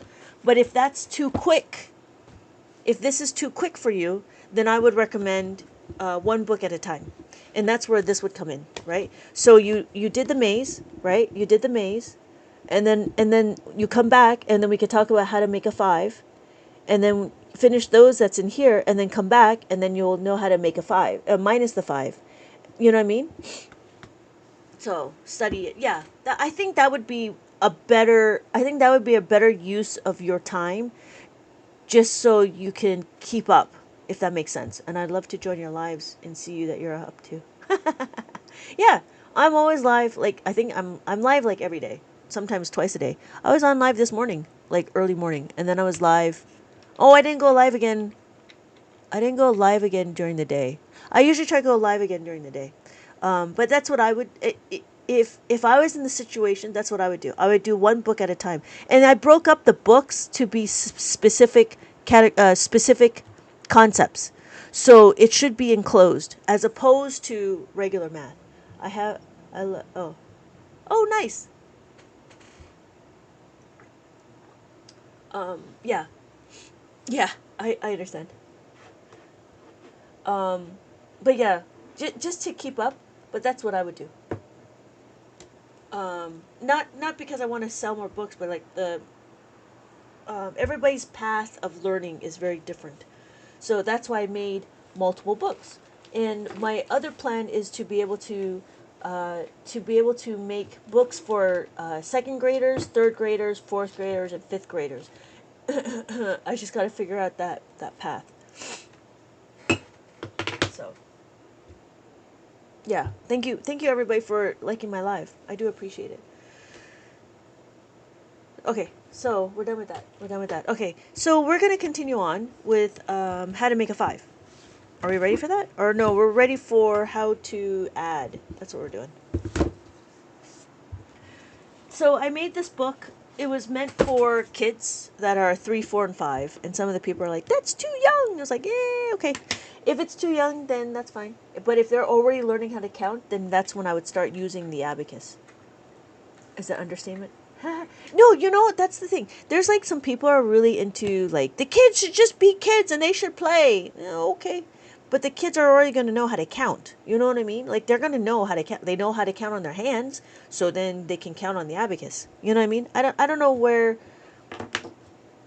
[SPEAKER 1] But if that's too quick, if this is too quick for you, then I would recommend one book at a time. And that's where this would come in, right? So you did the maze, right? You did the maze, and then you come back, and then we could talk about how to make a 5, and then finish those that's in here, and then come back, and then you'll know how to make a 5, minus the 5. You know what I mean? So study it. Yeah, I think that would be a better use of your time, just so you can keep up, if that makes sense. And I'd love to join your lives and see you that you're up to. Yeah, I'm always live. Like, I think I'm live like every day. sometimes twice a day. I was on live this morning, like early morning, and then I was live. Oh, I didn't go live again. I didn't go live again during the day. I usually try to go live again during the day. But that's what I would if I was in the situation, that's what I would do. I would do one book at a time, and I broke up the books to be specific concepts. So it should be enclosed as opposed to regular math. I have oh nice. Yeah. Yeah, I understand. But yeah, just to keep up, but that's what I would do. Not because I want to sell more books, but like the everybody's path of learning is very different. So that's why I made multiple books. And my other plan is to be able to make books for second graders, third graders, fourth graders, and fifth graders. I just got to figure out that path. So, yeah, thank you everybody for liking my live. I do appreciate it. Okay, so we're done with that. Okay, so we're gonna continue on with how to make a 5. Are we ready for that? Or no, we're ready for how to add. That's what we're doing. So I made this book. It was meant for kids that are 3, 4, and 5. And some of the people are like, that's too young. I was like, yeah, okay. If it's too young, then that's fine. But if they're already learning how to count, then that's when I would start using the abacus. Is that understatement? No, that's the thing. There's like some people are really into like, the kids should just be kids and they should play. Yeah, okay. But the kids are already going to know how to count. You know what I mean? Like they're going to know how to count. They know how to count on their hands, so then they can count on the abacus. You know what I mean? I don't know where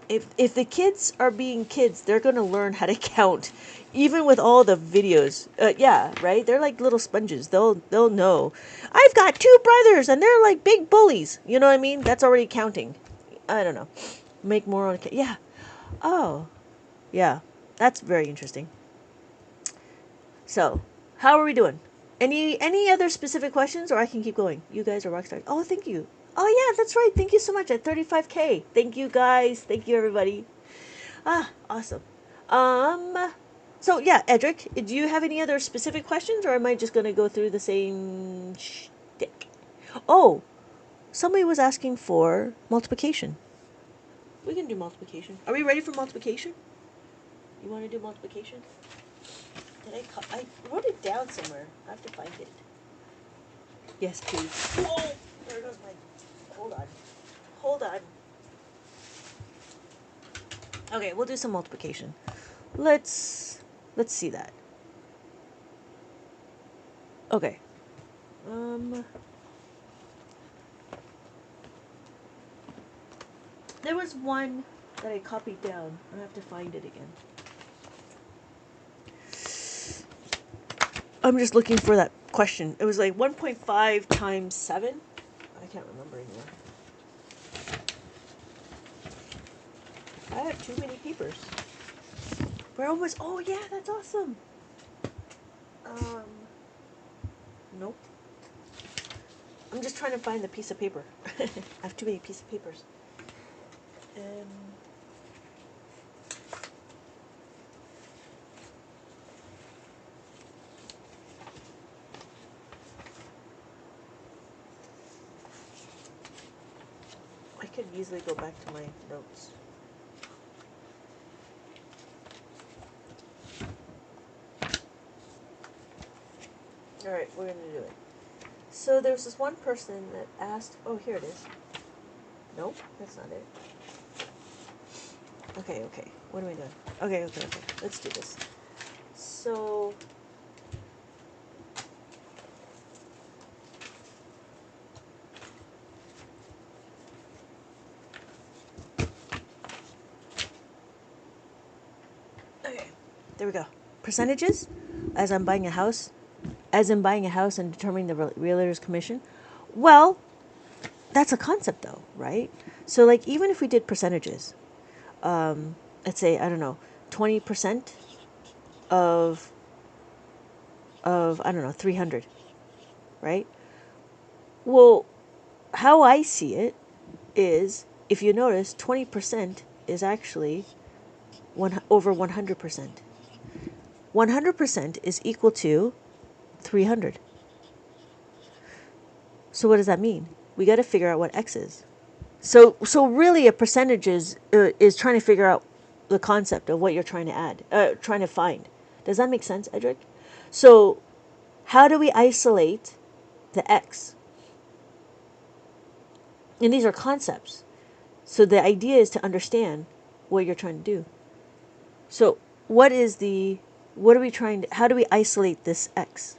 [SPEAKER 1] if the kids are being kids, they're going to learn how to count even with all the videos. Yeah, right? They're like little sponges. They'll know. I've got 2 brothers and they're like big bullies. You know what I mean? That's already counting. I don't know. Make more on yeah. Oh. Yeah. That's very interesting. So, how are we doing? Any other specific questions, or I can keep going? You guys are rock stars. Oh, thank you. Oh yeah, that's right. Thank you so much at 35K. Thank you guys. Thank you everybody. Ah, awesome. So yeah, Edric, do you have any other specific questions, or am I just gonna go through the same shtick? Oh, somebody was asking for multiplication. We can do multiplication. Are we ready for multiplication? You want to do multiplication? I wrote it down somewhere. I have to find it. Yes, please. Oh, there goes my. Hold on. Okay, we'll do some multiplication. Let's see that. Okay. There was one that I copied down. I have to find it again. I'm just looking for that question. It was like 1.5 times 7. I can't remember anymore. I have too many papers. We're almost. Oh yeah, that's awesome. Nope. I'm just trying to find the piece of paper. I have too many pieces of papers. I could easily go back to my notes. Alright, we're going to do it. So there's this one person that asked... Oh, here it is. Nope, that's not it. Okay. What am I doing? Okay. Let's do this. So... Okay, there we go. Percentages, as in buying a house and determining the realtor's commission. Well, that's a concept though, right? So like even if we did percentages, let's say, I don't know, 20% of I don't know, 300, right? Well, how I see it is, if you notice, 20% is actually over 100%. 100% is equal to 300. So what does that mean? We got to figure out what x is. So really, a percentage is trying to figure out the concept of what you're trying to trying to find. Does that make sense, Edric? So, how do we isolate the x? And these are concepts. So the idea is to understand what you're trying to do. So, what are we trying to? How do we isolate this x?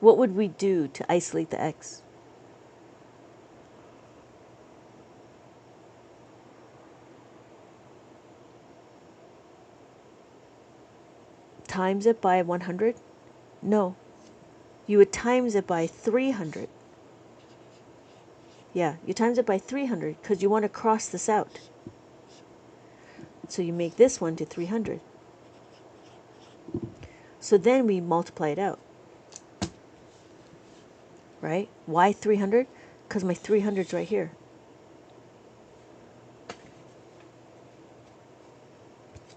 [SPEAKER 1] What would we do to isolate the x? Times it by 100? No. You would times it by 300. Yeah, you times it by 300 because you want to cross this out. So you make this one to 300. So then we multiply it out. Right? Why 300? Because my 300's right here.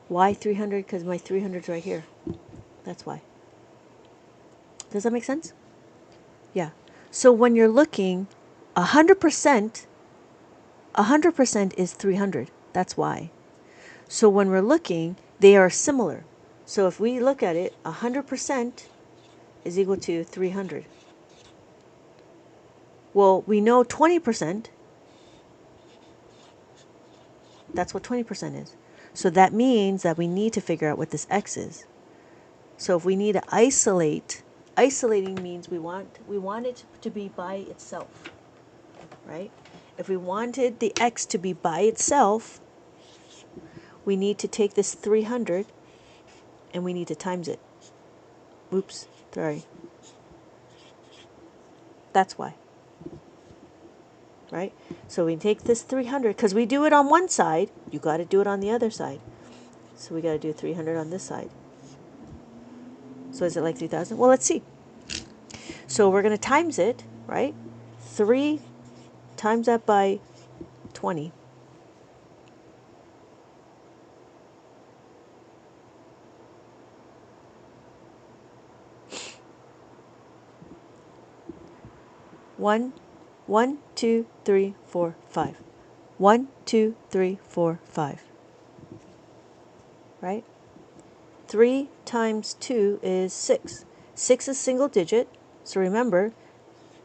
[SPEAKER 1] Why 300? Because my 300's right here. That's why. Does that make sense? Yeah. So when you're looking, 100% is 300. That's why. So when we're looking, they are similar. So if we look at it, 100% is equal to 300. Well, we know 20%. That's what 20% is. So that means that we need to figure out what this x is. So if we need to isolate, isolating means we want it to be by itself, right? If we wanted the x to be by itself, we need to take this 300 and we need to times it. Oops, sorry. That's why. Right? So we take this 300, because we do it on one side, you got to do it on the other side. So we got to do 300 on this side. So is it like 3,000? Well, let's see. So we're going to times it, right? 3 times that by 20. One, 2, 3, 4, 5. 1, 2, 3, 4, 5. Right? 3 times 2 is 6. 6 is single digit, so remember,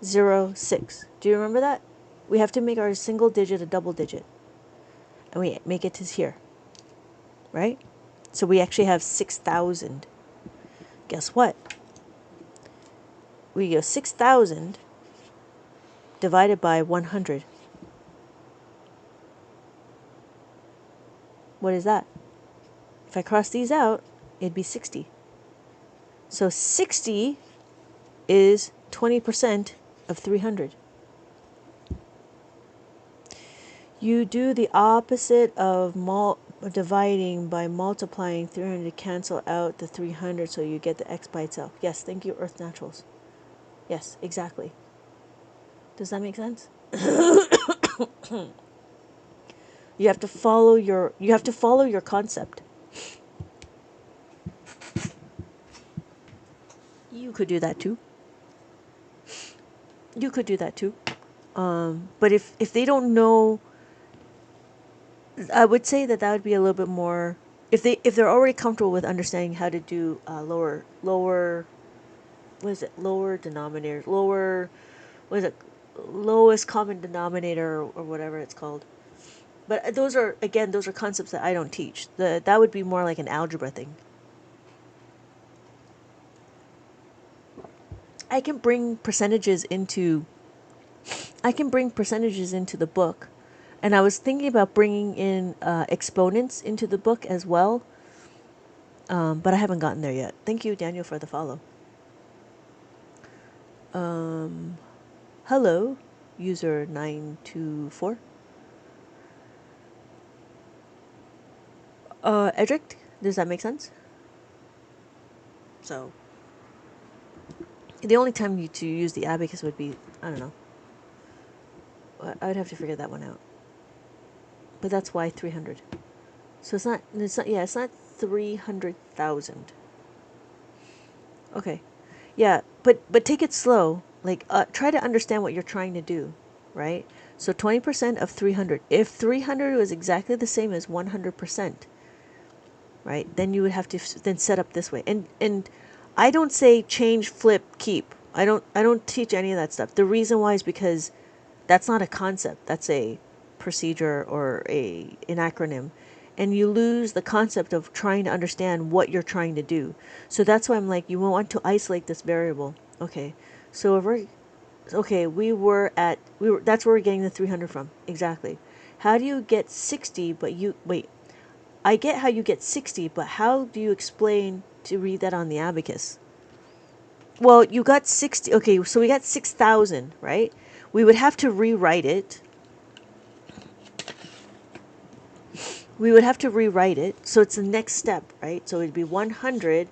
[SPEAKER 1] 0, 6. Do you remember that? We have to make our single digit a double digit. And we make it to here. Right? So we actually have 6,000. Guess what? We go 6,000 divided by 100. What is that? If I cross these out, it'd be 60. So 60 is 20% of 300. You do the opposite of dividing by multiplying 300 to cancel out the 300 so you get the x by itself. Yes, thank you, Earth Naturals. Yes, exactly. Does that make sense? You have to follow your concept. You could do that too. You could do that too. But if they don't know, I would say that would be a little bit more, if they're already comfortable with understanding how to do lower what is it, lower denominator, what is it, lowest common denominator, or whatever it's called. But those are concepts that I don't teach. That would be more like an algebra thing. I can bring percentages into the book, and I was thinking about bringing in exponents into the book as well, but I haven't gotten there yet. Thank you, Daniel, for the follow. Hello, user 924. Edric, does that make sense? So, the only time to use the abacus would be, I don't know, I would have to figure that one out. But that's why 300. So it's not 300,000. Okay. Yeah, but take it slow. Like try to understand what you're trying to do, right? So 20% of 300. If 300 was exactly the same as 100%, right? Then you would have to then set up this way. And I don't say change, flip, keep. I don't teach any of that stuff. The reason why is because that's not a concept. That's a procedure or an acronym. And you lose the concept of trying to understand what you're trying to do. So that's why I'm like, you want to isolate this variable. Okay. So if we're okay, that's where we're getting the 300 from. Exactly. How do you get 60 but you wait. I get how you get 60, but how do you explain to read that on the abacus? Well, you got 60. Okay, so we got 6,000, right? We would have to rewrite it. So it's the next step, right? So it'd be 100,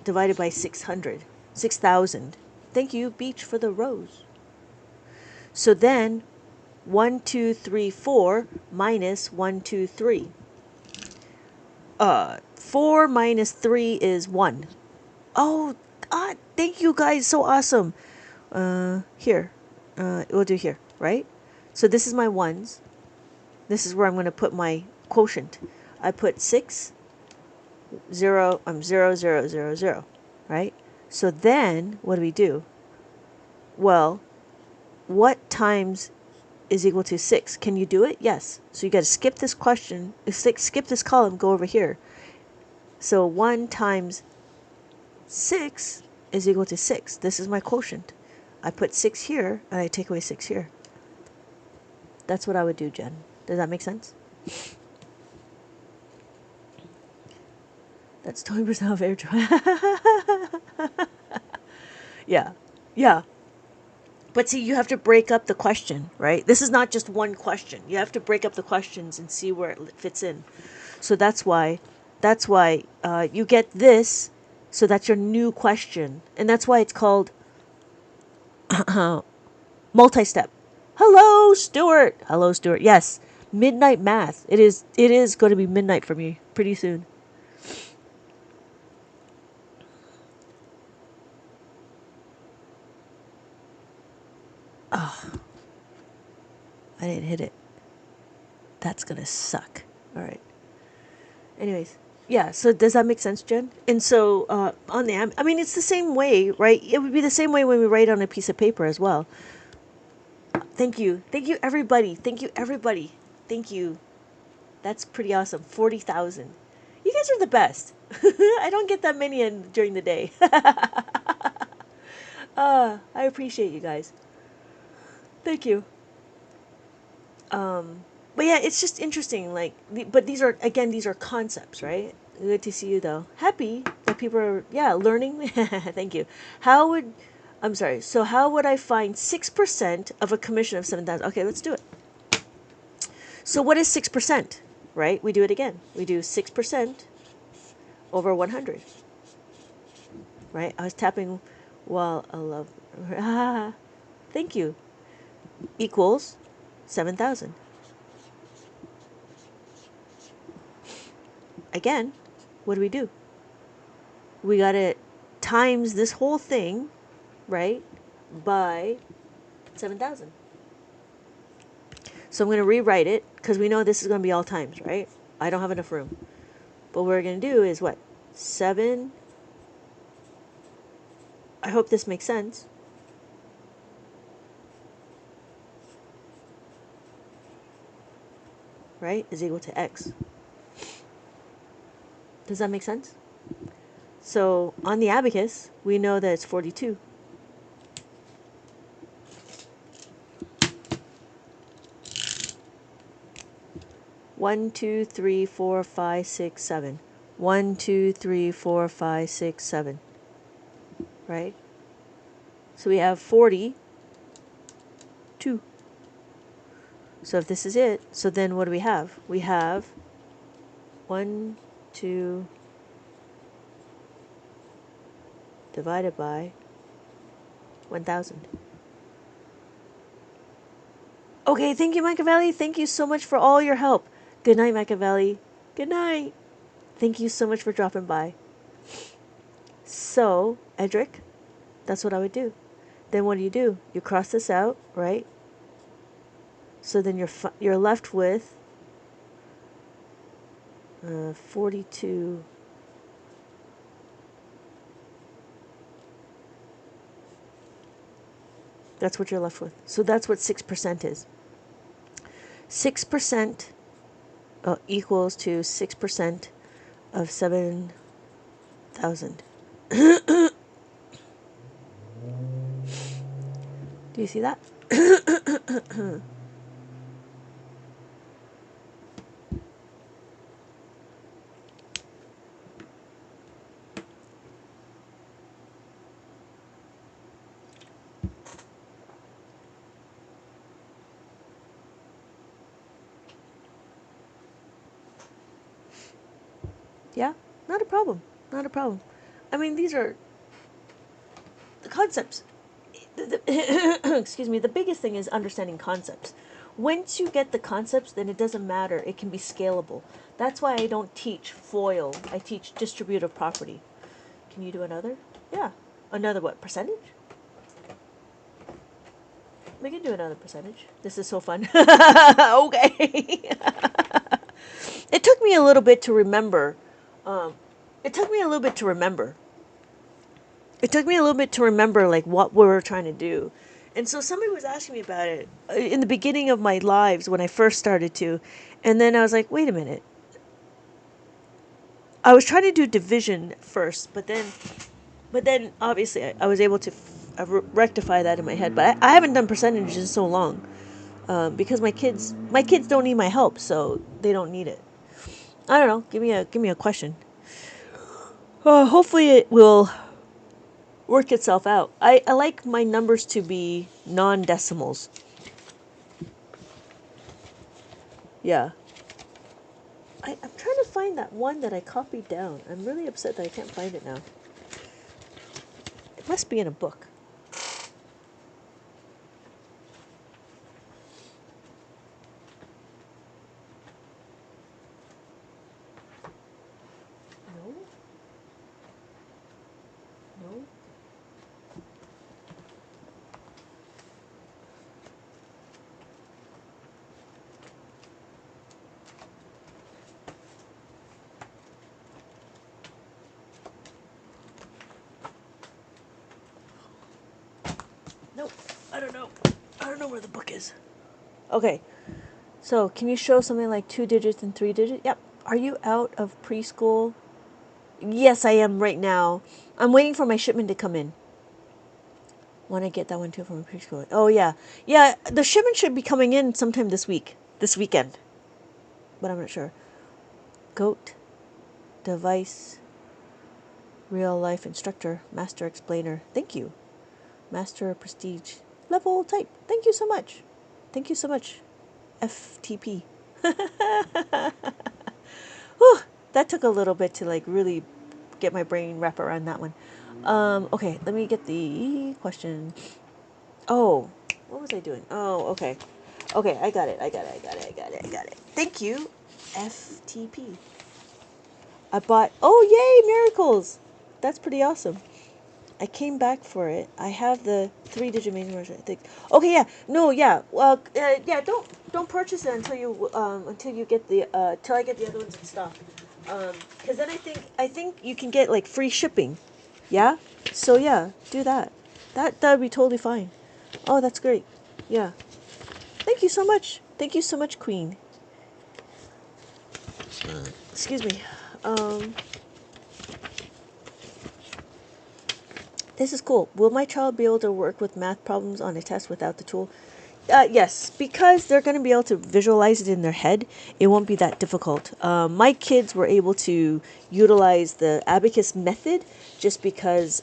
[SPEAKER 1] divided by 600. 6,000. Thank you, Beach, for the rose. So then 1, 2, 3, 4 minus 1, 2, 3. 4 minus 3 is 1. Oh, God, thank you guys. So awesome. Here. We'll do here, right? So this is my ones. This is where I'm going to put my quotient. I put 6, 0, 0, 0, 0, 0, right? So then, what do we do? Well, what times is equal to 6? Can you do it? Yes. So you got to skip this question, skip this column, go over here. So 1 times 6 is equal to 6. This is my quotient. I put 6 here, and I take away 6 here. That's what I would do, Jen. Does that make sense? That's 20% off air travel. Yeah. Yeah. But see, you have to break up the question, right? This is not just one question. You have to break up the questions and see where it fits in. So that's why you get this. So that's your new question. And that's why it's called multi-step. Hello, Stuart. Hello, Stuart. Yes. Midnight math. It is going to be midnight for me pretty soon. Oh, I didn't hit it. That's going to suck. All right. Anyways, yeah, so does that make sense, Jen? And so on the, I mean, it's the same way, right? It would be the same way when we write on a piece of paper as well. Thank you. Thank you, everybody. Thank you, everybody. Thank you. That's pretty awesome. 40,000. You guys are the best. I don't get that many during the day. I appreciate you guys. Thank you. But yeah, it's just interesting. Like, but these are concepts, right? Good to see you though. Happy that people are learning. Thank you. I'm sorry. So how would I find 6% of a commission of 7,000? Okay, let's do it. So what is 6%? Right? We do it again. We do 6% over 100. Right? I was tapping while I love. Thank you. Equals 7,000. Again, what do? We got to times this whole thing, right, by 7,000. So I'm going to rewrite it because we know this is going to be all times, right? I don't have enough room. But what we're going to do is what? 7. I hope this makes sense. Right? Is equal to x. Does that make sense? So on the abacus, we know that it's 42. One, 2, 3, 4, 5, 6, 7. 1, 2, 3, 4, 5, 6, 7. Right? So we have 42. So if this is it, so then what do we have? We have 1, 2 divided by 1,000. Okay, thank you, Machiavelli. Thank you so much for all your help. Good night, Machiavelli. Good night. Thank you so much for dropping by. So, Edric, that's what I would do. Then what do? You cross this out, right? So then you're left with 42. That's what you're left with. So that's what 6% is. 6% equals to 6% of 7,000. Do you see that? Yeah, not a problem. Not a problem. I mean, these are the concepts. Excuse me. The biggest thing is understanding concepts. Once you get the concepts, then it doesn't matter. It can be scalable. That's why I don't teach FOIL. I teach distributive property. Can you do another? Yeah. Another what? Percentage? We can do another percentage. This is so fun. Okay. It took me a little bit to remember. It took me a little bit to remember. It took me a little bit to remember like what we were trying to do. And so somebody was asking me about it in the beginning of my lives when I first started to. And then I was like, wait a minute. I was trying to do division first, but then obviously I was able to rectify that in my head. But I haven't done percentages in so long because my kids don't need my help, so they don't need it. I don't know. Give me a question. Hopefully it will work itself out. I like my numbers to be non-decimals. Yeah. I'm trying to find that one that I copied down. I'm really upset that I can't find it now. It must be in a book. No? No? Nope. I don't know. I don't know where the book is. Okay. So, can you show something like 2 digits and 3 digits? Yep. Are you out of preschool? Yes, I am right now. I'm waiting for my shipment to come in. Want to get that one too from preschool? Oh yeah, yeah. The shipment should be coming in sometime this weekend, but I'm not sure. Goat, device, real life instructor, master explainer. Thank you, master prestige level type. Thank you so much. Thank you so much. FTP. Whew, that took a little bit to like really get my brain wrap around that one. Okay, let me get the question. Oh, what was I doing? Oh, okay. Okay, I got it. Thank you, FTP. I bought, oh, yay, miracles. That's pretty awesome. I came back for it. I have the 3-digit main version, I think. Okay, yeah. No, yeah. Well, yeah, don't purchase it until you get the, till I get the other ones in stock. Because then I think you can get, like, free shipping. Yeah? So, yeah, do that. That would be totally fine. Oh, that's great. Yeah. Thank you so much. Thank you so much, Queen. Excuse me. This is cool. Will my child be able to work with math problems on a test without the tool? Yes, because they're going to be able to visualize it in their head. It won't be that difficult. My kids were able to utilize the Abacus method just because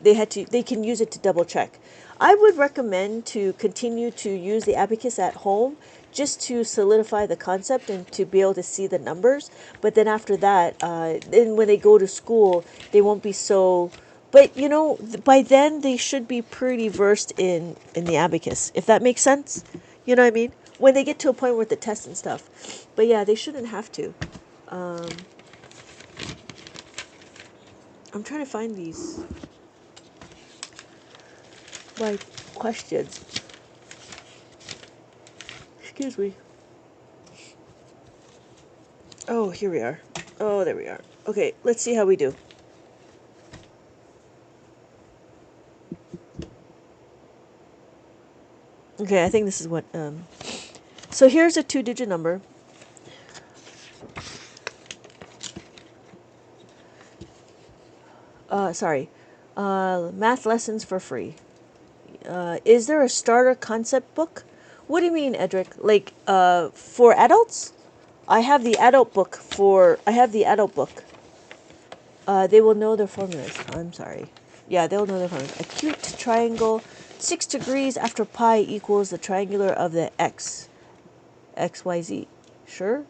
[SPEAKER 1] they can use it to double check. I would recommend to continue to use the Abacus at home just to solidify the concept and to be able to see the numbers. But then after that, then when they go to school, they won't be so. But you know, by then they should be pretty versed in the Abacus, if that makes sense. You know what I mean? When they get to a point with the test and stuff. But yeah, they shouldn't have to. Um, I'm trying to find these like questions. Excuse me. Oh, here we are. Oh, there we are. Okay, let's see how we do. Okay, I think this is what. So here's a 2-digit number. Sorry. Math lessons for free. Is there a starter concept book? What do you mean, Edric? Like, for adults? I have the adult book they will know their formulas. I'm sorry. Yeah, they'll know their formulas. Acute triangle, 6 degrees after pi equals the triangular of the XYZ. Sure?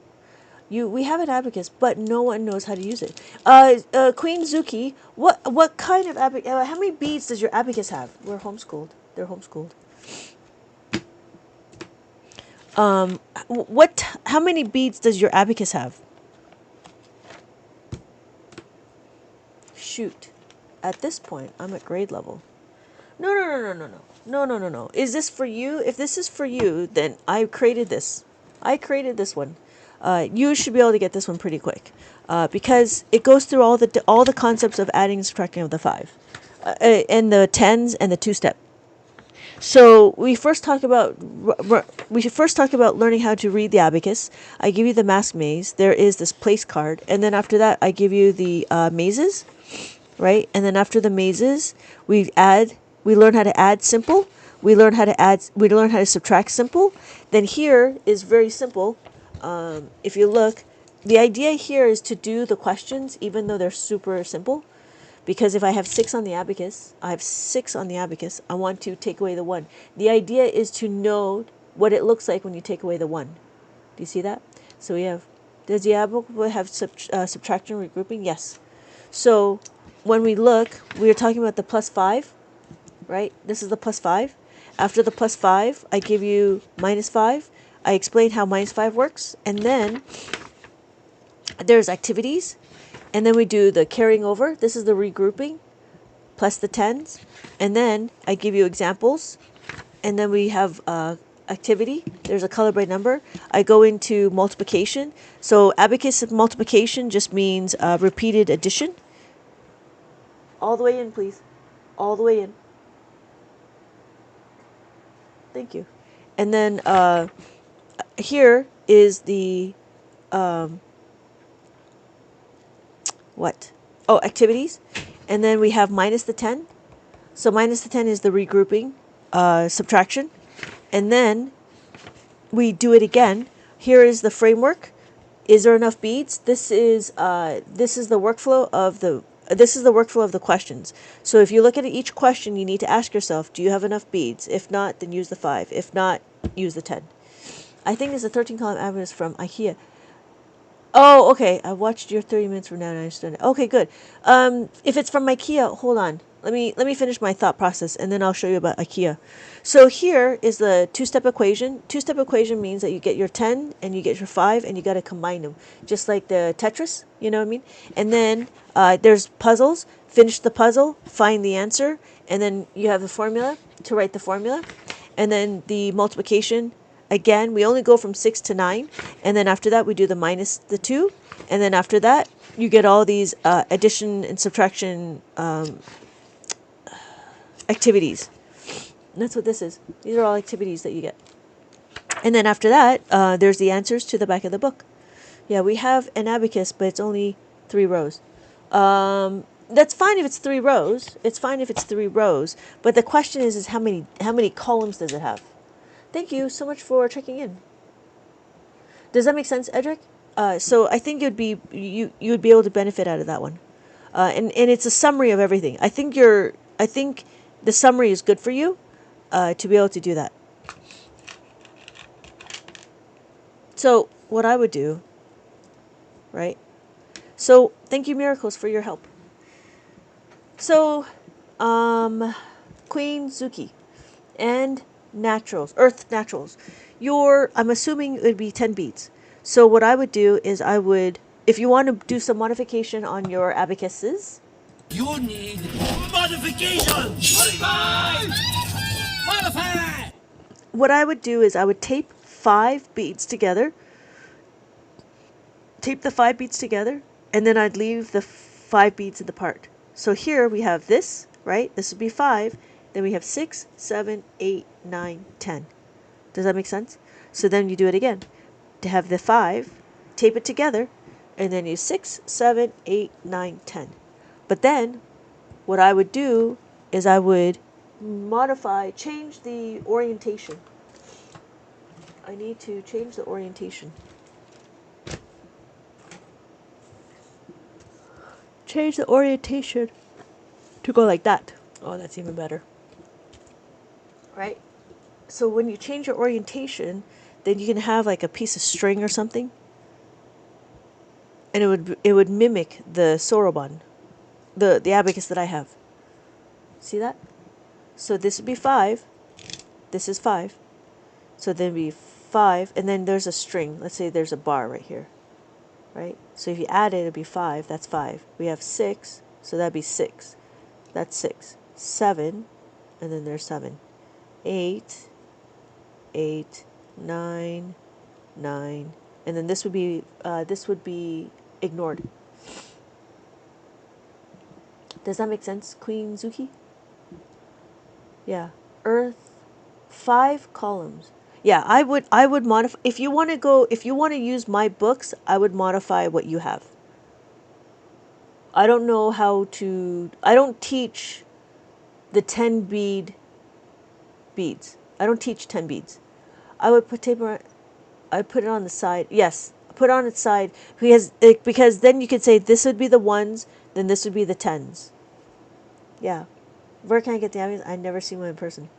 [SPEAKER 1] We have an abacus, but no one knows how to use it. Queen Zuki, what kind of abacus? How many beads does your abacus have? We're homeschooled. They're homeschooled. How many beads does your abacus have? Shoot. At this point, I'm at grade level. No. Is this for you? If this is for you, then I created this. I created this one. You should be able to get this one pretty quick, because it goes through all the concepts of adding and subtracting of the 5, and the tens and the 2-step. So we first talk about learning how to read the abacus. I give you the mask maze. There is this place card, and then after that, I give you the mazes, right? And then after the mazes, we learn how to add simple. We learn how to subtract simple. Then here is very simple. If you look, the idea here is to do the questions even though they're super simple. Because if I have 6 on the abacus, I want to take away the 1. The idea is to know what it looks like when you take away the 1. Do you see that? So we have, does the abacus have subtraction regrouping? Yes. So when we look, we are talking about the plus 5, right? This is the plus 5. After the plus 5, I give you minus 5. I explain how minus 5 works. And then there's activities. And then we do the carrying over. This is the regrouping plus the tens. And then I give you examples. And then we have activity. There's a color by number. I go into multiplication. So abacus multiplication just means repeated addition. All the way in, please. All the way in. Thank you. And then here is the activities. And then we have minus the 10. So minus the 10 is the regrouping, subtraction. And then we do it again. Here is the framework. Is there enough beads? This is the workflow of the questions. So if you look at each question, you need to ask yourself, do you have enough beads? If not, then use the 5. If not, use the 10. I think there's a 13-column abacus from IKEA. Oh, okay. I watched your 30 minutes from now and I understood it. Okay, good. If it's from IKEA, hold on. Let me finish my thought process and then I'll show you about IKEA. So here is the 2-step equation. 2-step equation means that you get your 10 and you get your 5 and you got to combine them. Just like the Tetris, you know what I mean? And then there's puzzles. Finish the puzzle, find the answer, and then you have the formula to write the formula. And then the multiplication. Again, we only go from 6 to 9, and then after that we do the minus the 2, and then after that you get all these addition and subtraction activities. And that's what this is. These are all activities that you get. And then after that, there's the answers to the back of the book. Yeah, we have an abacus, but it's only 3 rows. That's fine if it's 3 rows. It's fine if it's 3 rows. But the question is how many columns does it have? Thank you so much for checking in. Does that make sense, Edric? So I think you would be able to benefit out of that one, and it's a summary of everything. I think the summary is good for you to be able to do that. So what I would do, right? So thank you, Miracles, for your help. So, Queen Zuki and naturals, earth naturals. I'm assuming it would be 10 beads. So what I would do is if you want to do some modification on your abacuses,
[SPEAKER 3] You need modification. 25. Modify.
[SPEAKER 1] what I would do is I would tape 5 beads together, tape the 5 beads together, and then I'd leave the 5 beads in the part. So here we have this, right? This would be 5. Then we have 6, 7, 8, 9, 10. Does that make sense? So then you do it again. To have the 5, tape it together, and then use 6, 7, 8, 9, 10. But then what I would do is I would change the orientation. I need to change the orientation. Change the orientation to go like that. Oh, that's even better. Right? So when you change your orientation, then you can have like a piece of string or something, and it would mimic the soroban, the abacus that I have. See that? So this would be 5. This is 5. So then it'd be 5, and then there's a string. Let's say there's a bar right here. Right? So if you add it, it'd be 5. That's 5. We have 6, so that'd be 6. That's 6. 7, and then there's 7. 8, 8, 9, 9, and then this would be ignored. Does that make sense, Queen Zuki? Yeah. Earth, 5 columns. Yeah, I would modify if you want to use my books, I would modify what you have. I don't know I don't teach the 10 beads. I don't teach 10 beads. I would put tape around, I put it on the side. Yes, put it on its side because then you could say this would be the 1s, then this would be the 10s. Yeah. Where can I get the abacus? I've never seen one in person.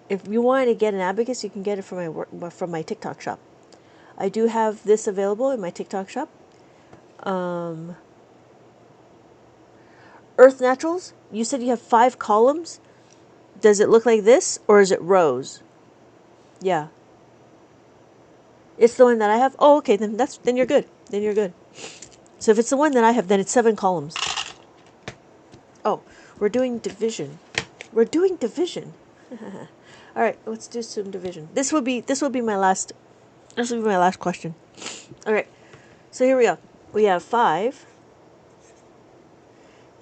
[SPEAKER 1] If you want to get an abacus, you can get it from my TikTok shop. I do have this available in my TikTok shop. Earth Naturals, you said you have 5 columns. Does it look like this, or is it rows? Yeah. It's the one that I have? Oh, okay, then you're good. Then you're good. So if it's the one that I have, then it's 7 columns. Oh, we're doing division. We're doing division. All right, let's do some division. This will be my last question. All right. So here we go. We have 5.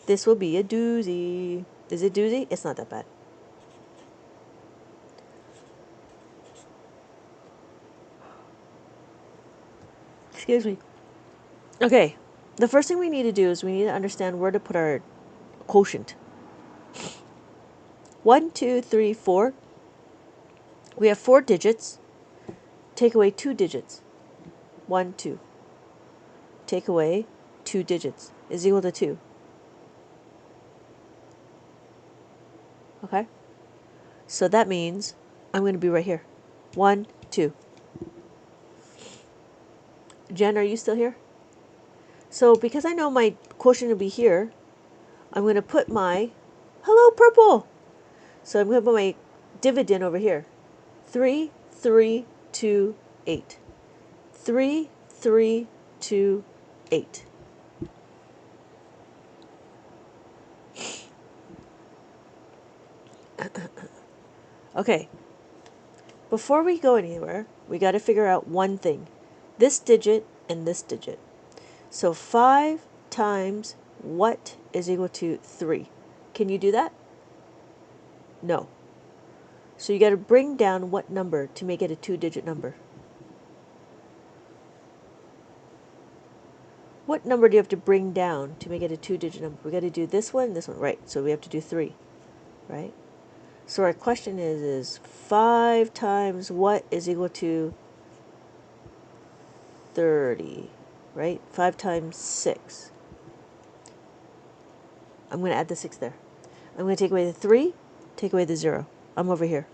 [SPEAKER 1] This will be a doozy. Is it doozy? It's not that bad. Excuse me. Okay. The first thing we need to do is we need to understand where to put our quotient. 1, 2, 3, 4. We have 4 digits. Take away 2 digits. 1, 2. Take away 2 digits is equal to 2. Okay? So that means I'm going to be right here. 1, 2. Jen, are you still here? So because I know my quotient will be here, I'm going to put my... Hello, purple! So I'm going to put my dividend over here. 3, 3, 2, 8. 3, 3, 2, 8. Okay. Before we go anywhere, we got to figure out one thing. This digit and this digit. So 5 times what is equal to 3? Can you do that? No. So you got to bring down what number to make it a 2-digit number? What number do you have to bring down to make it a 2-digit number? We got to do this one and this one. Right. So we have to do 3. Right? So our question is 5 times what is equal to 30? Right? 5 times 6. I'm going to add the 6 there. I'm going to take away the 3, take away the 0. I'm over here.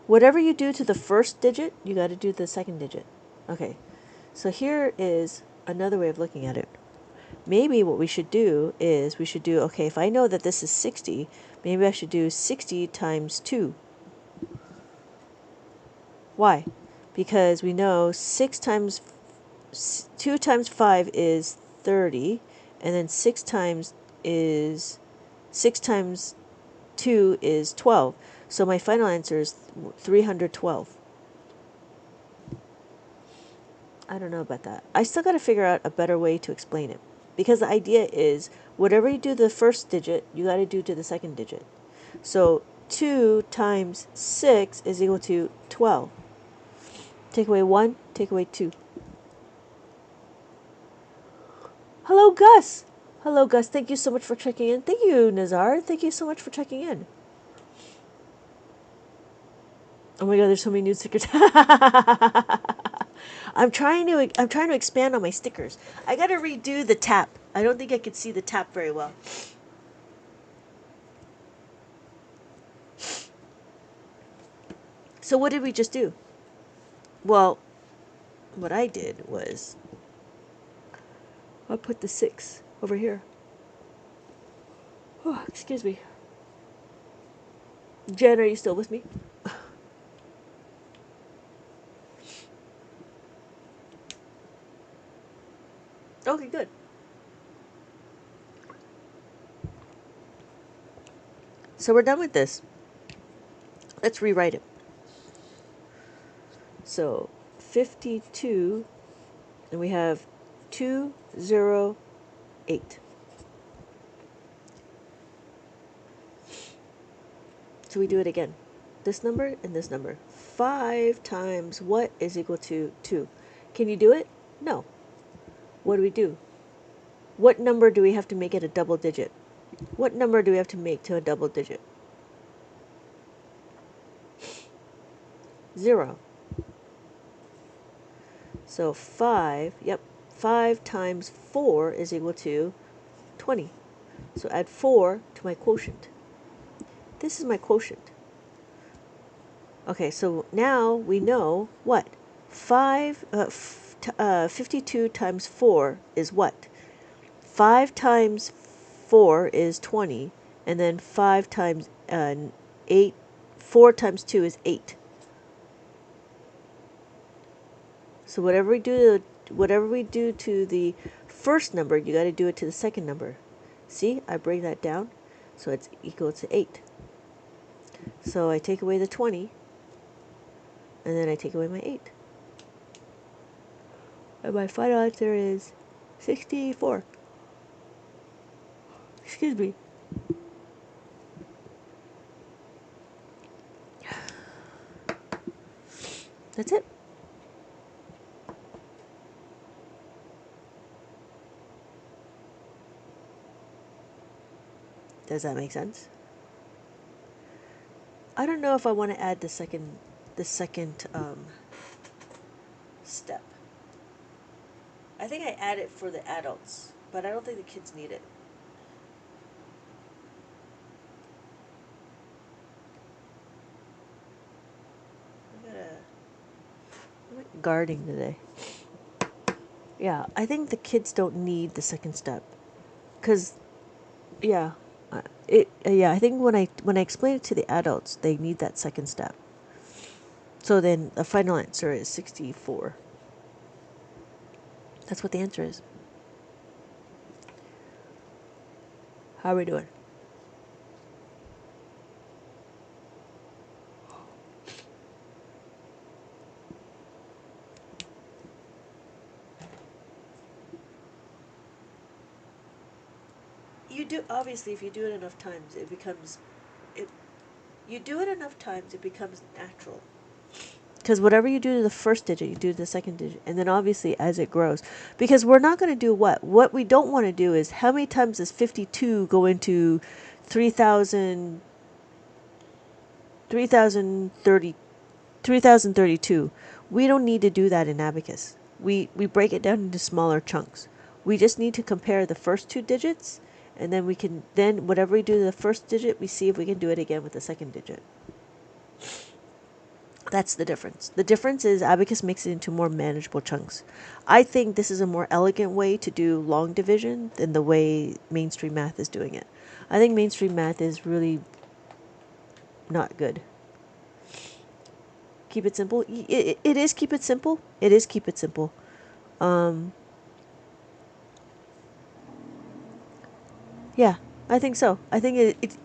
[SPEAKER 1] Whatever you do to the first digit, you got to do the second digit. Okay, so here is another way of looking at it. maybe what we should do is okay, if I know that this is 60, maybe I should do 60 times 2. Why? Because we know 2 times 5 is 30, and then 6 times 2 is 12. So my final answer is 312. I don't know about that. I still got to figure out a better way to explain it. Because the idea is whatever you do to the first digit, you got to do to the second digit. So 2 times 6 is equal to 12. Take away 1, take away 2. Hello, Gus. Hello, Gus. Thank you so much for checking in. Thank you, Nazar. Thank you so much for checking in. Oh my god, there's so many new stickers. I'm trying to expand on my stickers. I got to redo the tap. I don't think I could see the tap very well. So what did we just do? Well, what I did was I put the 6 over here. Oh, excuse me. Jen, are you still with me? Okay, good. So we're done with this. Let's rewrite it. So 52, and we have 208. So we do it again. This number and this number. 5 times what is equal to 2? Can you do it? No. What do we do? What number do we have to make it a double digit? What number do we have to make to a double digit? 0. So 5 times 4 is equal to 20. So add 4 to my quotient. This is my quotient. Okay, so now we know what? 52 times 4 is what? 5 times 4 is 20, and then 5 times 8, 4 times 2 is 8. So whatever we do to the first number, you got to do it to the second number. See, I bring that down, so it's equal to 8. So I take away the 20, and then I take away my 8. And my final answer is 64. Excuse me. That's it. Does that make sense? I don't know if I want to add the second step. I think I add it for the adults, but I don't think the kids need it. I'm guarding today. Yeah, I think the kids don't need the second step, cause yeah, I think when I explain it to the adults, they need that second step. So then the final answer is 64. That's what the answer is. How are we doing? You do, obviously, if you do it enough times, it becomes natural. Because whatever you do to the first digit, you do to the second digit, and then obviously as it grows. Because we're not going to do what? What we don't want to do is how many times does 52 go into 3032? We don't need to do that in Abacus. We break it down into smaller chunks. We just need to compare the first 2 digits, and then whatever we do to the first digit, we see if we can do it again with the second digit. That's the difference. The difference is Abacus makes it into more manageable chunks. I think this is a more elegant way to do long division than the way mainstream math is doing it. I think mainstream math is really not good. Keep it simple. It is keep it simple. It is keep it simple. Yeah, I think so. I think it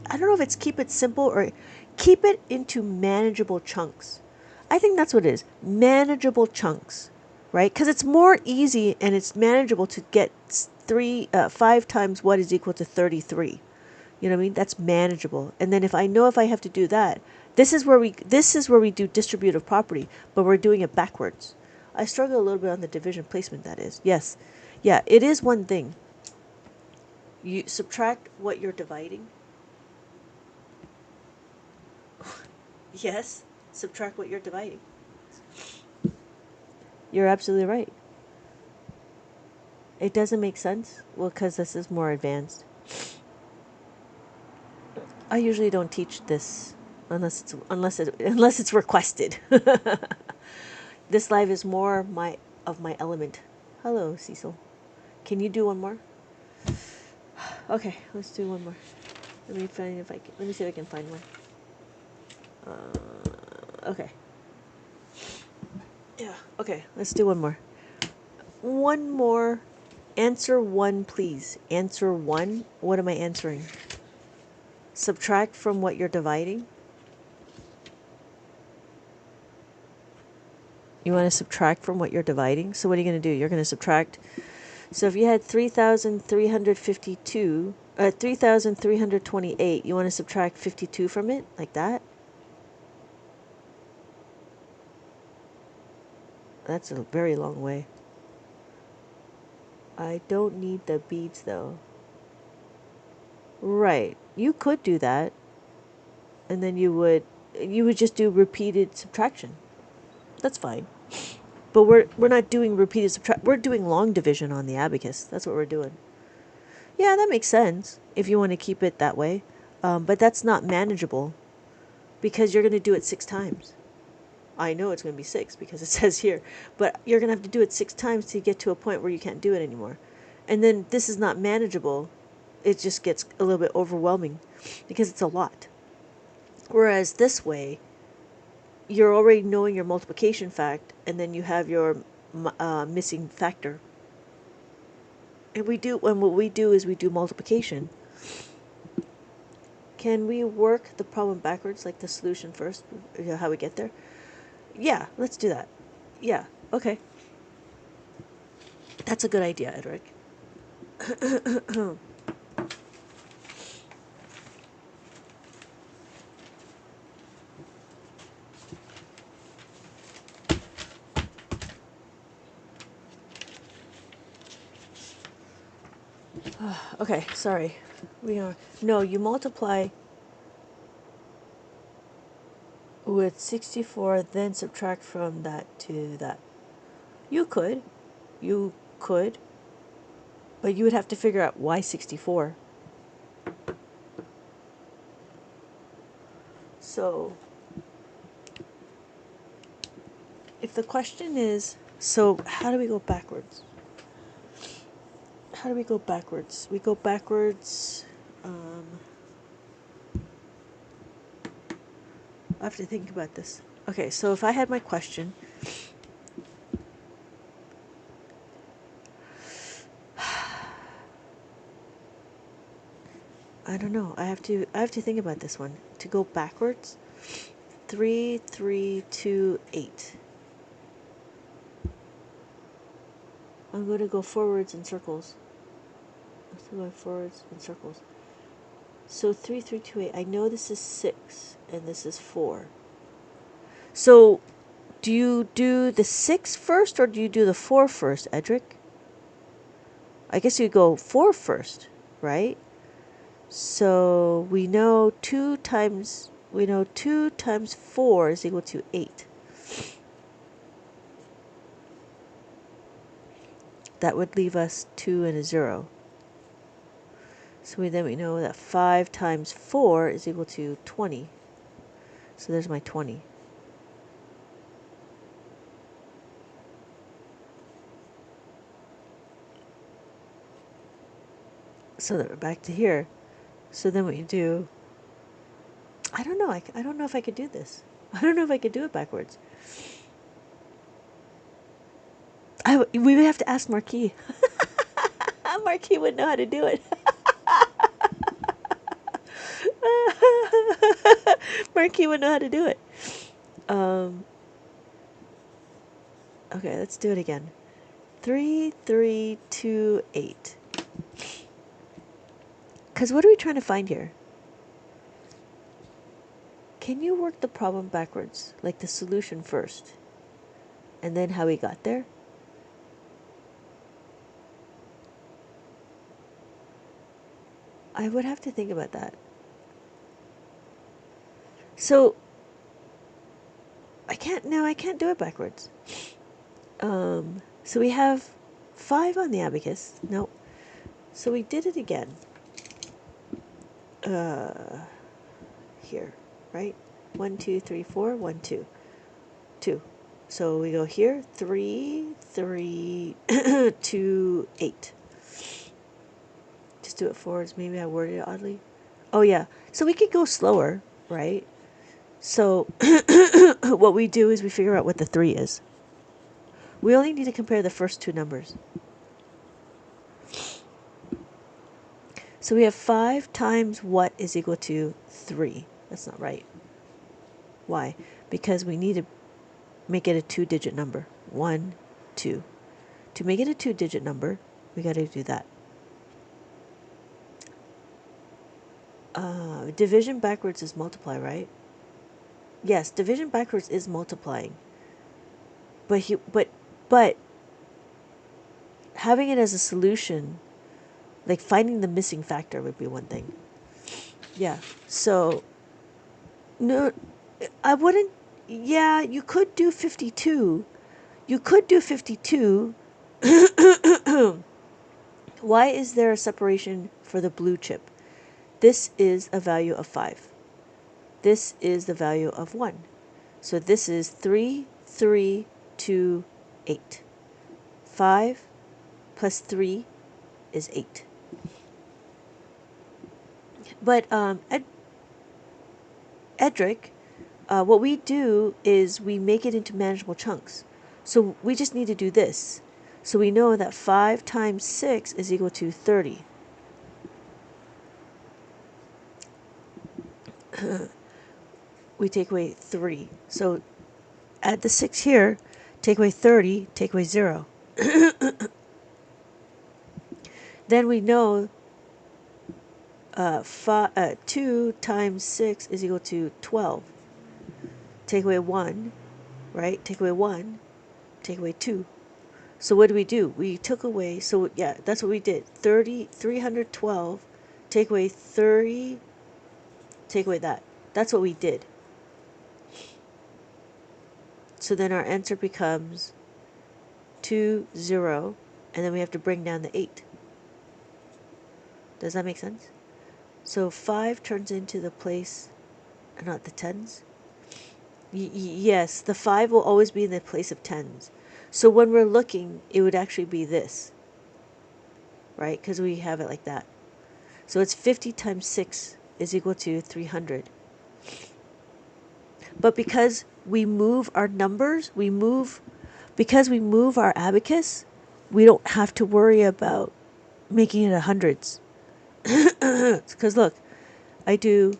[SPEAKER 1] I don't know if it's keep it simple or keep it into manageable chunks. I think that's what it is. Manageable chunks, right? Because it's more easy and it's manageable to get 5 times what is equal to 33. You know what I mean? That's manageable. And then if I know if I have to do that, this is where we do distributive property, but we're doing it backwards. I struggle a little bit on the division placement, that is. Yes. Yeah, it is one thing. You subtract what you're dividing. Yes, subtract what you're dividing. You're absolutely right. It doesn't make sense. Well, because this is more advanced. I usually don't teach this unless it's requested. This live is more of my element. Hello, Cecil. Can you do one more? Okay, let's do one more. Let me see if I can find one. Okay. Yeah. Okay, let's do one more. One more. Answer one, please. Answer one. What am I answering? Subtract from what you're dividing. You want to subtract from what you're dividing? So what are you going to do? You're going to subtract. So if you had 3,328, you want to subtract 52 from it? Like that? That's a very long way. I don't need the beads though. Right. You could do that. And then you would just do repeated subtraction. That's fine. But we're not doing repeated subtraction. We're doing long division on the abacus. That's what we're doing. Yeah, that makes sense if you want to keep it that way. But that's not manageable because you're going to do it 6 times. I know it's going to be 6 because it says here. But you're going to have to do it 6 times to get to a point where you can't do it anymore. And then this is not manageable. It just gets a little bit overwhelming because it's a lot. Whereas this way, you're already knowing your multiplication fact, and then you have your missing factor. And what we do is we do multiplication. Can we work the problem backwards, like the solution first, how we get there? Yeah, let's do that. Yeah, okay. That's a good idea, Edric. Okay, sorry. No, you multiply with 64, then subtract from that to that. You could, but you would have to figure out why 64. So, if the question is, so how do we go backwards? How do we go backwards? We go backwards. I have to think about this. Okay, so if I had my question, I don't know. I have to think about this one. To go backwards, 3, 3, 2, 8. I'm going to go forwards in circles. Let's go forwards in circles. So 3, 3, 2, 8. I know this is 6 and this is 4. So do you do the 6 first or do you do the 4 first, Edric? I guess you go 4 first, right? So we know 2 times 4 is equal to 8. That would leave us 2 and a 0. So we know that 5 times 4 is equal to 20. So there's my 20. So that we're back to here. So then we do, I don't know. I don't know if I could do this. I don't know if I could do it backwards. We would have to ask Marquis. Marquis would know how to do it. Marquis would know how to do it. Okay, let's do it again. 3, 3, 2, 8. Because what are we trying to find here? Can you work the problem backwards? Like the solution first, and then how we got there? I would have to think about that. So, I can't do it backwards. So we have 5 on the abacus. No. So we did it again. Here, right? 1, 2, 3, 4, 1, 2. 2. So we go here, 3, 3, 2, 8. Just do it forwards. Maybe I worded it oddly. Oh yeah. So we could go slower, right? So what we do is we figure out what the 3 is. We only need to compare the first 2 numbers. So we have 5 times what is equal to 3. That's not right. Why? Because we need to make it a 2-digit number. 1, 2. To make it a 2-digit number, we got to do that. Division backwards is multiply, right? Yes, division backwards is multiplying. But having it as a solution, like finding the missing factor would be one thing. Yeah. So no, I wouldn't. Yeah, you could do 52. You could do 52. Why is there a separation for the blue chip? This is a value of 5. This is the value of 1. So this is 3, 3, 2, 8. 5 plus 3 is 8. But Edric, what we do is we make it into manageable chunks. So we just need to do this. So we know that 5 times 6 is equal to 30. We take away 3. So add the 6 here, take away 30, take away 0. Then we know 2 times 6 is equal to 12. Take away 1, right? Take away 1, take away 2. So what do? We took away, so yeah, that's what we did. 312, take away 30, take away that. That's what we did. So then our answer becomes 2, 0, and then we have to bring down the 8. Does that make sense? So 5 turns into the place, not the tens. Yes, the 5 will always be in the place of tens. So when we're looking, it would actually be this, right? Because we have it like that. So it's 50 times 6 is equal to 300. But because we move our numbers, because we move our abacus, we don't have to worry about making it hundreds. Because look, I do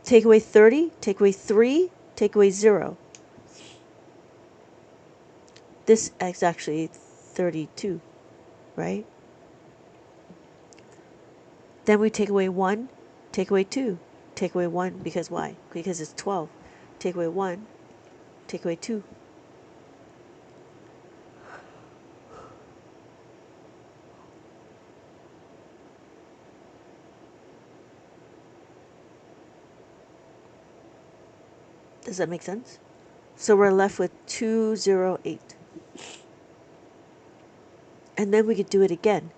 [SPEAKER 1] take away 30, take away 3, take away 0. This is actually 32, right? Then we take away 1, take away 2, take away 1, because why? Because it's 12. Take away 1, take away 2. Does that make sense? So we're left with 208. And then we could do it again.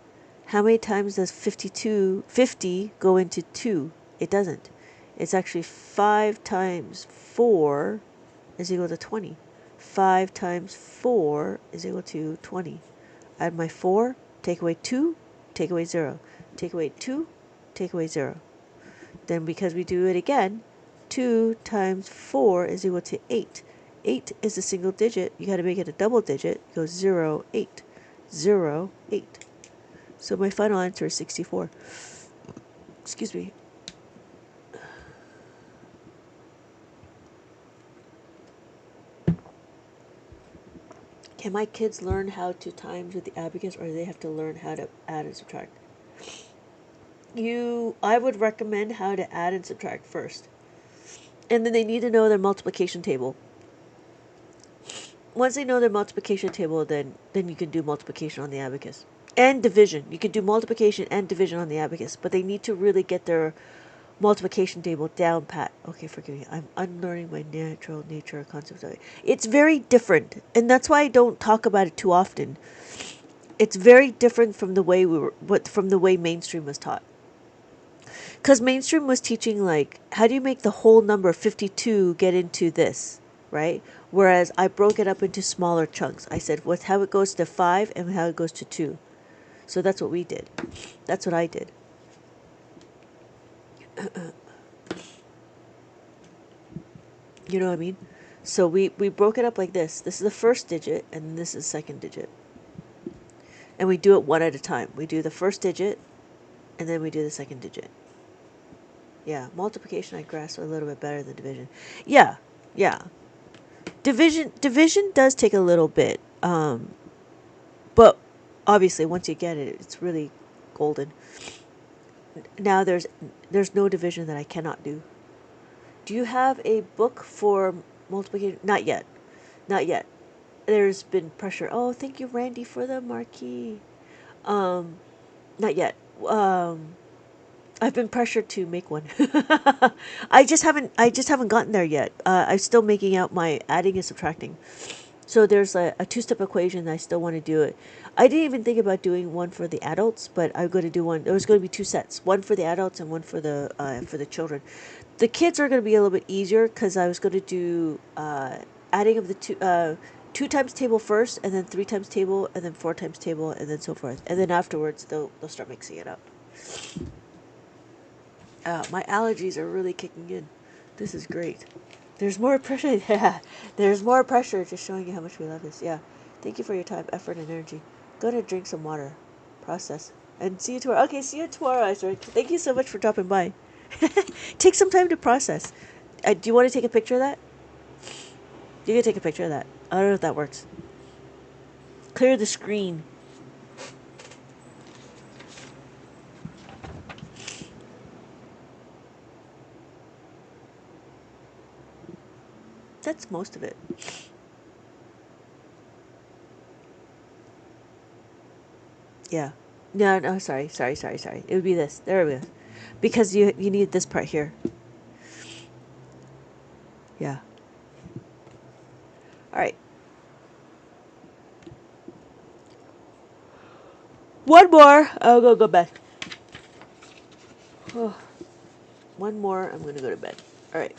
[SPEAKER 1] How many times does 50 go into 2? It doesn't. It's actually 5 times 4 is equal to 20. 5 times 4 is equal to 20. Add my 4, take away 2, take away 0, take away 2, take away 0. Then because we do it again, 2 times 4 is equal to 8. 8 is a single digit. You got to make it a double digit. It goes 0, 8. 0, 8. So my final answer is 64. Excuse me. Can my kids learn how to times with the abacus, or do they have to learn how to add and subtract? I would recommend how to add and subtract first. And then they need to know their multiplication table. Once they know their multiplication table, then you can do multiplication on the abacus. And division. You can do multiplication and division on the abacus, but they need to really get their multiplication table down pat. Okay, forgive me. I'm unlearning my natural nature concept of it. It's very different, and that's why I don't talk about it too often. It's very different from the way from the way mainstream was taught. Because mainstream was teaching, like, how do you make the whole number 52 get into this, right? Whereas I broke it up into smaller chunks. I said what's how it goes to 5 and how it goes to 2. So that's what we did. That's what I did. You know what I mean? So we broke it up like this. This is the first digit, and this is the second digit. And we do it one at a time. We do the first digit, and then we do the second digit. Yeah, multiplication I grasp a little bit better than division. Yeah. Division does take a little bit, but obviously once you get it, it's really golden. Now there's no division that I cannot do. Do you have a book for multiplication? Not yet. There's been pressure. Oh, thank you, Randy, for the marquee. Not yet. I've been pressured to make one. I just haven't gotten there yet. I'm still making out my adding and subtracting. So there's a two-step equation that I still want to do it. I didn't even think about doing one for the adults, but I'm going to do one. There was going to be 2 sets, one for the adults and one for the children. The kids are going to be a little bit easier because I was going to do adding of the 2 times table first, and then 3 times table, and then 4 times table, and then so forth. And then afterwards, they'll start mixing it up. My allergies are really kicking in. This is great. There's more pressure. Yeah, there's more pressure. Just showing you how much we love this. Yeah. Thank you for your time, effort, and energy. Go to drink some water. Process. And see you tomorrow. Okay, see you tomorrow, Isaac. Thank you so much for dropping by. Take some time to process. Do you want to take a picture of that? You can take a picture of that. I don't know if that works. Clear the screen. That's most of it. Yeah. No, sorry. It would be this. There we go. Because you need this part here. Yeah. All right. One more. I'll go to bed. Oh. One more. I'm going to go to bed. All right.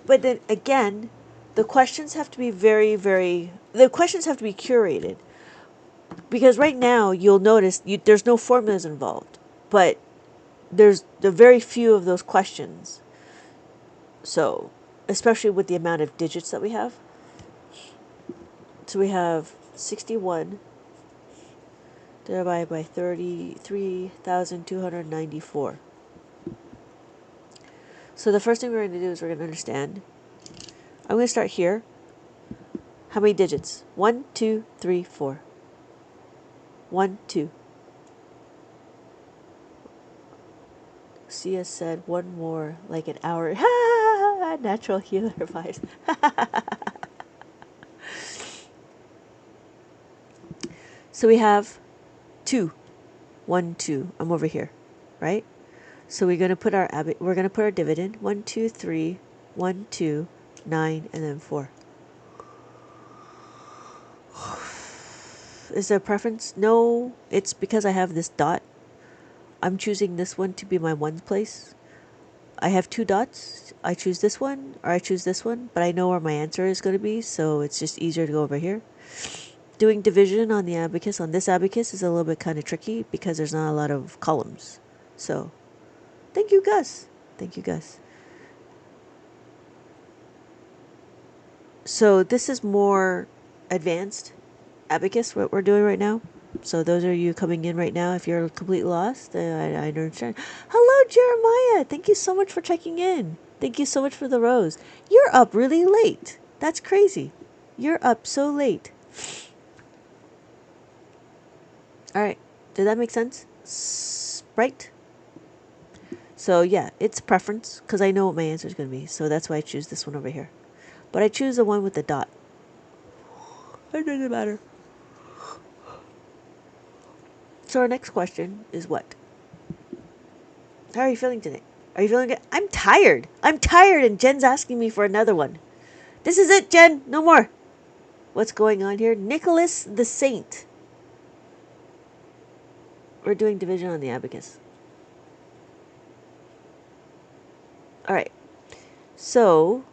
[SPEAKER 1] But then again, the questions have to be the questions have to be curated. Because right now, you'll notice there's no formulas involved. But there's very few of those questions. So, especially with the amount of digits that we have. So we have 61 divided by 33,294. So the first thing we're going to do is we're going to understand. I'm going to start here. How many digits? 1, 2, 3, 4. 1, 2. Sia said one more, like an hour. Natural healer vibes. So we have 2. 1, 2. I'm over here, right? So we're gonna put our dividend 1, 2, 3, 1, 2, 9, and then 4. Is there a preference? No, it's because I have this dot. I'm choosing this one to be my ones place. I have two dots. I choose this one or I choose this one, but I know where my answer is going to be, so it's just easier to go over here. Doing division on the abacus, on this abacus, is a little bit kind of tricky because there's not a lot of columns. So, thank you, Gus. Thank you, Gus. So this is more advanced abacus, what we're doing right now. So those are you coming in right now. If you're completely lost, I understand. Hello, Jeremiah. Thank you so much for checking in. Thank you so much for the rose. You're up really late. That's crazy. You're up so late. All right. Did that make sense? Right? So yeah, it's preference because I know what my answer is going to be. So that's why I choose this one over here. But I choose the one with the dot. It doesn't matter. So our next question is what? How are you feeling today? Are you feeling good? I'm tired. I'm tired and Jen's asking me for another one. This is it, Jen. No more. What's going on here? Nicholas the Saint. We're doing division on the abacus. All right. So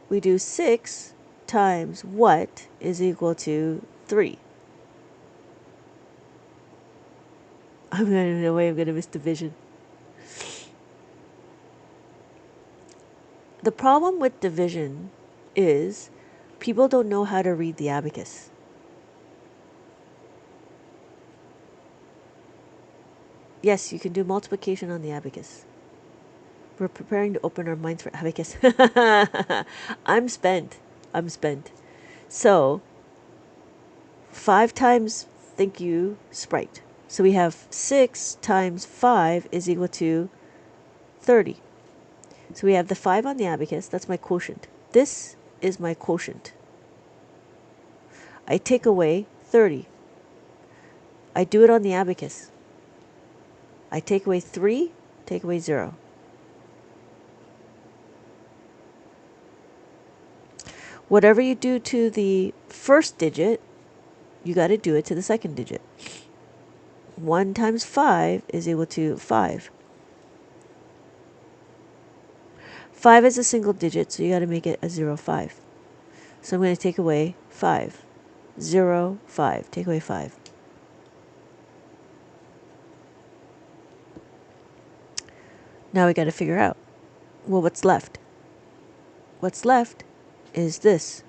[SPEAKER 1] we do 6 times what is equal to 3. I'm not even no way I'm going to miss division. The problem with division is people don't know how to read the abacus. Yes, you can do multiplication on the abacus. We're preparing to open our minds for abacus. I'm spent. So, 5 times, thank you, Sprite. So we have 6 times 5 is equal to 30. So we have the 5 on the abacus. That's my quotient. This is my quotient. I take away 30. I do it on the abacus. I take away 3, take away 0. Whatever you do to the first digit, you got to do it to the second digit. 1 times 5 is equal to 5. 5 is a single digit, so you got to make it a 0, 5. So I'm going to take away 5. 0, 5. Take away 5. Now we got to figure out, well, what's left? What's left is this,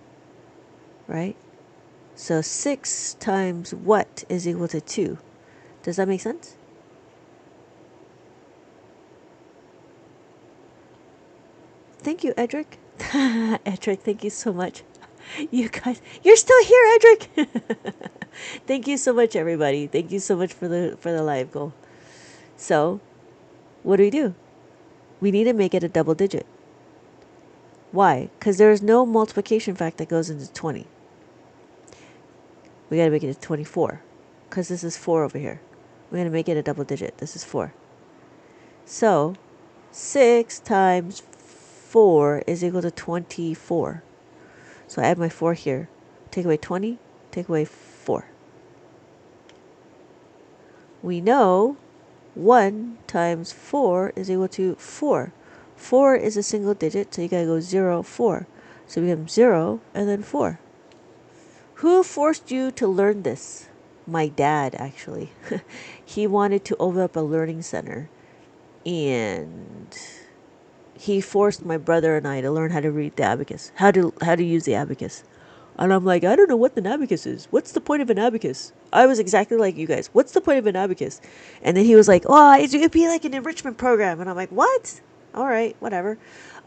[SPEAKER 1] right? So 6 times what is equal to 2? Does that make sense? Thank you, Edric. Edric, thank you so much. You guys, you're still here, Edric. Thank you so much, everybody. Thank you so much for the live goal. So, what do? We need to make it a double digit. Why? Because there is no multiplication fact that goes into 20. We got to make it a 24. Because this is 4 over here. We're going to make it a double digit. This is 4. So, 6 times 4 is equal to 24. So I add my 4 here. Take away 20. Take away 4. We know 1 times 4 is equal to 4. 4 is a single digit, so you gotta go 0, 4. So we have 0 and then 4. Who forced you to learn this? My dad, actually. He wanted to open up a learning center, and he forced my brother and I to learn how to read the abacus, how to use the abacus. And I'm like, I don't know what an abacus is. What's the point of an abacus? I was exactly like you guys. What's the point of an abacus? And then he was like, oh, it'd be like an enrichment program. And I'm like, what? All right, whatever.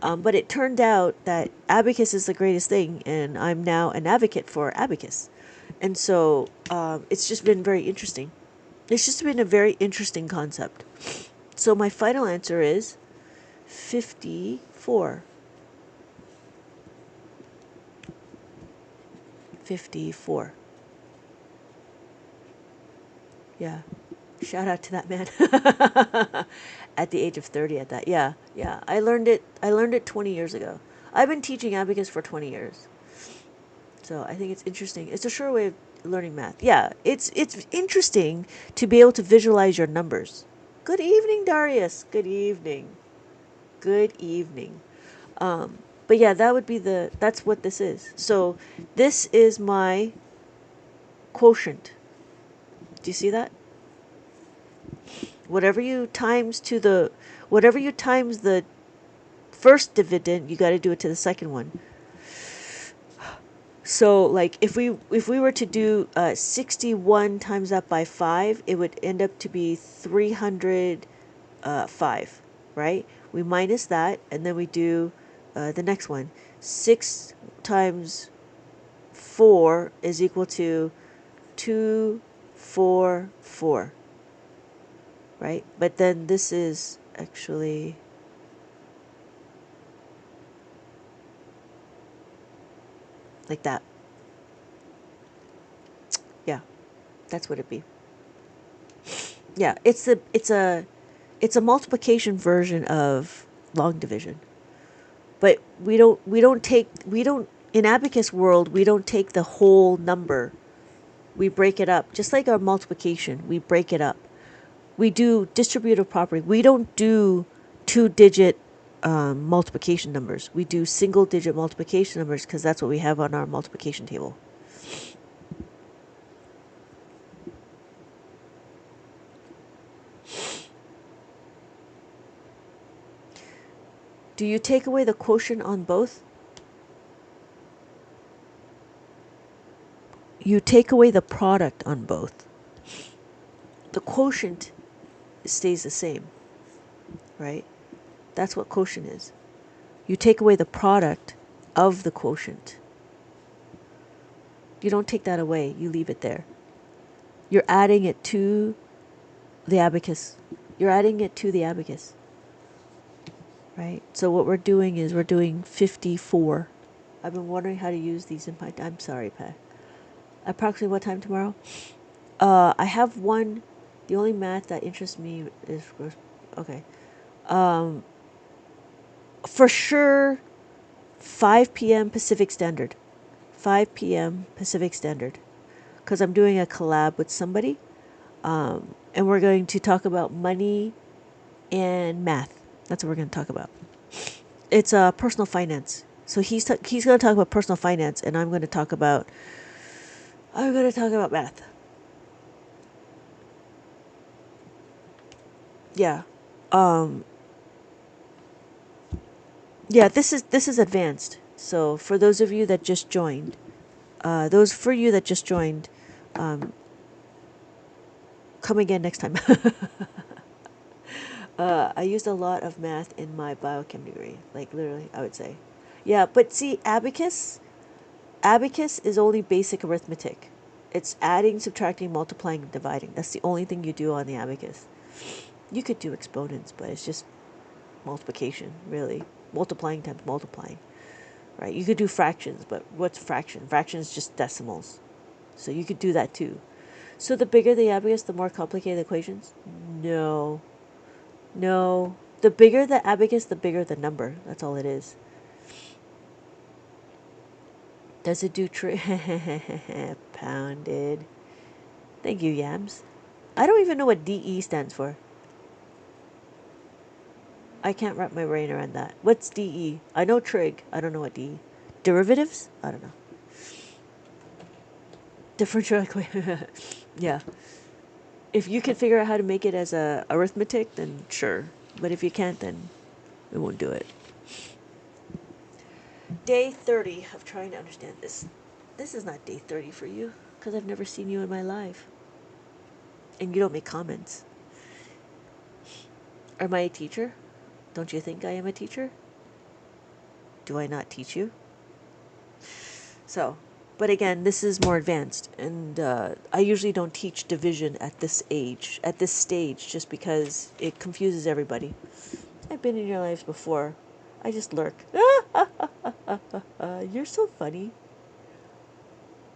[SPEAKER 1] But it turned out that abacus is the greatest thing, and I'm now an advocate for abacus. And so it's just been very interesting. It's just been a very interesting concept. So my final answer is 54. 54. Yeah. Shout out to that man. At the age of 30 at that. Yeah. I learned it 20 years ago. I've been teaching abacus for 20 years. So I think it's interesting. It's a sure way of learning math. Yeah, it's interesting to be able to visualize your numbers. Good evening, Darius. Good evening. Good evening. But yeah, that would be that's what this is. So this is my quotient. Do you see that? Whatever you times the first dividend, you got to do it to the second one. So like if we were to do 61 times that by 5, it would end up to be 305, right? We minus that, and then we do the next one. 6 times 4 is equal to 244, right? But then this is actually like that. Yeah, that's what it'd be. Yeah, it's a multiplication version of long division. But we don't in Abacus world, we don't take the whole number. We break it up. Just like our multiplication, we break it up. We do distributive property. We don't do two-digit multiplication numbers. We do single-digit multiplication numbers because that's what we have on our multiplication table. Do you take away the quotient on both? You take away the product on both. The quotient stays the same, right? That's what quotient is. You take away the product of the quotient. You don't take that away, you leave it there. You're adding it to the abacus. You're adding it to the abacus. Right? So what we're doing is we're doing 54. I've been wondering how to use these in my... I'm sorry, Pat. Approximately what time tomorrow? I have one... The only math that interests me is... Okay. For sure, 5 p.m. Pacific Standard. 5 p.m. Pacific Standard. Because I'm doing a collab with somebody. And we're going to talk about money and math. That's what we're going to talk about. It's personal finance. So he's going to talk about personal finance, and I'm going to talk about math. Yeah. Yeah, this is advanced. So for those of you that just joined, come again next time. I used a lot of math in my biochem degree, like literally, I would say. Yeah, but see, abacus is only basic arithmetic. It's adding, subtracting, multiplying, and dividing. That's the only thing you do on the abacus. You could do exponents, but it's just multiplication, really. Multiplying times multiplying, right? You could do fractions, but what's fraction? Fraction is just decimals. So you could do that too. So the bigger the abacus, the more complicated the equations? No. No. The bigger the abacus, the bigger the number. That's all it is. Does it do pounded. Thank you, Yams. I don't even know what DE stands for. I can't wrap my brain around that. What's DE? I know trig. I don't know what DE. Derivatives? I don't know. Differential equation. Yeah. If you can figure out how to make it as a arithmetic, then sure. But if you can't, then it won't do it. Day 30 of trying to understand this. This is not day 30 for you, because I've never seen you in my life. And you don't make comments. Am I a teacher? Don't you think I am a teacher? Do I not teach you? So, but again, this is more advanced, and I usually don't teach division at this stage, just because it confuses everybody. I've been in your lives before. I just lurk. You're so funny.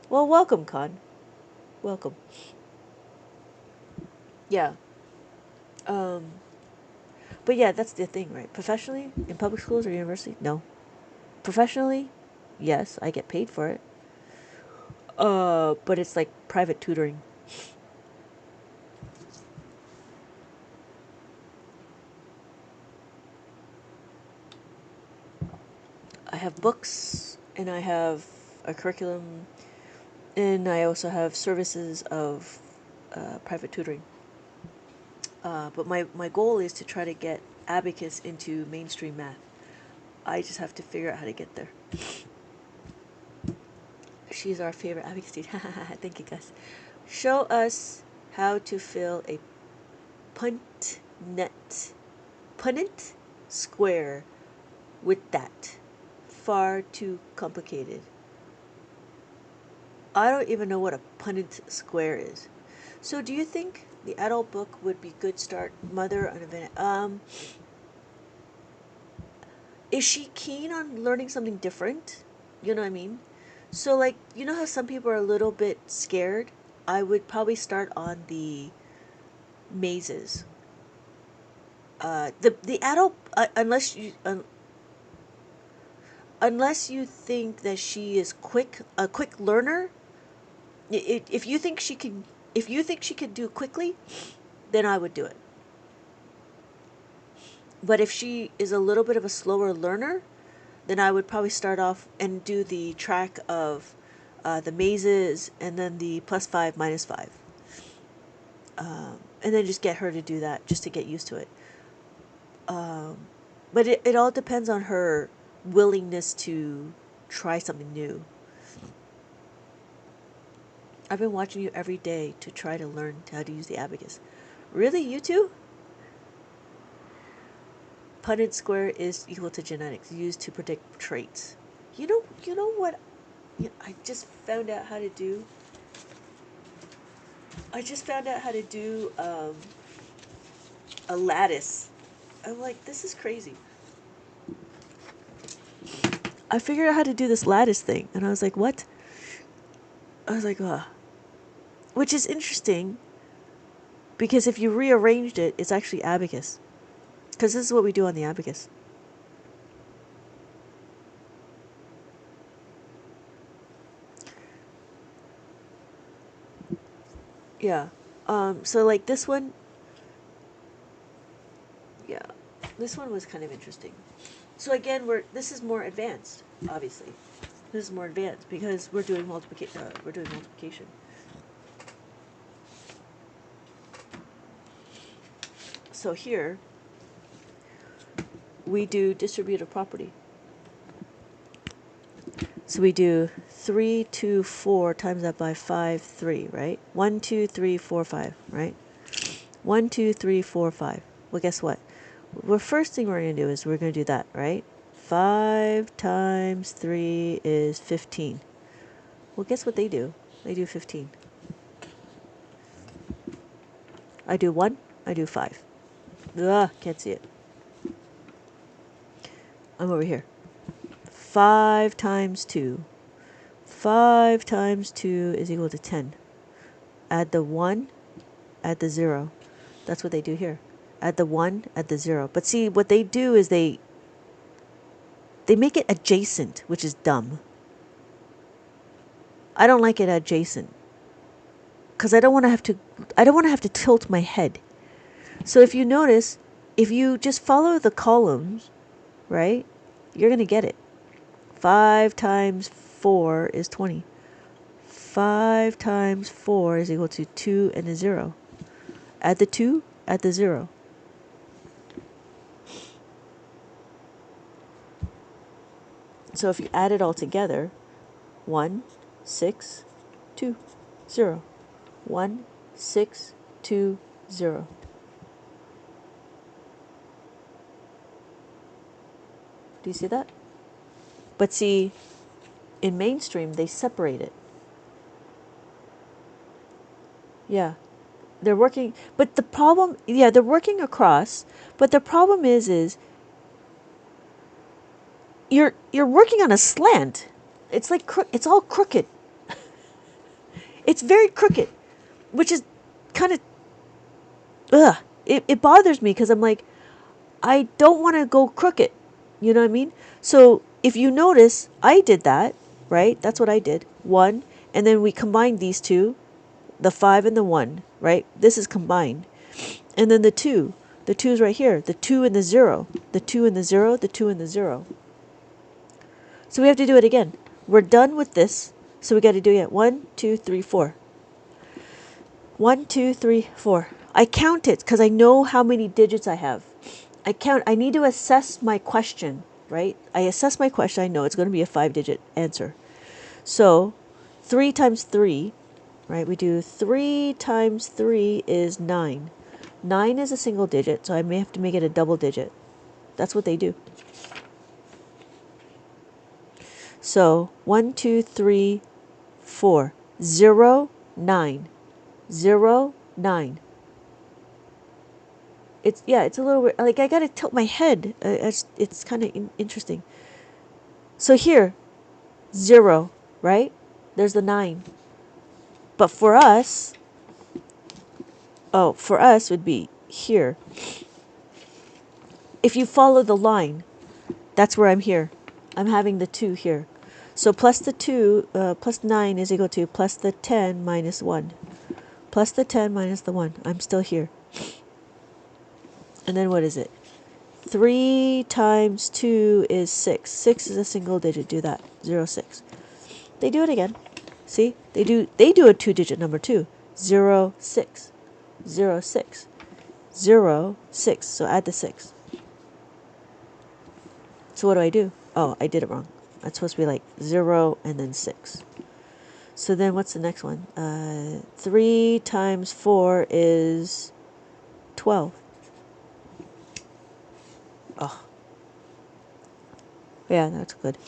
[SPEAKER 1] Well, welcome, Con. Welcome. Yeah. But yeah, that's the thing, right? Professionally, in public schools or university, no. Professionally, yes, I get paid for it. But it's like private tutoring. have books, and I have a curriculum, and I also have services of private tutoring. But my goal is to try to get Abacus into mainstream math. I just have to figure out how to get there. She's our favorite Abacus teacher. Thank you, Gus. Show us how to fill a punnet square with that. Far too complicated. I don't even know what a punnet square is. So do you think the adult book would be good start? Mother on event. Is she keen on learning something different? You know what I mean? So like, you know how some people are a little bit scared? I would probably start on the mazes. The adult, unless you think that she is a quick learner, if you think she could do quickly, then I would do it. But if she is a little bit of a slower learner, then I would probably start off and do the track of the mazes and then the +5, -5. And then just get her to do that just to get used to it. But it all depends on her willingness to try something new. I've been watching you every day to try to learn how to use the abacus. Really, you two? Punnett square is equal to genetics used to predict traits. You know what? I just found out how to do. A lattice. I'm like, this is crazy. I figured out how to do this lattice thing, and I was like, what? I was like, ugh. Which is interesting, because if you rearranged it, it's actually abacus. Because this is what we do on the abacus. Yeah. So like this one, yeah, this one was kind of interesting. So again, this is more advanced, obviously. This is more advanced because we're doing multiplication. So here, we do distributive property. So we do 3, 2, 4 times that by 5, 3, right? 1, 2, 3, 4, 5, right? 1, 2, 3, 4, 5. Well, guess what? The first thing we're going to do is we're going to do that, right? 5 times 3 is 15. Well, guess what they do? They do 15. I do 1, I do 5. Ugh, can't see it. I'm over here. 5 times 2. 5 times 2 is equal to 10. Add the 1, add the 0. That's what they do here. Add the 1, add the 0. But see, what they do is they make it adjacent, which is dumb. I don't like it adjacent. Because I don't want to have to tilt my head. So if you notice, if you just follow the columns, right, you're going to get it. 5 times 4 is 20. 5 times 4 is equal to 2 and a 0. Add the 2, add the 0. So if you add it all together, 1, 6, 2, 0. 1, 6, 2, 0. Do you see that? But see, in mainstream, they separate it. Yeah. They're working, but the problem, yeah, they're working across, but the problem is you're working on a slant. It's like, it's all crooked. It's very crooked, which is kind of, ugh. It bothers me because I'm like, I don't want to go crooked. You know what I mean? So if you notice, I did that, right? That's what I did. 1, and then we combined these two, the 5 and the 1, right? This is combined. And then the 2. The 2 is right here. The 2 and the 0. The 2 and the 0. The 2 and the 0. So we have to do it again. We're done with this, so we got to do it. 1, 2, 3, 4. 1, 2, 3, 4. I count it because I know how many digits I have. I need to assess my question, right? I assess my question. I know it's going to be a 5-digit answer. So 3 times 3, right? We do 3 times 3 is 9. 9 is a single digit, so I may have to make it a double digit. That's what they do. So 1, 2, 3, 4. 0, 9. 0, 9. It's a little weird. Like I gotta tilt my head. It's kind of interesting. So here, 0, right? There's the 9. But for us, would be here. If you follow the line, that's where I'm here. I'm having the 2 here. So plus the 2, plus 9 is equal to plus the 10 minus 1. Plus the 10 minus the 1. I'm still here. And then what is it? 3 times 2 is 6. 6 is a single digit. Do that. 0, 6. They do it again. See? They do a 2-digit number too. 0, 6. 0, 6. 0, 6. So add the 6. So what do? Oh, I did it wrong. That's supposed to be like 0 and then 6. So then what's the next one? 3 times 4 is 12. Oh. Yeah, that's good.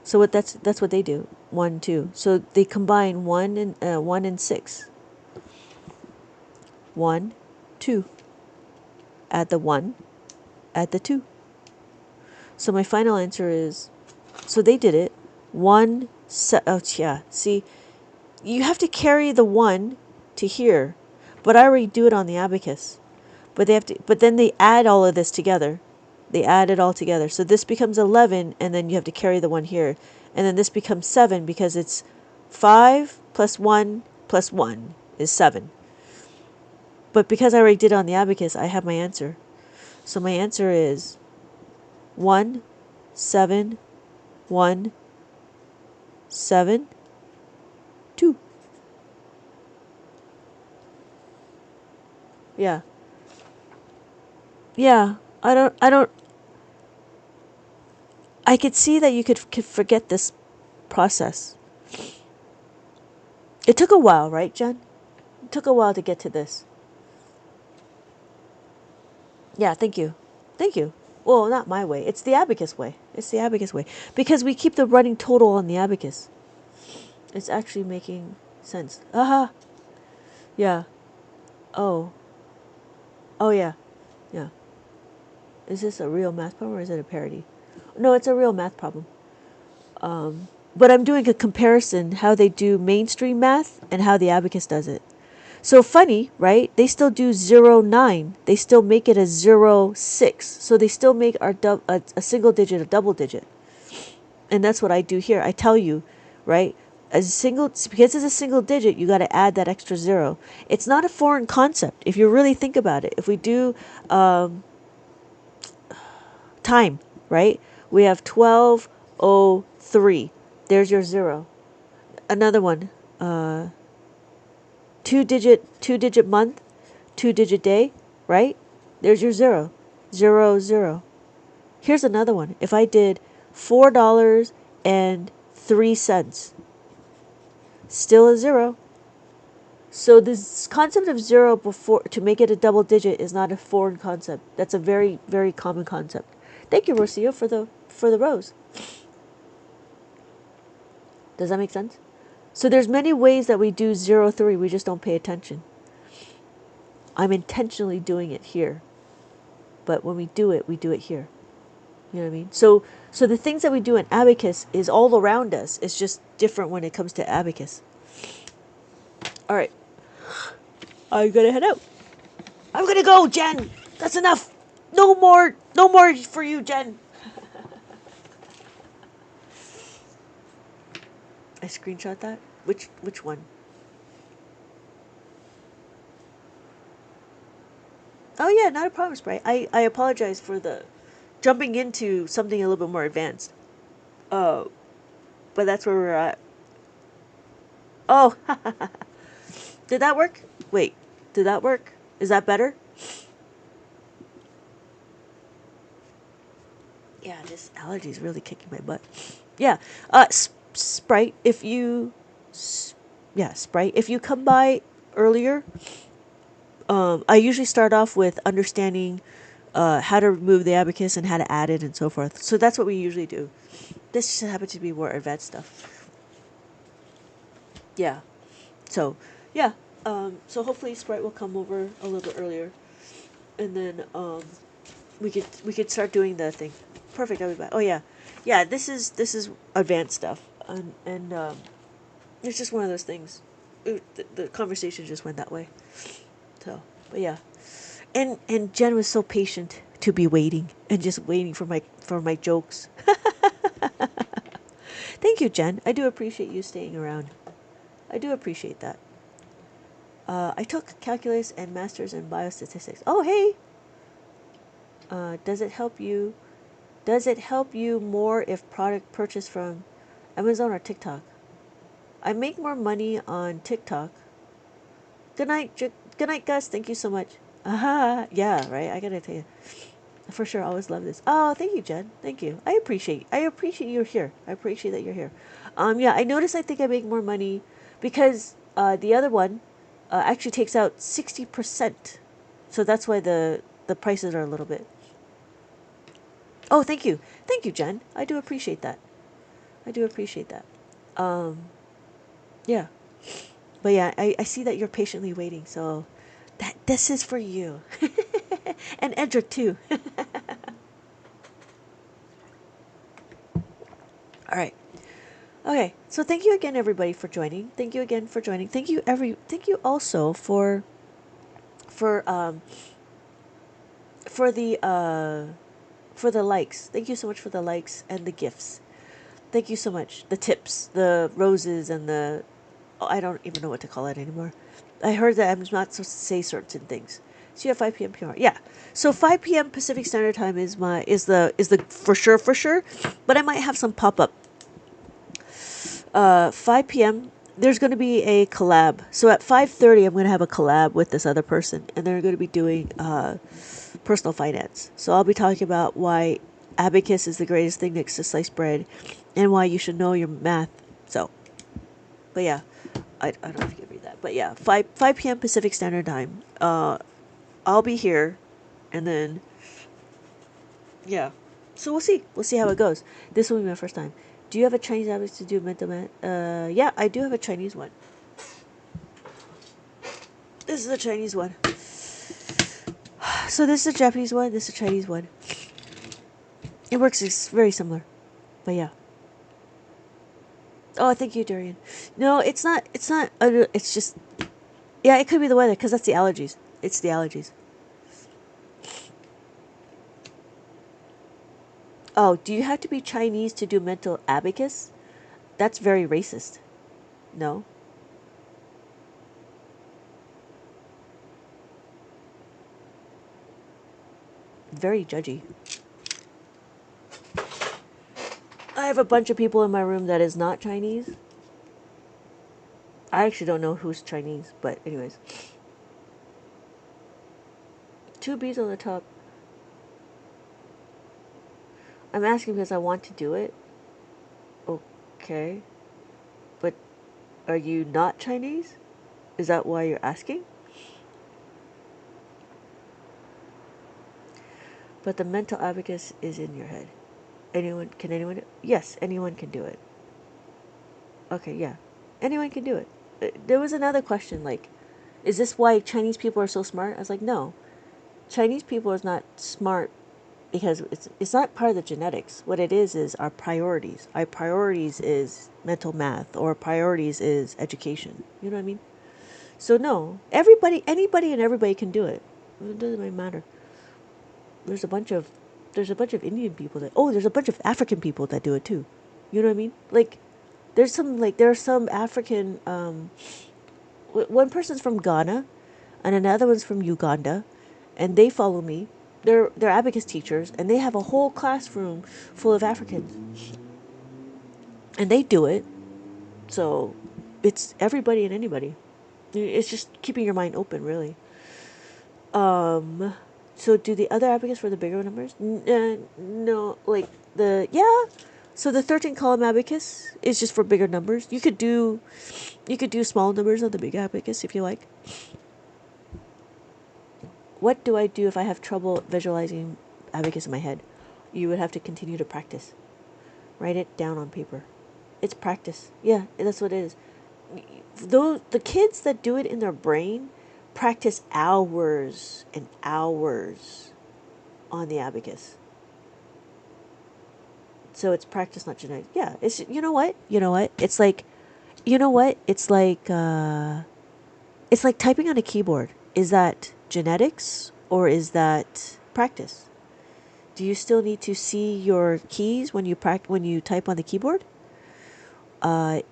[SPEAKER 1] So that's what they do. 1, 2. So they combine 1 and 6. 1, 2. Add the 1. Add the 2. So my final answer is, so they did it. 1, oh yeah. See, you have to carry the 1 to here, but I already do it on the abacus. But then they add all of this together. They add it all together. So this becomes 11, and then you have to carry the 1 here. And then this becomes 7 because it's 5 plus 1 plus 1 is 7. But because I already did it on the abacus, I have my answer. So my answer is 1, 7, 1, 7, 2. Yeah. Yeah. I could see that you could forget this process. It took a while, right, Jen? It took a while to get to this. Yeah, thank you. Thank you. Well, not my way. It's the abacus way. It's the abacus way. Because we keep the running total on the abacus. It's actually making sense. Aha. Yeah. Oh. Oh, yeah. Yeah. Is this a real math problem or is it a parody? No, it's a real math problem. But I'm doing a comparison how they do mainstream math and how the abacus does it. So funny, right? They still do 0, 9. They still make it a 0, 6. So they still make a single digit a double digit. And that's what I do here. I tell you, right? Because it's a single digit, you got to add that extra 0. It's not a foreign concept if you really think about it. If we do time, right? We have 12:03. There's your 0. Another one. Two digit month, 2-digit day, right? There's your 0. 0, 0. Here's another one. If I did $4.03, still a 0. So this concept of 0 before to make it a double digit is not a foreign concept. That's a very, very common concept. Thank you, Rocio, for the rose. Does that make sense? So there's many ways that we do 0, 3. We just don't pay attention. I'm intentionally doing it here. But when we do it here. You know what I mean? So the things that we do in abacus is all around us. It's just different when it comes to abacus. All right. I'm going to head out. I'm going to go, Jen. That's enough. No more for you, Jen. I screenshot that? Which one? Oh yeah, not a problem, Sprite. I apologize for the jumping into something a little bit more advanced. But that's where we're at. Oh, did that work? Wait, did that work? Is that better? Yeah, this allergy is really kicking my butt. Yeah, Sprite, if you, yeah, Sprite, if you come by earlier, I usually start off with understanding how to remove the abacus and how to add it and so forth. So that's what we usually do. This just happens to be more advanced stuff. Yeah. So, yeah. So hopefully Sprite will come over a little bit earlier, and then we could start doing the thing. Perfect. I'll be back. Oh yeah, yeah. This is advanced stuff, and it's just one of those things. The conversation just went that way. So, but yeah, and Jen was so patient to be waiting and just waiting for my jokes. Thank you, Jen. I do appreciate you staying around. I do appreciate that. I took calculus and masters in biostatistics. Oh, hey. Does it help you? Does it help you more if product purchased from Amazon or TikTok? I make more money on TikTok. Good night, good night, Gus. Thank you so much. Aha, yeah, right. I gotta tell you, for sure. I always love this. Oh, thank you, Jen. Thank you. I appreciate you're here. I appreciate that you're here. Yeah, I noticed. I think I make more money because the other one actually takes out 60%. So that's why the prices are a little bit. Oh, thank you, Jen. I do appreciate that. I do appreciate that. Yeah, but yeah, I see that you're patiently waiting. So that this is for you, and Edric too. All right. Okay. So thank you again, everybody, for joining. Thank you again for joining. Thank you also for for the uh for the likes. Thank you so much for the likes and the gifts. Thank you so much. The tips, the roses, and the I don't even know what to call it anymore. I heard that I'm not supposed to say certain things. So you have 5 p.m. PR. Yeah. So 5 p.m. Pacific Standard Time is the for sure, but I might have some pop up. 5 p.m. There's going to be a collab. So at 5:30 I'm going to have a collab with this other person, and they're going to be doing personal finance. So I'll be talking about why Abacus is the greatest thing next to sliced bread, and why you should know your math. So, but yeah, I don't know if you can read that, but yeah, 5 p.m. Pacific Standard Time. I'll be here, and then yeah, so we'll see how it goes. This will be my first time. Do you have a Chinese abacus to do mental math? Yeah, I do have a Chinese one. This is a Chinese one. So this is a Japanese one. This is a Chinese one. It works very similar, but yeah. Oh, thank you, Durian. No, it's not. It's not. It's just. Yeah, it could be the weather because that's the allergies. It's the allergies. Oh, do you have to be Chinese to do mental abacus? That's very racist. No. Very judgy. I have a bunch of people in my room that is not Chinese. I actually don't know who's Chinese, but anyways. 2 B's on the top. I'm asking because I want to do it. Okay. But are you not Chinese? Is that why you're asking? But the mental abacus is in your head. Can anyone? Yes, anyone can do it. Okay, yeah. Anyone can do it. There was another question like, is this why Chinese people are so smart? I was like, no. Chinese people is not smart because it's not part of the genetics. What it is our priorities. Our priorities is mental math, or priorities is education. You know what I mean? So no, anybody and everybody can do it. It doesn't really matter. There's a bunch of Indian people there's a bunch of African people that do it too. You know what I mean? Like there are some African one person's from Ghana and another one's from Uganda, and they follow me. They're abacus teachers, and they have a whole classroom full of Africans. And they do it. So it's everybody and anybody. It's just keeping your mind open, really. So do the other abacus for the bigger numbers? No, like yeah. So the 13 column abacus is just for bigger numbers. You could do small numbers on the big abacus if you like. What do I do if I have trouble visualizing abacus in my head? You would have to continue to practice. Write it down on paper. It's practice. Yeah, that's what it is. The kids that do it in their brain practice hours and hours on the abacus. So it's practice, not genetics. Yeah, it's you know what? It's like it's like typing on a keyboard. Is that genetics or is that practice? Do you still need to see your keys when you type on the keyboard?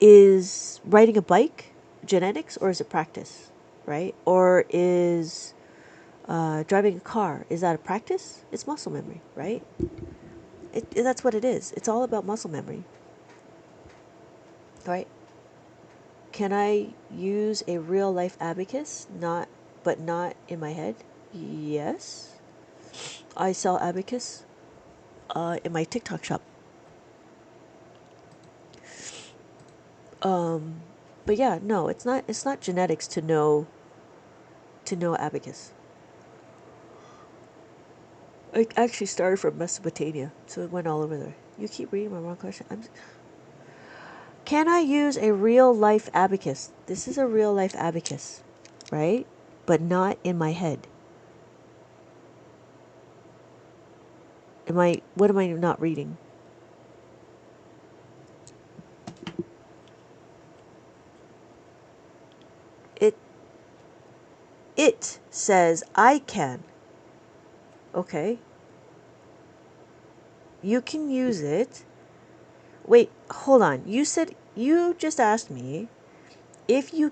[SPEAKER 1] Is riding a bike genetics or is it practice, right? Or is driving a car, is that a practice? It's muscle memory, right? That's what it is. It's all about muscle memory, right? Can I use a real life abacus? But not in my head. Yes, I sell abacus in my TikTok shop. But yeah, no, it's not. It's not genetics to know abacus. I actually started from Mesopotamia, so it went all over there. You keep reading my wrong question. Can I use a real life abacus? This is a real life abacus, right? But not in my head. What am I not reading? It says I can. Okay. You can use it. Wait, hold on. You just asked me if you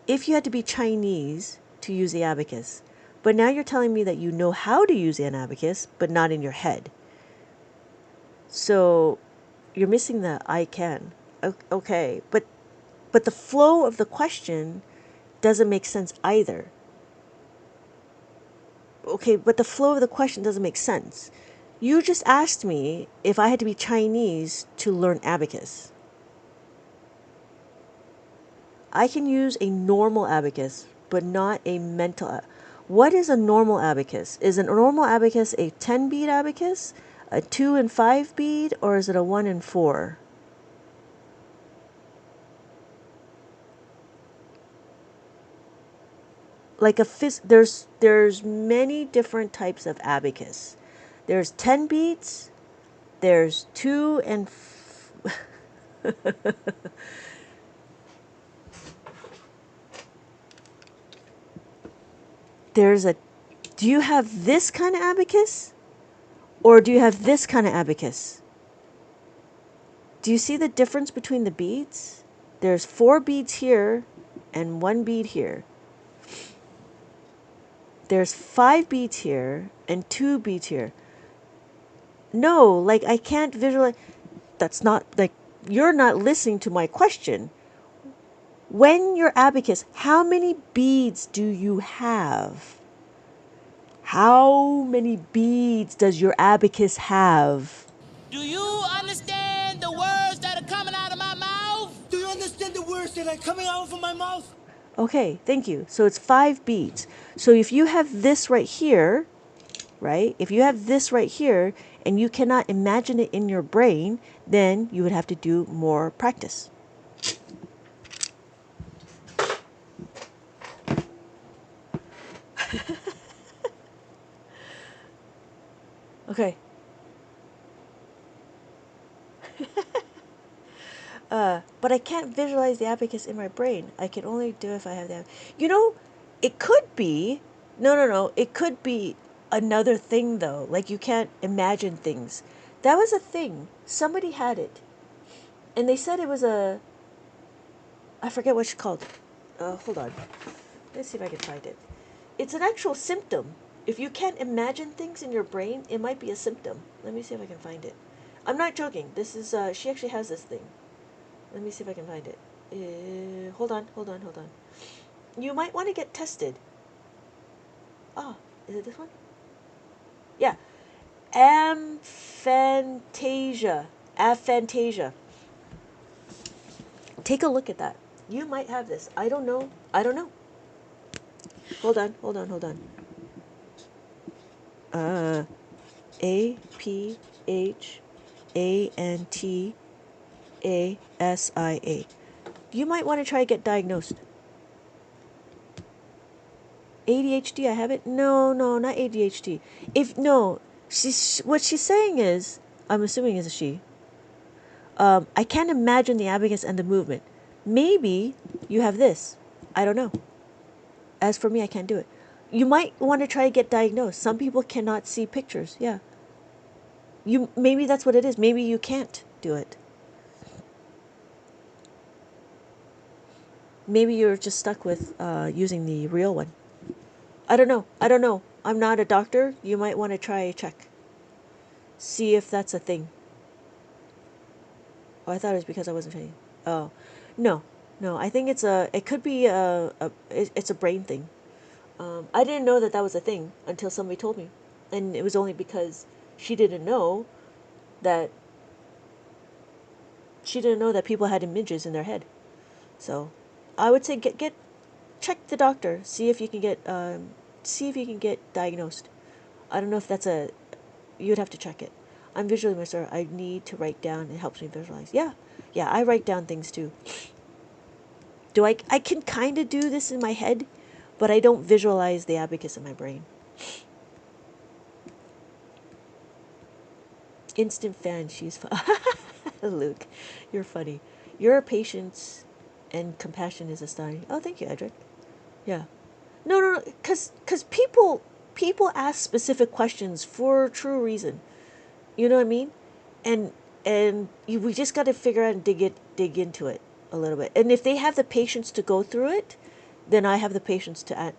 [SPEAKER 1] had to be Chinese to use the abacus. But now you're telling me that you know how to use an abacus, but not in your head. So you're missing the I can. Okay, but the flow of the question doesn't make sense either. Okay, but the flow of the question doesn't make sense. You just asked me if I had to be Chinese to learn abacus. I can use a normal abacus, but not a mental. What is a normal abacus? Is a normal abacus a 10 bead abacus, a 2 and 5 bead, or is it a 1 and 4? Like there's many different types of abacus. There's 10 beads, there's 2 and there's a do you have this kind of abacus or do you have this kind of abacus? Do you see the difference between the beads? There's 4 beads here and 1 bead here. There's 5 beads here and 2 beads here. No, like I can't visualize. That's not like you're not listening to my question. When your abacus, how many beads do you have? How many beads does your abacus have?
[SPEAKER 3] Do you understand the words that are coming out of my mouth?
[SPEAKER 4] Do you understand the words that are coming out of my mouth?
[SPEAKER 1] Okay, thank you. So it's 5 beads. So if you have this right here, right? If you have this right here and you cannot imagine it in your brain, then you would have to do more practice. Okay. But I can't visualize the abacus in my brain. I can only do if I have the. It could be. No. It could be another thing though. Like you can't imagine things. That was a thing. Somebody had it, and they said it was a. I forget what it's called. Hold on. Let's see if I can find it. It's an actual symptom. If you can't imagine things in your brain, it might be a symptom. Let me see if I can find it. I'm not joking. This is, she actually has this thing. Let me see if I can find it. Hold on. You might want to get tested. Oh, is it this one? Yeah. Aphantasia. Aphantasia. Take a look at that. You might have this. I don't know. Hold on. Aphantasia. You might want to try to get diagnosed. ADHD, I have it? No, not ADHD. What she's saying is, I'm assuming is a she. I can't imagine the abacus and the movement. Maybe you have this. I don't know. As for me, I can't do it. You might want to try to get diagnosed. Some people cannot see pictures. Yeah. Maybe that's what it is. Maybe you can't do it. Maybe you're just stuck with using the real one. I don't know. I'm not a doctor. You might want to try a check. See if that's a thing. Oh, I thought it was because I wasn't training. Oh, no. I think it could be it's a brain thing. I didn't know that was a thing until somebody told me, and it was only because she didn't know that people had images in their head. So, I would say check the doctor. See if you can get diagnosed. I don't know if that's you'd have to check it. I'm visually master. I need to write down. It helps me visualize. Yeah, I write down things too. I can kind of do this in my head, but I don't visualize the abacus in my brain. Instant fan. She's Luke, you're funny. Your patience and compassion is astounding. Oh, thank you, Edric. Yeah. No, because people ask specific questions for a true reason. You know what I mean? We just got to figure out and dig into it a little bit. And if they have the patience to go through it, then I have the patience to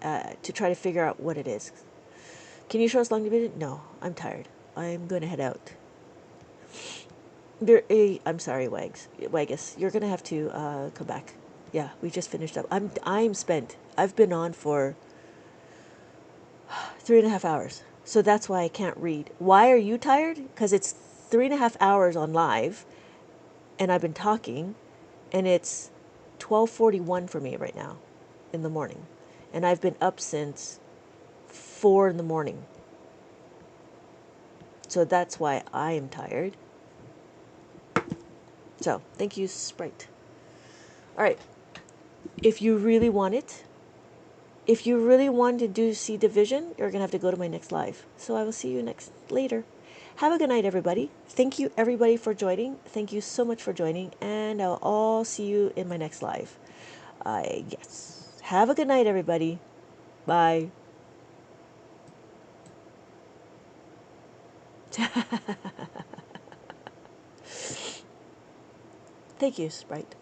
[SPEAKER 1] try to figure out what it is. Can you show us long division? No, I'm tired. I'm going to head out. I'm sorry, Wagus. You're going to have to come back. Yeah, we just finished up. I'm spent. I've been on for 3.5 hours. So that's why I can't read. Why are you tired? Because it's 3.5 hours on live, and I've been talking, and it's 12:41 for me right now in the morning. And I've been up since 4 in the morning. So that's why I am tired. So, thank you, Sprite. All right. If you really want to see division, you're going to have to go to my next live. So I will see you later. Have a good night, everybody. Thank you, everybody, for joining. Thank you so much for joining. And I'll all see you in my next live. Yes. Have a good night, everybody. Bye. Thank you, Sprite.